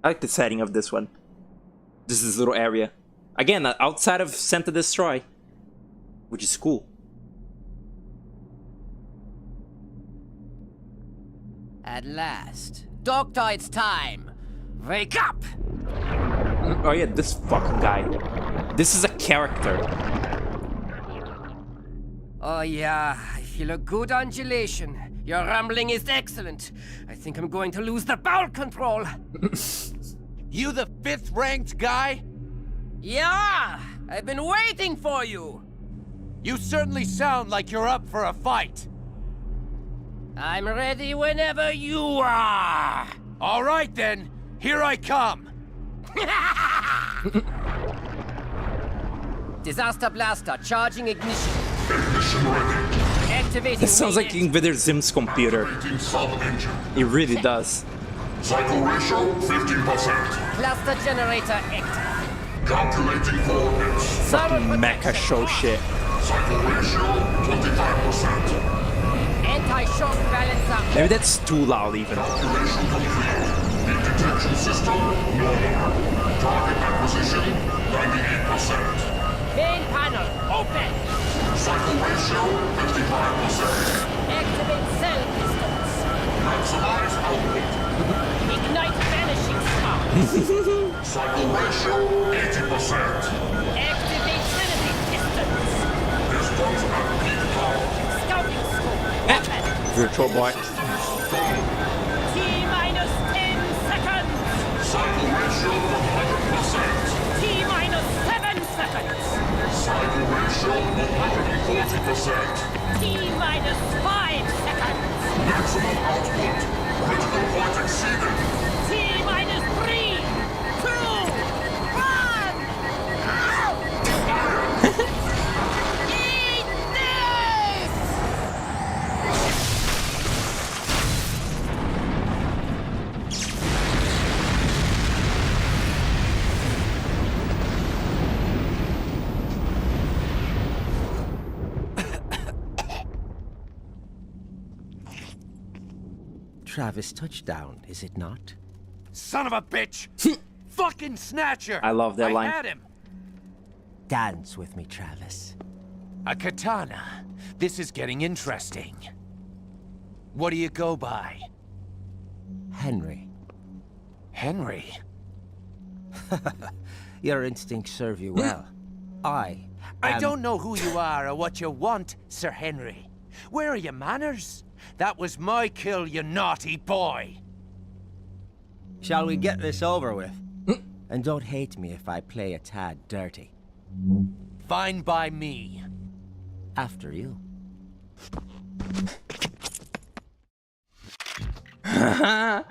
I like the setting of this one. This is this little area. Again, outside of Santa Destroy. Which is cool. At last. Doctor, it's time. Wake up! Oh yeah, this fucking guy. This is a character. Oh yeah, I feel a good undulation. Your rumbling is excellent. I think I'm going to lose the bowel control. You the 5th ranked guy? Yeah! I've been waiting for you! You certainly sound like you're up for a fight. I'm ready whenever you are! All right then, here I come. Disaster Blaster, charging ignition. Activating. This sounds like Invader Zim's computer. It really does. Cycle ratio 15%. Cluster generator active. Calculating coordinates. Fucking mecha show shit. Cycle ratio 25%. Anti-shock balancer. Maybe that's too loud even. Calculation complete. Leak detection system normal. Target acquisition 98%. Main panel open. Cycle ratio 55%. Activate cell pistols. Maximize output. Ignite vanishing spark. Cycle ratio 80%. Activate trinity pistons. Pistons at peak power. Scouting scope open. Virtual boy. T-minus 10 seconds. Cycle ratio 100%. T-minus 7 ratio will probably 40%. T-minus 5 seconds. Maximum output. Critical point exceeded. T-minus 3, 2, 1. Eat this! Travis touchdown, is it not? Son of a bitch! Fucking snatcher! I love that line. I had him. Dance with me, Travis. A katana. This is getting interesting. What do you go by? Henry. Henry? Your instincts serve you well. I don't know who you are or what you want, Sir Henry. Where are your manners? That was my kill, you naughty boy! Shall we get this over with? And don't hate me if I play a tad dirty. Fine by me. After you. I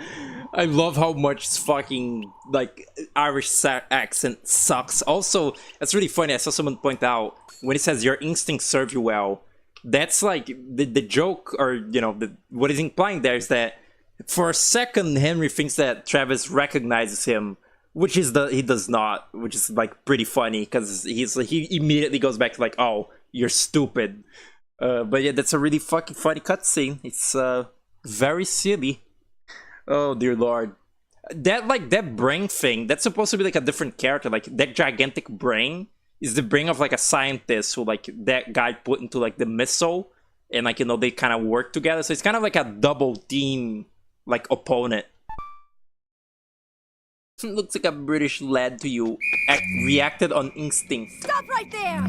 love how much fucking like Irish accent sucks. Also, that's really funny. I saw someone point out when it says your instincts serve you well. That's like the joke, or you know, what is implying there is that for a second Henry thinks that Travis recognizes him, which he does not, which is like pretty funny because he immediately goes back to like, oh, you're stupid. But yeah, that's a really fucking funny cutscene. It's very silly. Oh dear lord. That brain thing, that's supposed to be like a different character. Like that gigantic brain is the brain of like a scientist who like that guy put into like the missile, and like, you know, they kind of work together. So it's kind of like a double team like opponent. Looks like a British lad to you. Reacted on instinct. Stop right there!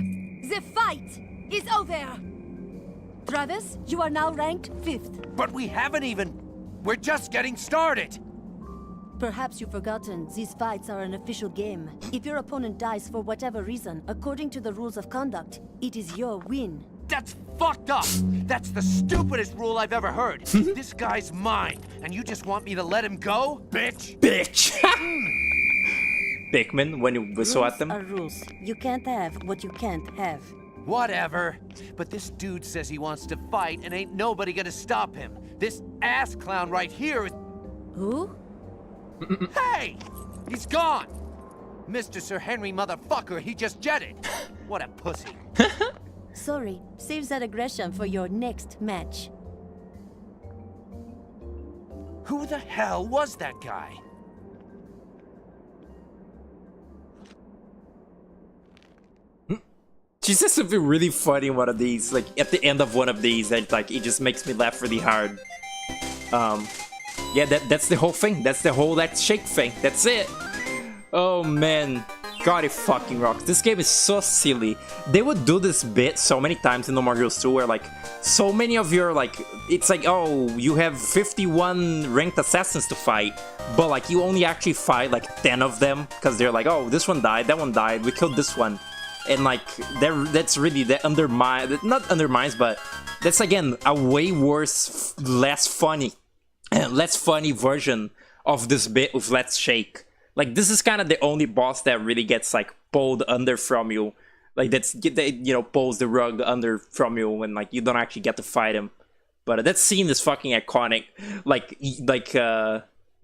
The fight is over! Travis, you are now ranked 5th. But we haven't even... We're just getting started! Perhaps you've forgotten, these fights are an official game. If your opponent dies for whatever reason, according to the rules of conduct, it is your win. That's fucked up! That's the stupidest rule I've ever heard. This guy's mine, and you just want me to let him go? Bitch! Bitch! Pikmin, when you whistle at them. Rules are rules. You can't have what you can't have. Whatever. But this dude says he wants to fight, and ain't nobody gonna stop him. This ass clown right here is... Who? Hey! He's gone! Mr. Sir Henry motherfucker, he just jetted. What a pussy. Sorry, save that aggression for your next match. Who the hell was that guy? She says something really funny in one of these, like at the end of one of these, and like it just makes me laugh really hard. Yeah, that's the whole thing. That's the whole Let's Shake thing. That's it. Oh man, God, it fucking rocks. This game is so silly. They would do this bit so many times in No More Heroes 2 where like so many of your like, it's like, oh, you have 51 ranked assassins to fight, but like you only actually fight like 10 of them because they're like, oh, this one died, that one died, we killed this one. And like, that's really, that not undermines, but that's again a way worse, less funny version of this bit with Let's Shake. Like, this is kind of the only boss that really gets like pulled under from you. Like, you know, pulls the rug under from you when like you don't actually get to fight him. But that scene is fucking iconic.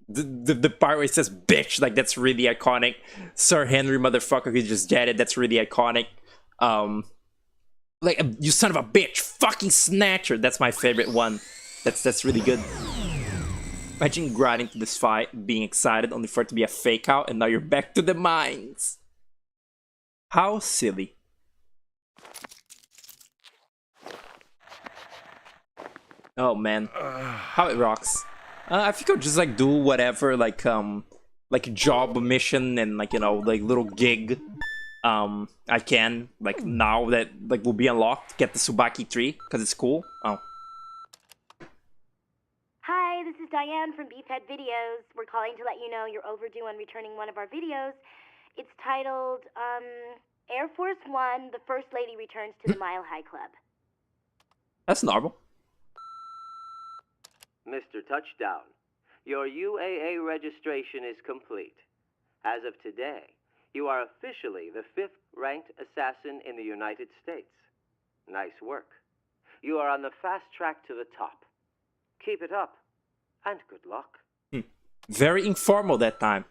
The part where it says bitch, like that's really iconic. Sir Henry motherfucker who just jetted, that's really iconic. Like, you son of a bitch, fucking snatcher, that's my favorite one. That's really good. Imagine grinding to this fight, being excited only for it to be a fake out, and now you're back to the mines. How silly. Oh man, how it rocks. I think I'll just like do whatever, like job mission and like, you know, like little gig I can, like now that like will be unlocked, get the Tsubaki tree because it's cool. Oh. Hi, this is Diane from Beefhead Videos. We're calling to let you know you're overdue on returning one of our videos. It's titled, Air Force One, the First Lady returns to the Mile High Club. That's normal. Mr. Touchdown, your UAA registration is complete. As of today, you are officially the 5th ranked assassin in the United States. Nice work. You are on the fast track to the top. Keep it up, and good luck. Very informal that time.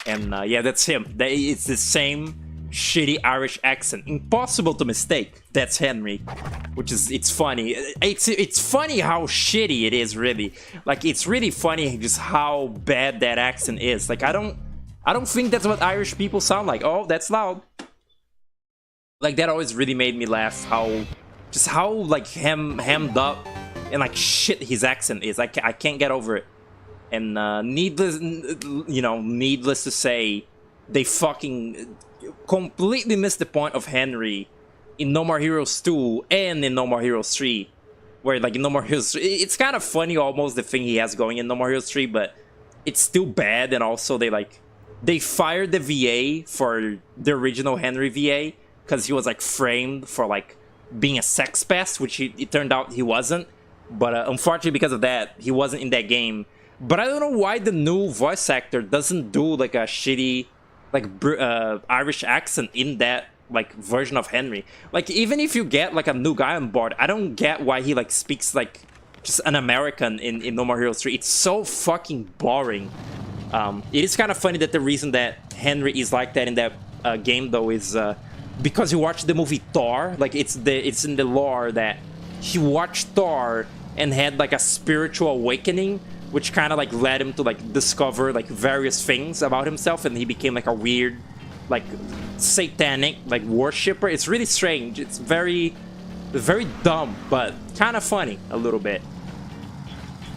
And yeah, that's him. It's the same shitty Irish accent. Impossible to mistake. That's Henry. Which is, it's funny. It's funny how shitty it is, really. Like, it's really funny just how bad that accent is. Like, I don't think that's what Irish people sound like. Oh, that's loud. Like, that always really made me laugh. How like hemmed up and like shit his accent is. I can't get over it. And needless to say, they fucking completely missed the point of Henry in No More Heroes 2 and in No More Heroes 3. Where like in No More Heroes 3, it's kind of funny almost the thing he has going in No More Heroes 3, but it's still bad. And also they fired the VA for the original Henry VA because he was like framed for like being a sex pest, which it turned out he wasn't. But unfortunately, because of that, he wasn't in that game. But I don't know why the new voice actor doesn't do like a shitty like Irish accent in that like version of Henry. Like, even if you get like a new guy on board, I don't get why he like speaks like just an American in No More Heroes 3. It's so fucking boring. It is kind of funny that the reason that Henry is like that in that game though is because he watched the movie Thor. Like, it's in the lore that he watched Thor and had like a spiritual awakening, which kind of like led him to like discover like various things about himself, and he became like a weird, like satanic like worshipper. It's really strange. It's very dumb, but kind of funny a little bit.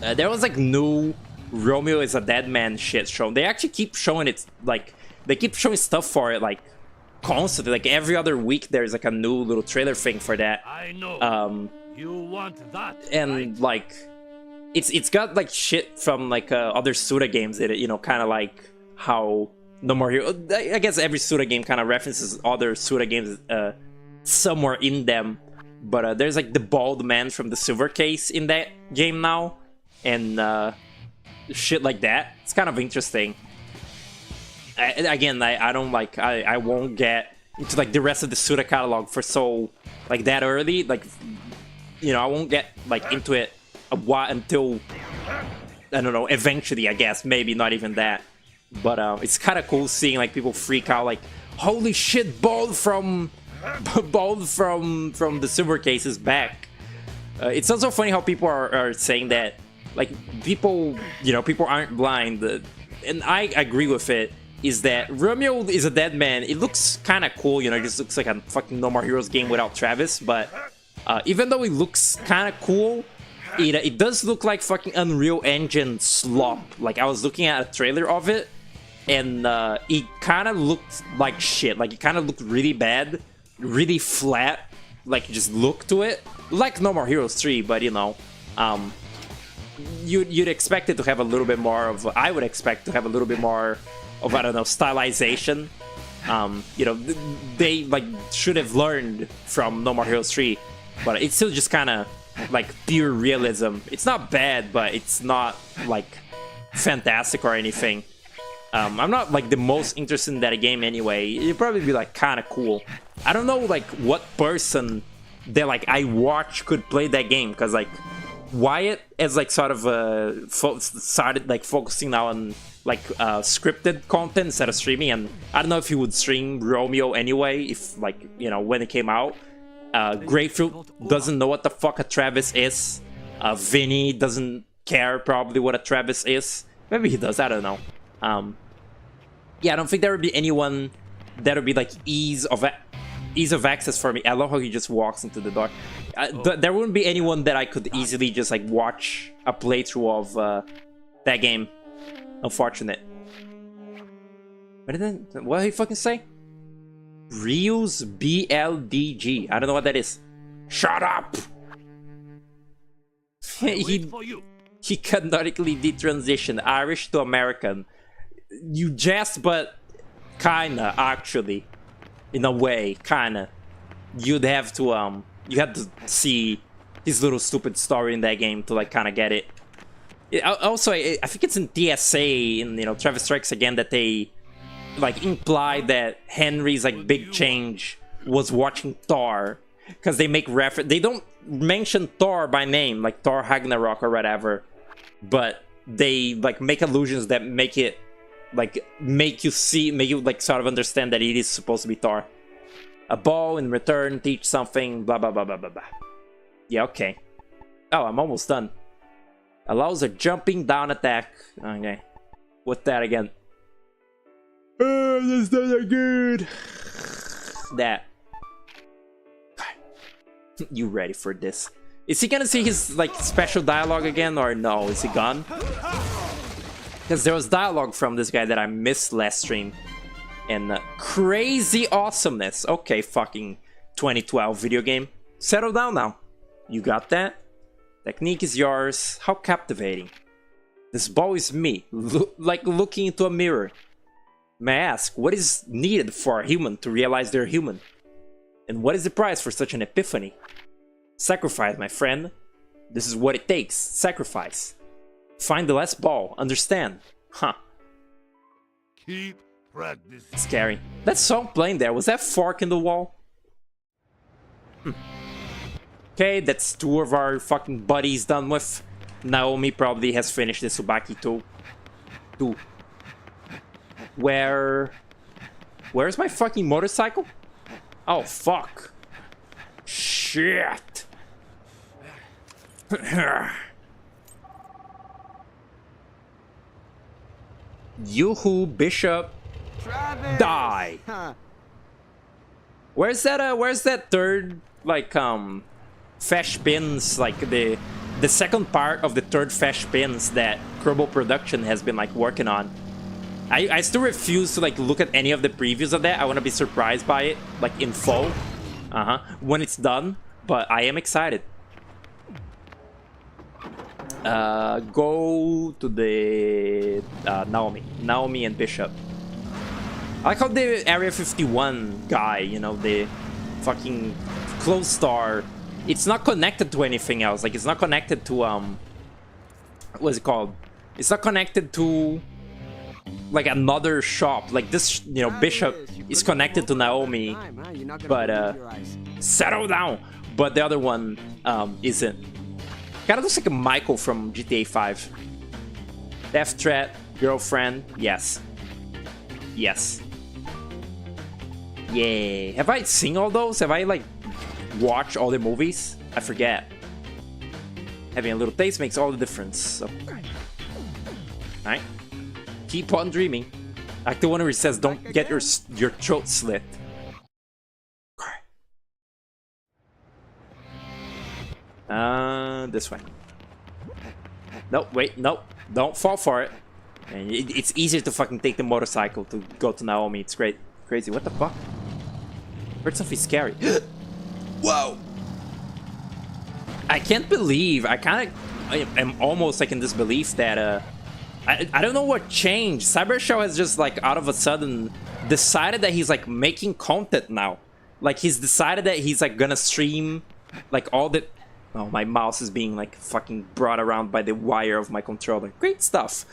There was like new Romeo is a Dead Man shit shown. They actually keep showing it, like they keep showing stuff for it like constantly. Like every other week there's like a new little trailer thing for that. I know. You want that, and right? like it's got like shit from like other Suda games in it, you know, kind of like how No More Hero. I guess every Suda game kind of references other Suda games somewhere in them. But there's like the bald man from the Silver Case in that game now, and shit like that. It's kind of interesting. I don't like. I won't get into like the rest of the Suda catalog for so like that early. Like, you know, I won't get like into it a while until, I don't know, eventually, I guess. Maybe not even that. But it's kind of cool seeing like people freak out like, holy shit, Bald from the Silver Case is back. It's also funny how people are saying that like people aren't blind, and I agree with it. Is that Romeo is a Dead Man? It looks kind of cool, you know. It just looks like a fucking No More Heroes game without Travis. But even though it looks kind of cool, it does look like fucking Unreal Engine slop. Like, I was looking at a trailer of it, and it kind of looked like shit. Like, it kind of looked really bad, really flat. Like, just look to it like No More Heroes 3, but you know, you'd expect it to have a little bit more of. I would expect to have a little bit more of, I don't know, stylization. You know, they like should have learned from No More Heroes 3, but it's still just kind of like pure realism. It's not bad, but it's not like fantastic or anything. I'm not like the most interested in that game anyway. It'd probably be like kind of cool. I don't know like what person that like I watch could play that game, because like Wyatt is like sort of started like focusing now on like scripted content instead of streaming, and I don't know if he would stream Romeo anyway, if like, you know, when it came out. Grapefruit doesn't know what the fuck a Travis is. Vinny doesn't care probably what a Travis is. Maybe he does, I don't know. Yeah, I don't think there would be anyone that would be like ease of access for me. I love how he just walks into the door. There wouldn't be anyone that I could easily just like watch a playthrough of that game. Unfortunate. What did he fucking say? Ryu's BLDG. I don't know what that is. Shut up! He canonically detransitioned Irish to American. You jest, but kinda, actually. in a way, kinda. You'd have to you had to see his little stupid story in that game to like kind of get it. Also, I think it's in TSA in Travis Strikes Again that they like imply that Henry's like big change was watching Thor, because they make reference. They don't mention Thor by name, like Thor Ragnarok or whatever, but they like make allusions that make it like make you like sort of understand that it is supposed to be Thor. A ball in return, teach something, blah blah blah blah blah blah. Yeah, okay. Oh, I'm almost done. Allows a jumping down attack. Okay. What's that again? Oh, that's not that good. That. You ready for this? Is he gonna see his like special dialogue again or no? Is he gone? Because there was dialogue from this guy that I missed last stream. And crazy awesomeness. Okay, fucking 2012 video game. Settle down now. You got that? Technique is yours. How captivating. This ball is me, like looking into a mirror. May I ask, what is needed for a human to realize they're human? And what is the price for such an epiphany? Sacrifice, my friend. This is what it takes. Sacrifice. Find the last ball. Understand? Huh. Keep practicing. Scary. That song playing there, was that fork in the wall? Okay, that's 2 of our fucking buddies done with. Naomi probably has finished the Tsubaki too. Where's my fucking motorcycle? Oh, fuck. Shit. Yoo-hoo, Bishop. Travis! Die. Huh. Where's that third, like, Fesh Pins, like, the second part of the third Fesh Pins that Kerbal Production has been, like, working on? I still refuse to, like, look at any of the previews of that. I want to be surprised by it, like, in full. When it's done, but I am excited. Go to the Naomi and Bishop. I like how the Area 51 guy, the fucking clothes store, it's not connected to anything else. Like, it's not connected to what's it called? It's not connected to like another shop. Like this, Bishop is connected to Naomi, but settle down. But the other one isn't. Kind of looks like a Michael from GTA 5. Death threat, girlfriend, yes. Yes. Yeah. Have I seen all those? Have I, like, watched all the movies? I forget. Having a little taste makes all the difference. Okay. Alright. Keep on dreaming. Like the one where it says, don't get your throat slit. This way. No, wait, no. Don't fall for it. And it's easier to fucking take the motorcycle to go to Naomi. It's great. Crazy. What the fuck? Heard something scary. Whoa! I can't believe. I am almost like in disbelief that I don't know what changed. Cybershow has just like out of a sudden decided that he's like making content now. Like he's decided that he's like gonna stream like all the. Oh, my mouse is being like fucking brought around by the wire of my controller. Great stuff.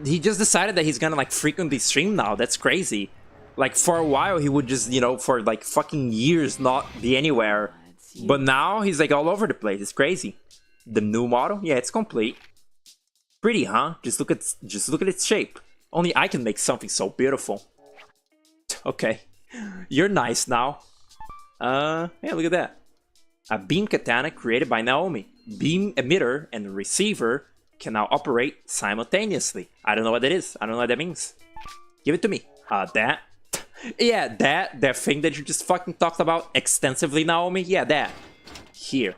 He just decided that he's gonna like frequently stream now. That's crazy. Like for a while he would just, for like fucking years not be anywhere. But now he's like all over the place. It's crazy. The new model? Yeah, it's complete. Pretty, huh? Just look at its shape. Only I can make something so beautiful. Okay. You're nice now. Yeah, look at that. A beam katana created by Naomi. Beam emitter and receiver can now operate simultaneously. I don't know what that is. I don't know what that means. Give it to me. That. Yeah, that thing that you just fucking talked about extensively, Naomi. Yeah, that. Here.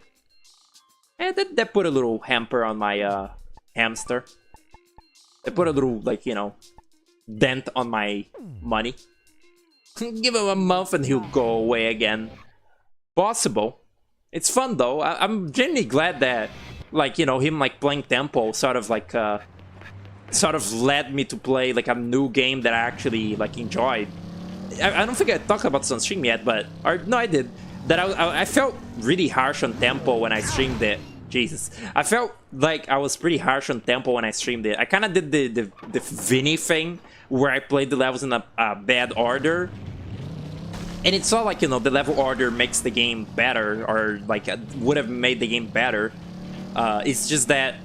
And that put a little hamper on my hamster. That put a little, like, dent on my money. Give him a month and he'll go away again. Possible. It's fun though. I'm genuinely glad that, like, him like playing Tempo sort of like sort of led me to play like a new game that I actually like enjoyed. I don't think I talked about this on stream yet, but no, I did. That I felt really harsh on tempo when I streamed it. Jesus, I felt like I was pretty harsh on tempo when I streamed it. I kind of did the Vinny thing where I played the levels in a bad order, and it's not like, you know, the level order makes the game better or like would have made the game better. It's just that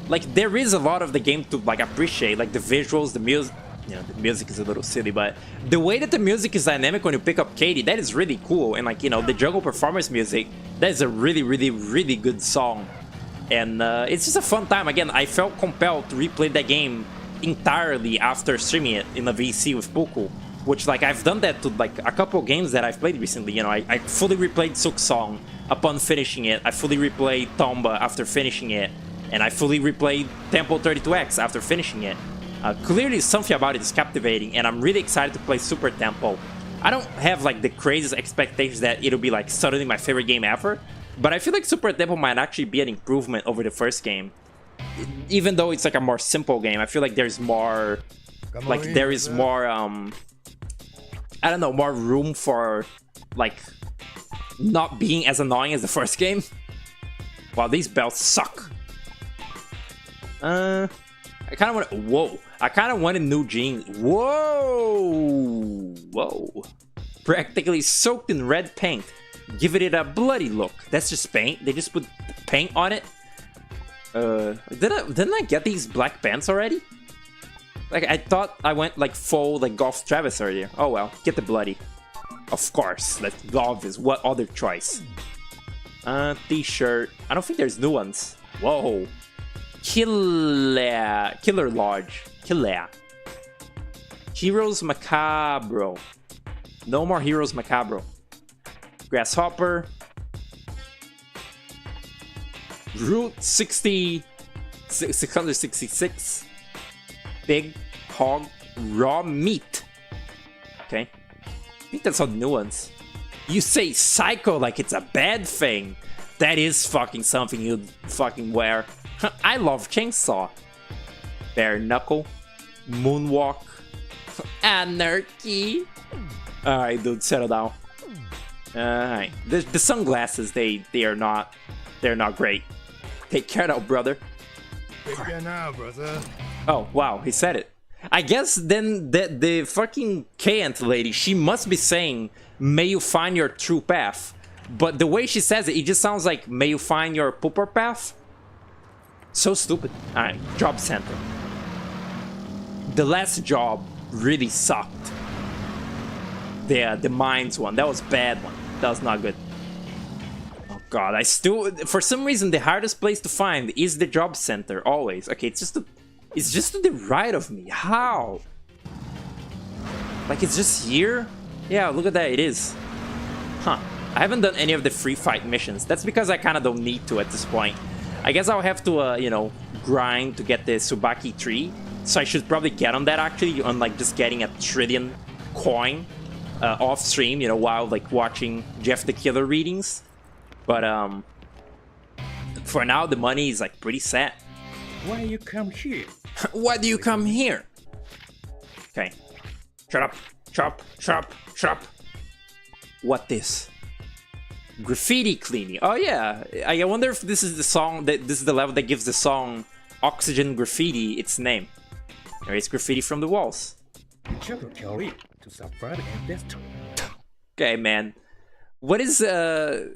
like there is a lot of the game to like appreciate, like the visuals, the music. You know, the music is a little silly, but the way that the music is dynamic when you pick up Katie, that is really cool. And like, you know, the jungle performance music, that is a really, really, really good song. And it's just a fun time. Again, I felt compelled to replay that game entirely after streaming it in a VC with Puku, which like I've done that to like a couple games that I've played recently. You know, I fully replayed Sook Song upon finishing it. I fully replayed Tomba after finishing it, and I fully replayed Temple 32X after finishing it. Clearly something about it is captivating, and I'm really excited to play Super Temple. I don't have like the craziest expectations that it'll be like suddenly my favorite game ever, but I feel like Super Temple might actually be an improvement over the first game. Even though it's like a more simple game, I feel like there's more, like there is more, I don't know, more room for like not being as annoying as the first game. Wow, these belts suck. I kind of want to, whoa. I kind of want a new Jing. Whoa! Whoa. Practically soaked in red paint. Give it a bloody look. That's just paint. They just put paint on it. Didn't I get these black pants already? Like, I thought I went like full like Golf Travis earlier. Oh well, get the bloody. Of course, that's obvious. What other choice? T-shirt. I don't think there's new ones. Whoa. Killer Lodge. Killer. Heroes Macabro. No more Heroes Macabro. Grasshopper. Route 666. Big Hog Raw Meat. Okay. I think that's all new ones. You say psycho like it's a bad thing. That is fucking something you'd fucking wear. I love Chainsaw. Bare Knuckle. Moonwalk. Anarchy. Alright, dude, settle down. Alright. The sunglasses, they're not great. Take care now, brother. Take care now, brother. Oh, wow, he said it. I guess then the fucking Kant lady, she must be saying, may you find your true path. But the way she says it, it just sounds like, may you find your pooper path. So stupid. Alright, job center. The last job really sucked. The mines one, that was a bad one. That was not good. Oh god, I still, for some reason, the hardest place to find is the job center, always. Okay, it's just to the right of me. How? Like, it's just here? Yeah, look at that, it is. Huh. I haven't done any of the free fight missions. That's because I kind of don't need to at this point. I guess I'll have to, you know, grind to get the Tsubaki tree. So I should probably get on that, actually, on, like, just getting a trillion coin off stream, you know, while, like, watching Jeff the Killer readings. But, for now, the money is, like, pretty set. Why you come here? Why do you come here? Okay. Shut up. Shut up. Shut up. Shut up. What this? Graffiti cleaning. Oh yeah. I wonder if this is the song that this is the level that gives the song Oxygen Graffiti its name. There is graffiti from the walls. Okay, man. What is you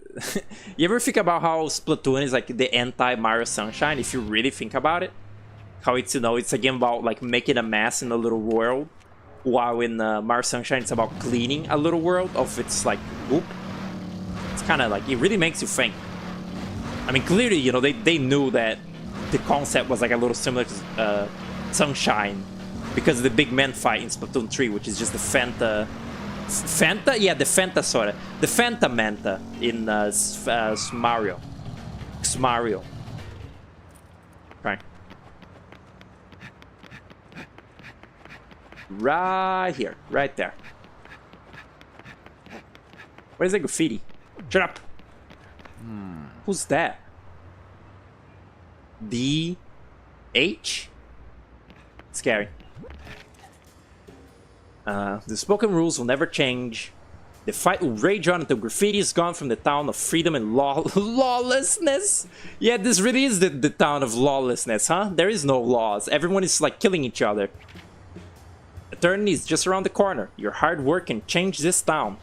ever think about how Splatoon is like the anti-Mario Sunshine, if you really think about it? How it's, you know, it's a game about like making a mess in a little world, while in Mario Sunshine it's about cleaning a little world of its like goop. It's kind of like, it really makes you think. I mean, clearly, you know, they knew that the concept was like a little similar to Sunshine because of the big man fight in Splatoon 3, which is just the Fanta? Yeah, the Fanta soda. The Fanta Manta in Mario. Mario. Right. Right here. Right there. Where's the graffiti? Shut up. Who's that? D H? Scary. The spoken rules will never change. The fight will rage on until graffiti is gone from the town of freedom and lawlessness. Yeah, this really is the town of lawlessness, huh? There is no laws. Everyone is like killing each other. Eternity is just around the corner. Your hard work can change this town.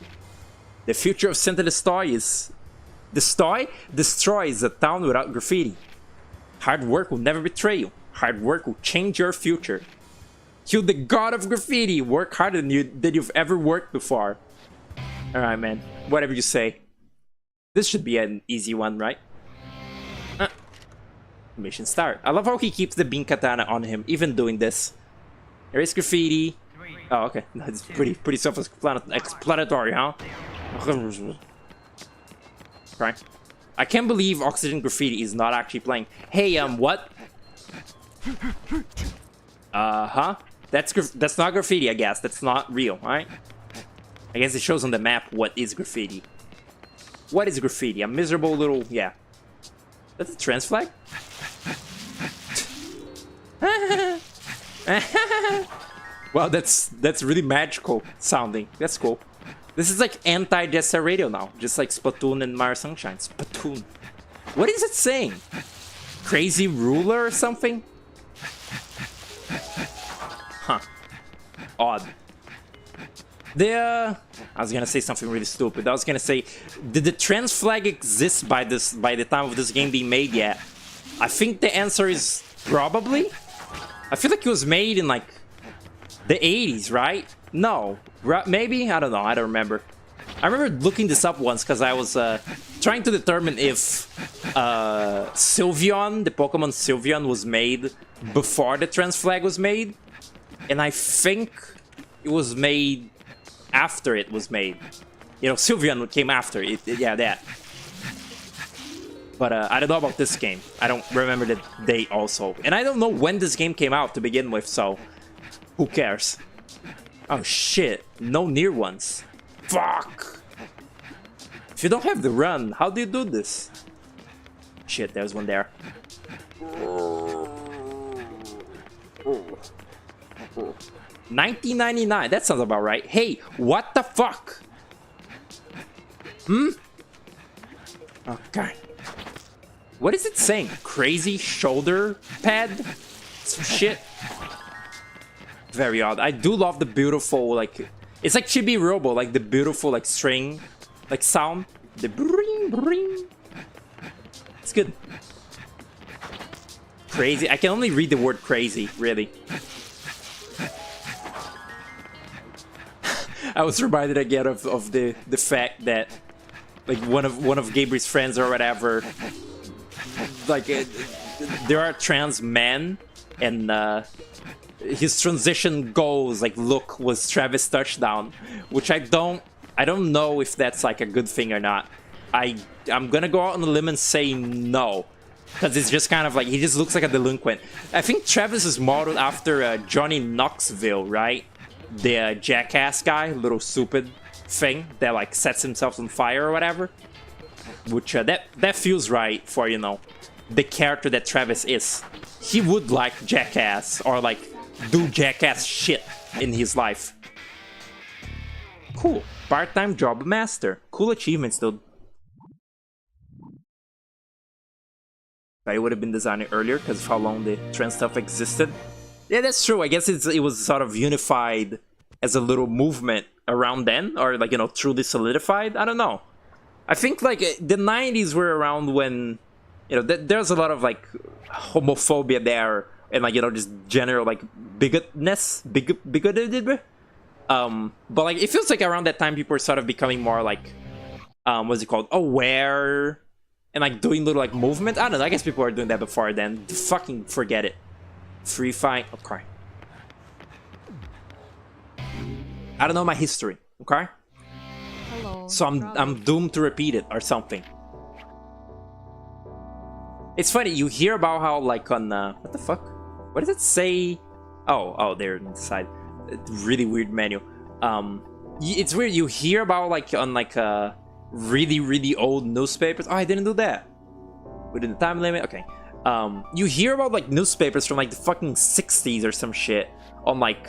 The future of Santa Destoy is... destroys a town without graffiti. Hard work will never betray you. Hard work will change your future. You, the god of graffiti, work harder than you've ever worked before. Alright, man. Whatever you say. This should be an easy one, right? Mission start. I love how he keeps the bean katana on him, even doing this. There is graffiti. Oh, okay. That's pretty self-explanatory, huh? Right. I can't believe Oxygen Graffiti is not actually playing. Hey, what? Huh? That's not graffiti, I guess. That's not real, right? I guess it shows on the map what is graffiti. What is graffiti? A miserable little... yeah. That's a trans flag? Wow, that's really magical sounding. That's cool. This is like anti-Jet Set Radio now. Just like Splatoon and Mario Sunshine. Splatoon. What is it saying? Crazy ruler or something? Huh. Odd. I was gonna say something really stupid. I was gonna say, did the trans flag exist by the time of this game being made yet? I think the answer is probably. I feel like it was made in like the 80s, right? No, maybe? I don't know. I don't remember. I remember looking this up once because I was trying to determine if Sylveon, the Pokemon Sylveon, was made before the trans flag was made, and I think it was made after it was made. You know, Sylveon came after it. Yeah, that. But I don't know about this game. I don't remember the date also. And I don't know when this game came out to begin with, so who cares? Oh shit, no near ones. Fuck! If you don't have the run, how do you do this? Shit, there's one there. 1999, that sounds about right. Hey, what the fuck? Okay. What is it saying? Crazy shoulder pad? Some shit. Very odd. I do love the beautiful, like... It's like Chibi Robo, like the beautiful, like, string, like, sound. The bring, bring. It's good. Crazy. I can only read the word crazy, really. I was reminded again of the fact that, like, one of Gabriel's friends or whatever, like, there are trans men, and his transition goals, like, look was Travis Touchdown, which I don't know if that's like a good thing or not. I'm gonna go out on a limb and say no, because it's just kind of like he just looks like a delinquent. I think Travis is modeled after Johnny Knoxville, right? The jackass guy, little stupid thing that like sets himself on fire or whatever. Which that feels right for, you know, the character that Travis is. He would like jackass or like do jackass shit in his life. Cool. Part-time job master. Cool achievements, dude. I would have been designing earlier because of how long the trend stuff existed. Yeah, that's true. I guess it was sort of unified as a little movement around then, or like, you know, truly solidified. I don't know. I think like the 90s were around when, you know, there's a lot of like homophobia there, and like, you know, just general like bigoted. But like it feels like around that time people were sort of becoming more like, what's it called, aware, and like doing little like movement. I don't know. I guess people were doing that before then. Fucking forget it. Free fight. Okay. I don't know my history. Okay. Hello. So I'm doomed to repeat it or something. It's funny, you hear about how like on what the fuck? What does it say? Oh, there inside. Really weird menu. It's weird. You hear about like on like really old newspapers. Oh, I didn't do that. Within the time limit. Okay. You hear about like newspapers from like the fucking 60s or some shit on like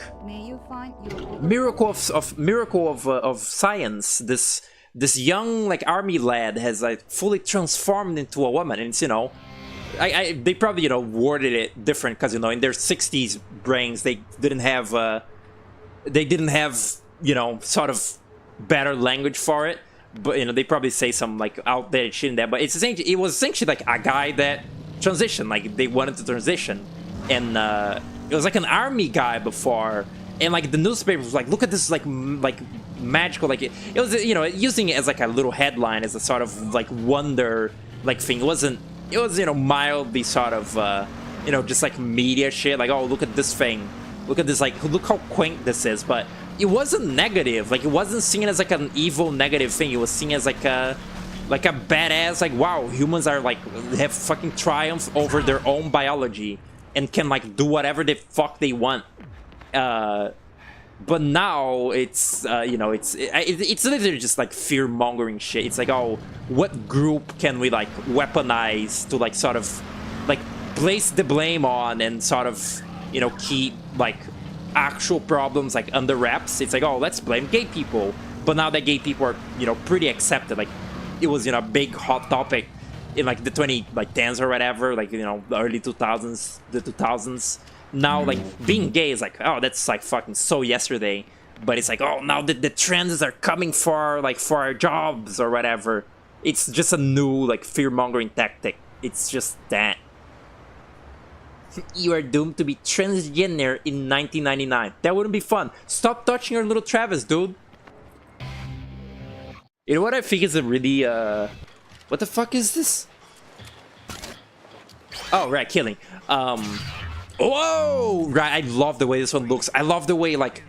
miracle of science. This young like army lad has like fully transformed into a woman, and it's, you know, they probably, you know, worded it different because, you know, in their 60s brains they didn't have you know, sort of better language for it, but, you know, they probably say some like outdated shit in there. But it was essentially like a guy that transitioned, like they wanted to transition, and it was like an army guy before, and like the newspaper was like, look at this like magical, like it was, you know, using it as like a little headline, as a sort of like wonder like thing. It was, you know, mildly sort of you know, just like media shit, like, oh, look at this thing, look at this, like, look how quaint this is. But it wasn't negative, like it wasn't seen as like an evil negative thing. It was seen as like a badass, like, wow, humans are like, have fucking triumph over their own biology and can like do whatever the fuck they want. But now it's you know, it's literally just like fear-mongering shit. It's like, oh, what group can we like weaponize to like sort of like place the blame on and sort of, you know, keep like actual problems like under wraps. It's like, oh, let's blame gay people. But now that gay people are, you know, pretty accepted, like it was, you know, a big hot topic in like the 2010s or whatever, like, you know, the early 2000s, the 2000s. Now like being gay is like, oh, that's like fucking so yesterday. But it's like, oh, now the trends are coming for like for our jobs or whatever. It's just a new like fear-mongering tactic. It's just that. You are doomed to be transgender in 1999. That wouldn't be fun. Stop touching your little Travis, dude. You know what I think is a really what the fuck is this? Oh, right, killing. Whoa! Right, I love the way this one looks. I love the way like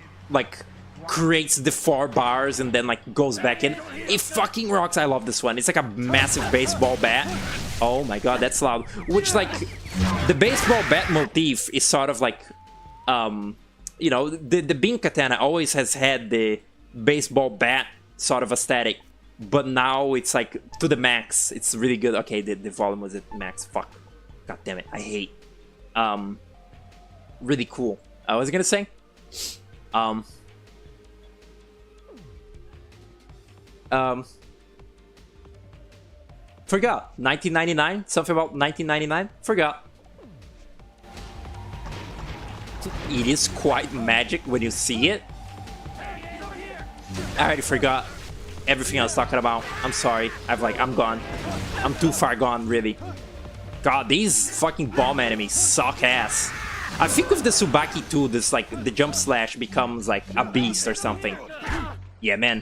creates the 4 bars and then like goes back in. It fucking rocks. I love this one. It's like a massive baseball bat. Oh my god, that's loud. Which, like, the baseball bat motif is sort of like, you know, the beam katana always has had the baseball bat sort of aesthetic, but now it's like to the max. It's really good. Okay, the volume was at max. Fuck. God damn it. I hate. Really cool. What was I gonna say? Forgot. 1999? Something about 1999? Forgot. It is quite magic when you see it. I already forgot everything I was talking about. I'm sorry. I'm gone. I'm too far gone, really. God, these fucking bomb enemies suck ass. I think with the Tsubaki 2, this like the jump slash becomes like a beast or something. Yeah, man.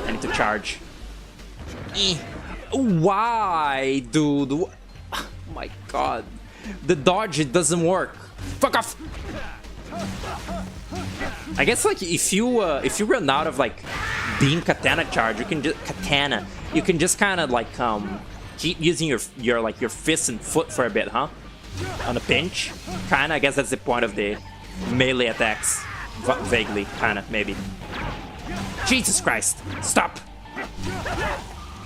I need to charge. Why, dude? Oh my god. The dodge, it doesn't work. Fuck off. I guess like if you run out of like beam katana charge, you can just kind of like keep using your fist and foot for a bit, huh? On a pinch, kinda. I guess that's the point of the melee attacks. Vaguely, kinda, maybe. Jesus Christ! Stop!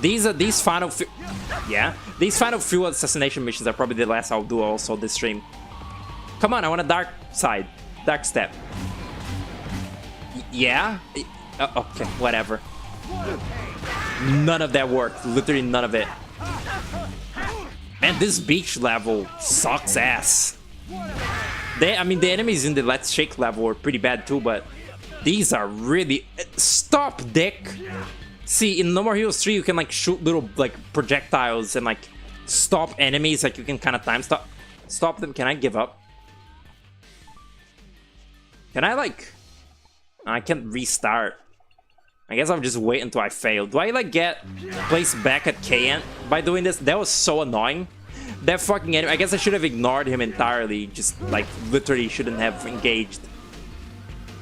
These final few assassination missions are probably the last I'll do also this stream. Come on, I want a dark side, dark step. Yeah? Okay, whatever. None of that worked. Literally none of it. Man, this beach level sucks ass. I mean, the enemies in the Let's Shake level were pretty bad too, but these are really... Stop, dick! See, in No More Heroes 3, you can like shoot little like projectiles and like stop enemies. Like you can kind of time stop them. Can I give up? Can I like... I can't restart. I guess I'll just wait until I fail. Do I like get placed back at KN by doing this? That was so annoying. That fucking enemy. I guess I should have ignored him entirely. Just like literally shouldn't have engaged.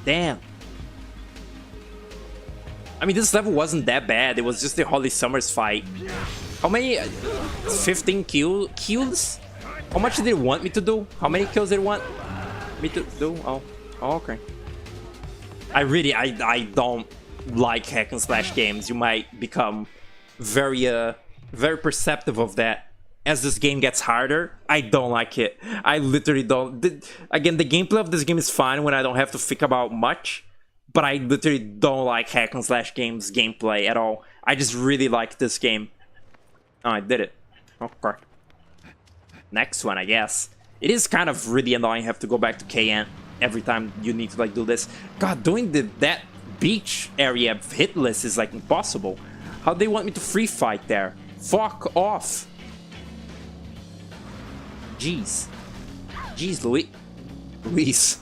Damn. I mean, this level wasn't that bad. It was just the Holy Summers fight. How many? 15 kills? How much did it want me to do? How many kills did it want me to do? Oh, okay. I don't like hack and slash games. You might become very perceptive of that as this game gets harder, I don't like it. I literally don't. Again, the gameplay of this game is fine when I don't have to think about much, but I literally don't like hack and slash games gameplay at all. I just really like this game. Oh, I did it. Okay. Next one, I guess. It is kind of really annoying. Have to go back to KN every time you need to like do this. God, doing that beach area hitless is like impossible. How they want me to free fight there? Fuck off. Jeez. Jeez, Luis.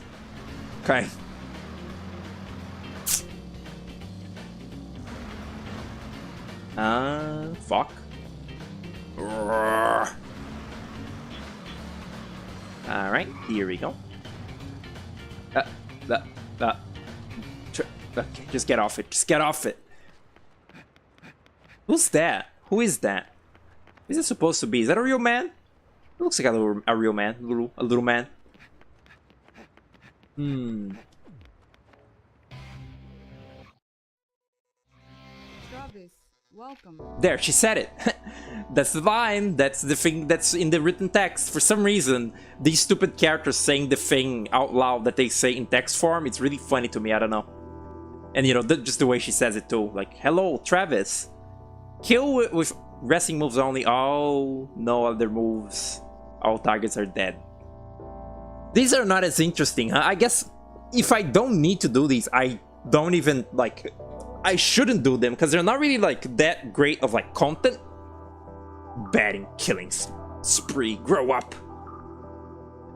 Okay. Fuck. Alright, here we go. Okay, just get off it. Just get off it. Who's that? Who is that? Is it supposed to be? Is that a real man? It looks like a real man. A little man. Travis, welcome. There, she said it. That's the line. That's the thing that's in the written text. For some reason, these stupid characters saying the thing out loud that they say in text form, it's really funny to me. I don't know. And you know, just the way she says it too. Like, hello, Travis. Kill with wrestling moves only. Oh, no other moves. All targets are dead. These are not as interesting, huh? I guess if I don't need to do these, I don't even, like, I shouldn't do them because they're not really, like, that great of, like, content. Batting, killing spree, grow up.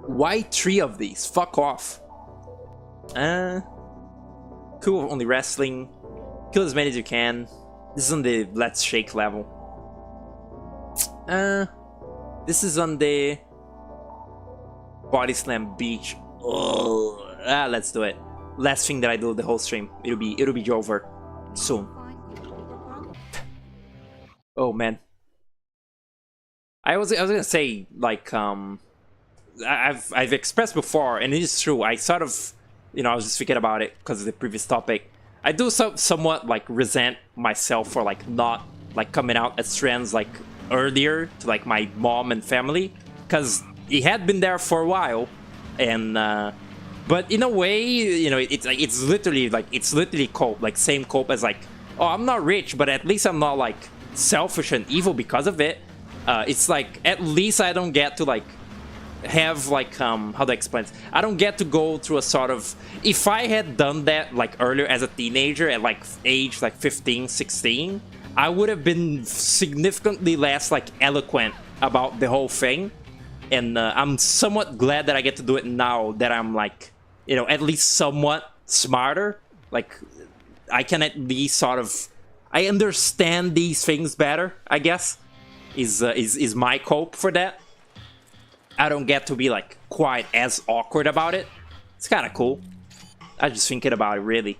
Why 3 of these? Fuck off. Cool, only wrestling. Kill as many as you can. This is on the Let's Shake level. This is on the Body Slam Beach. Let's do it. Last thing that I do the whole stream. It'll be over soon. Oh man. I was gonna say, like, I've expressed before, and it is true. I sort of, you know, I was just thinking about it because of the previous topic. I do somewhat like resent myself for like not like coming out as trans like earlier to like my mom and family, because it had been there for a while, and but in a way, you know, it's literally cope, like same cope as like, oh, I'm not rich, but at least I'm not like selfish and evil because of it. It's like at least I don't get to like have like how do I explain it? I don't get to go through a sort of, if I had done that like earlier as a teenager at like age like 15, 16, I would have been significantly less like eloquent about the whole thing. And I'm somewhat glad that I get to do it now that I'm like, you know, at least somewhat smarter. Like I can at least sort of, I understand these things better, I guess, is my cope for that. I don't get to be like quite as awkward about it. It's kind of cool. I was just thinking about it, really.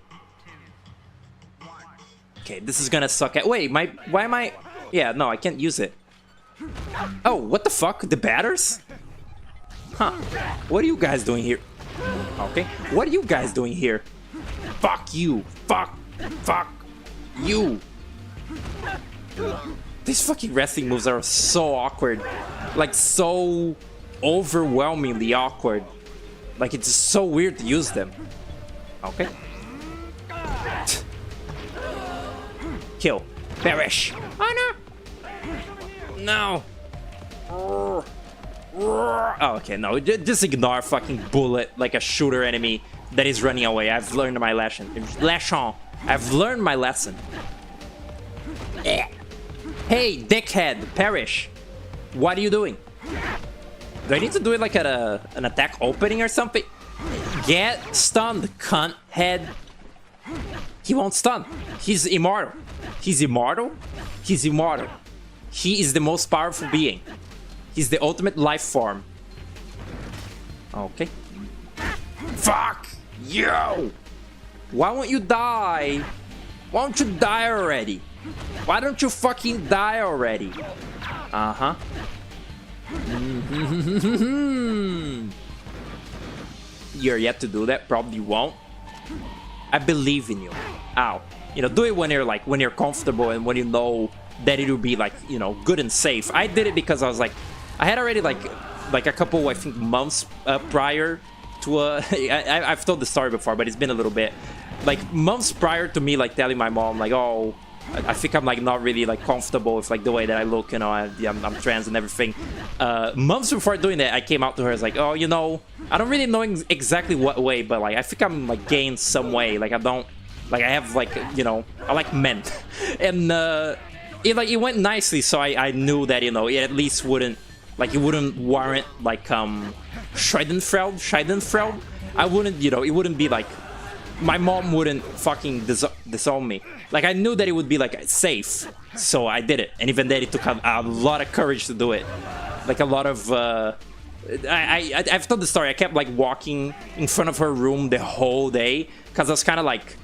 Okay, this is gonna suck at. Wait, why am I? Yeah, no, I can't use it. Oh, what the fuck? The batters? Huh? What are you guys doing here? Okay, what are you guys doing here? Fuck you! Fuck you! These fucking wrestling moves are so awkward, like so overwhelmingly awkward. Like it's just so weird to use them. Okay. Kill. Perish. Oh no. No. Oh, okay, no. Just ignore fucking bullet like a shooter enemy that is running away. I've learned my lesson. I've learned my lesson. Hey, dickhead, perish. What are you doing? Do I need to do it like at an attack opening or something? Get stunned, cunt head. He won't stun. He's immortal. He's immortal? He's immortal. He is the most powerful being. He's the ultimate life form. Okay. Fuck you! Why won't you die? Why don't you die already? Why don't you fucking die already? Uh-huh. You're yet to do that. Probably won't. I believe in you. Ow. You know, do it when you're like, when you're comfortable and when you know that it would be like, you know, good and safe. I did it because I was like, I had already like a couple, I think, months prior to I've told the story before, but it's been a little bit, like months prior to me like telling my mom like, oh, I think I'm like not really like comfortable with like the way that I look, you know, I'm trans and everything. Months before doing that, I came out to her as like, oh, you know, I don't really know exactly what way, but like I think I'm like gay in some way. Like I don't, like I have like, you know, I like men, and it went nicely, so I knew that, you know, it at least wouldn't, like, it wouldn't warrant like Schadenfreude. I wouldn't, you know, it wouldn't be like, my mom wouldn't fucking disown me. Like, I knew that it would be like safe, so I did it. And even then, it took a lot of courage to do it. Like a lot of I've told the story. I kept like walking in front of her room the whole day because I was kind of like,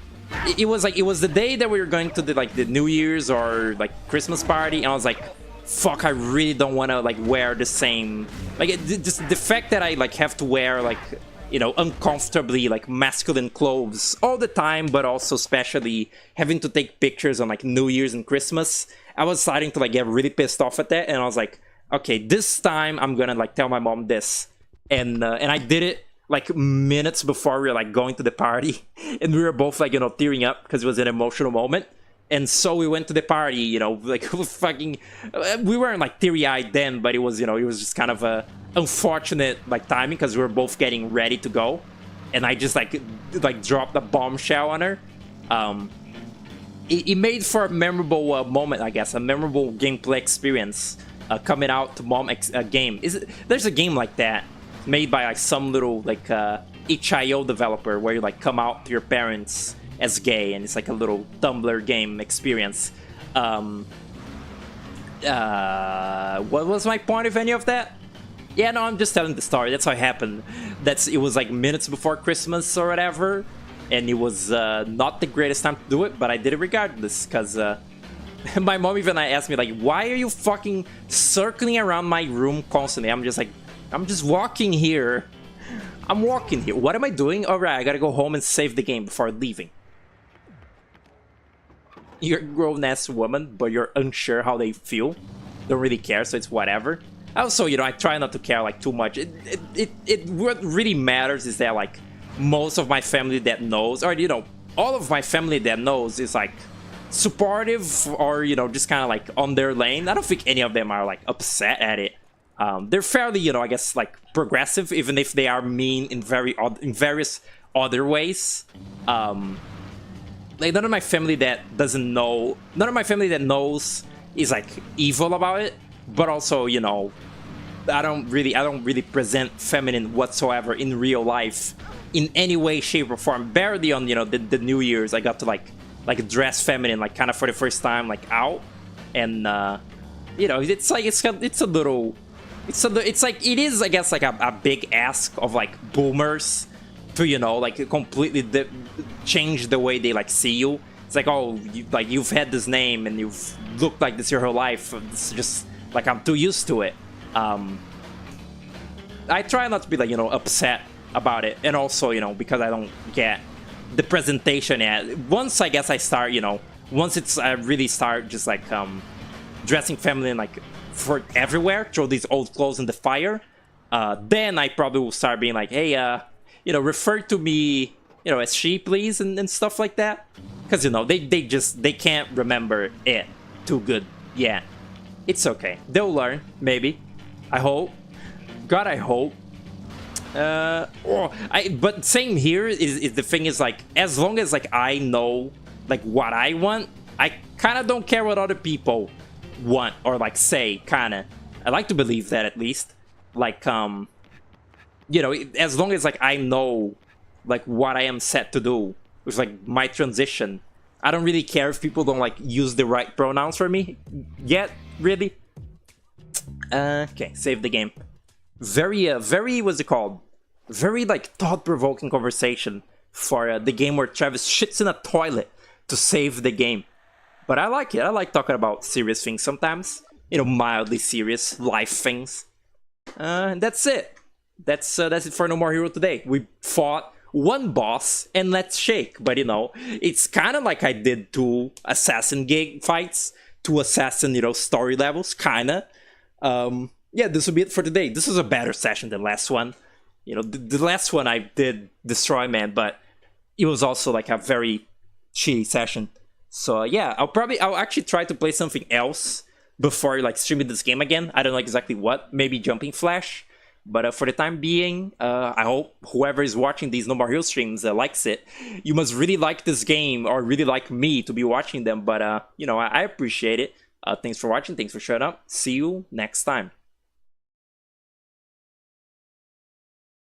it was the day that we were going to the New Year's or like Christmas party, and I was like, fuck, I really don't want to like wear the same, like just the fact that I like have to wear like, you know, uncomfortably like masculine clothes all the time, but also especially having to take pictures on like New Year's and Christmas. I was starting to like get really pissed off at that, and I was like, okay, this time I'm gonna like tell my mom this, and I did it like minutes before we were like going to the party, and we were both like, you know, tearing up because it was an emotional moment. And so we went to the party, you know, like fucking, we weren't like teary-eyed then, but it was, you know, it was just kind of a unfortunate like timing because we were both getting ready to go, and I just like dropped a bombshell on her. It made for a memorable moment, I guess, a memorable gameplay experience coming out to mom game. There's a game like that made by like some little like itch.io developer where you like come out to your parents as gay, and it's like a little Tumblr game experience. What was my point of any of that? Yeah, no, I'm just telling the story. That's how it happened. It was like minutes before Christmas or whatever, and it was not the greatest time to do it, but I did it regardless, because my mom even asked me like, why are you fucking circling around my room constantly? I'm just like, I'm just walking here. I'm walking here. What am I doing? All right, I gotta go home and save the game before leaving. You're a grown-ass woman, but you're unsure how they feel. Don't really care, so it's whatever. Also, you know, I try not to care like too much. What really matters is that like most of my family that knows, or you know, all of my family that knows is like supportive, or you know, just kind of like on their lane. I don't think any of them are like upset at it. They're fairly, you know, I guess like progressive, even if they are mean in various other ways. Like none of my family that doesn't know, none of my family that knows is like evil about it, but also, you know, I don't really present feminine whatsoever in real life in any way, shape, or form. Barely on, you know, the New Year's I got to like dress feminine, like kind of for the first time, like out, and you know, it's like it's like it is, I guess, like a big ask of like boomers to, you know, like completely change the way they like see you. It's like, oh, you've had this name and you've looked like this your whole life. It's just like, I'm too used to it. I try not to be like, you know, upset about it, and also, you know, because I don't get the presentation yet. Once I guess I start, you know, once I really start just like dressing feminine like for everywhere, throw these old clothes in the fire, then I probably will start being like, hey, you know, refer to me, you know, as she, please, and stuff like that. Because, you know, they can't remember it too good yet. It's okay. They'll learn, maybe. I hope. God, I hope. But same here is the thing is like, as long as like I know like what I want, I kind of don't care what other people want or like say, kind of. I like to believe that, at least. Like, you know, as long as like I know like what I am set to do with like my transition, I don't really care if people don't like use the right pronouns for me yet, really. Okay, save the game. Very what's it called? Very like thought-provoking conversation for the game where Travis shits in a toilet to save the game. But I like it. I like talking about serious things sometimes. You know, mildly serious life things. And that's it. That's it for No More Hero today. We fought one boss and let's shake. But you know, it's kind of like I did 2 assassin gig fights. two assassin, story levels, kinda. Yeah, this will be it for today. This was a better session than last one. The last one I did Destroy Man, but it was also like a very shitty session. So yeah, I'll actually try to play something else before like streaming this game again. I don't know exactly what, maybe Jumping Flash. But for the time being, I hope whoever is watching these No More Heroes streams likes it. You must really like this game or really like me to be watching them. But, I appreciate it. Thanks for watching. Thanks for showing up. See you next time.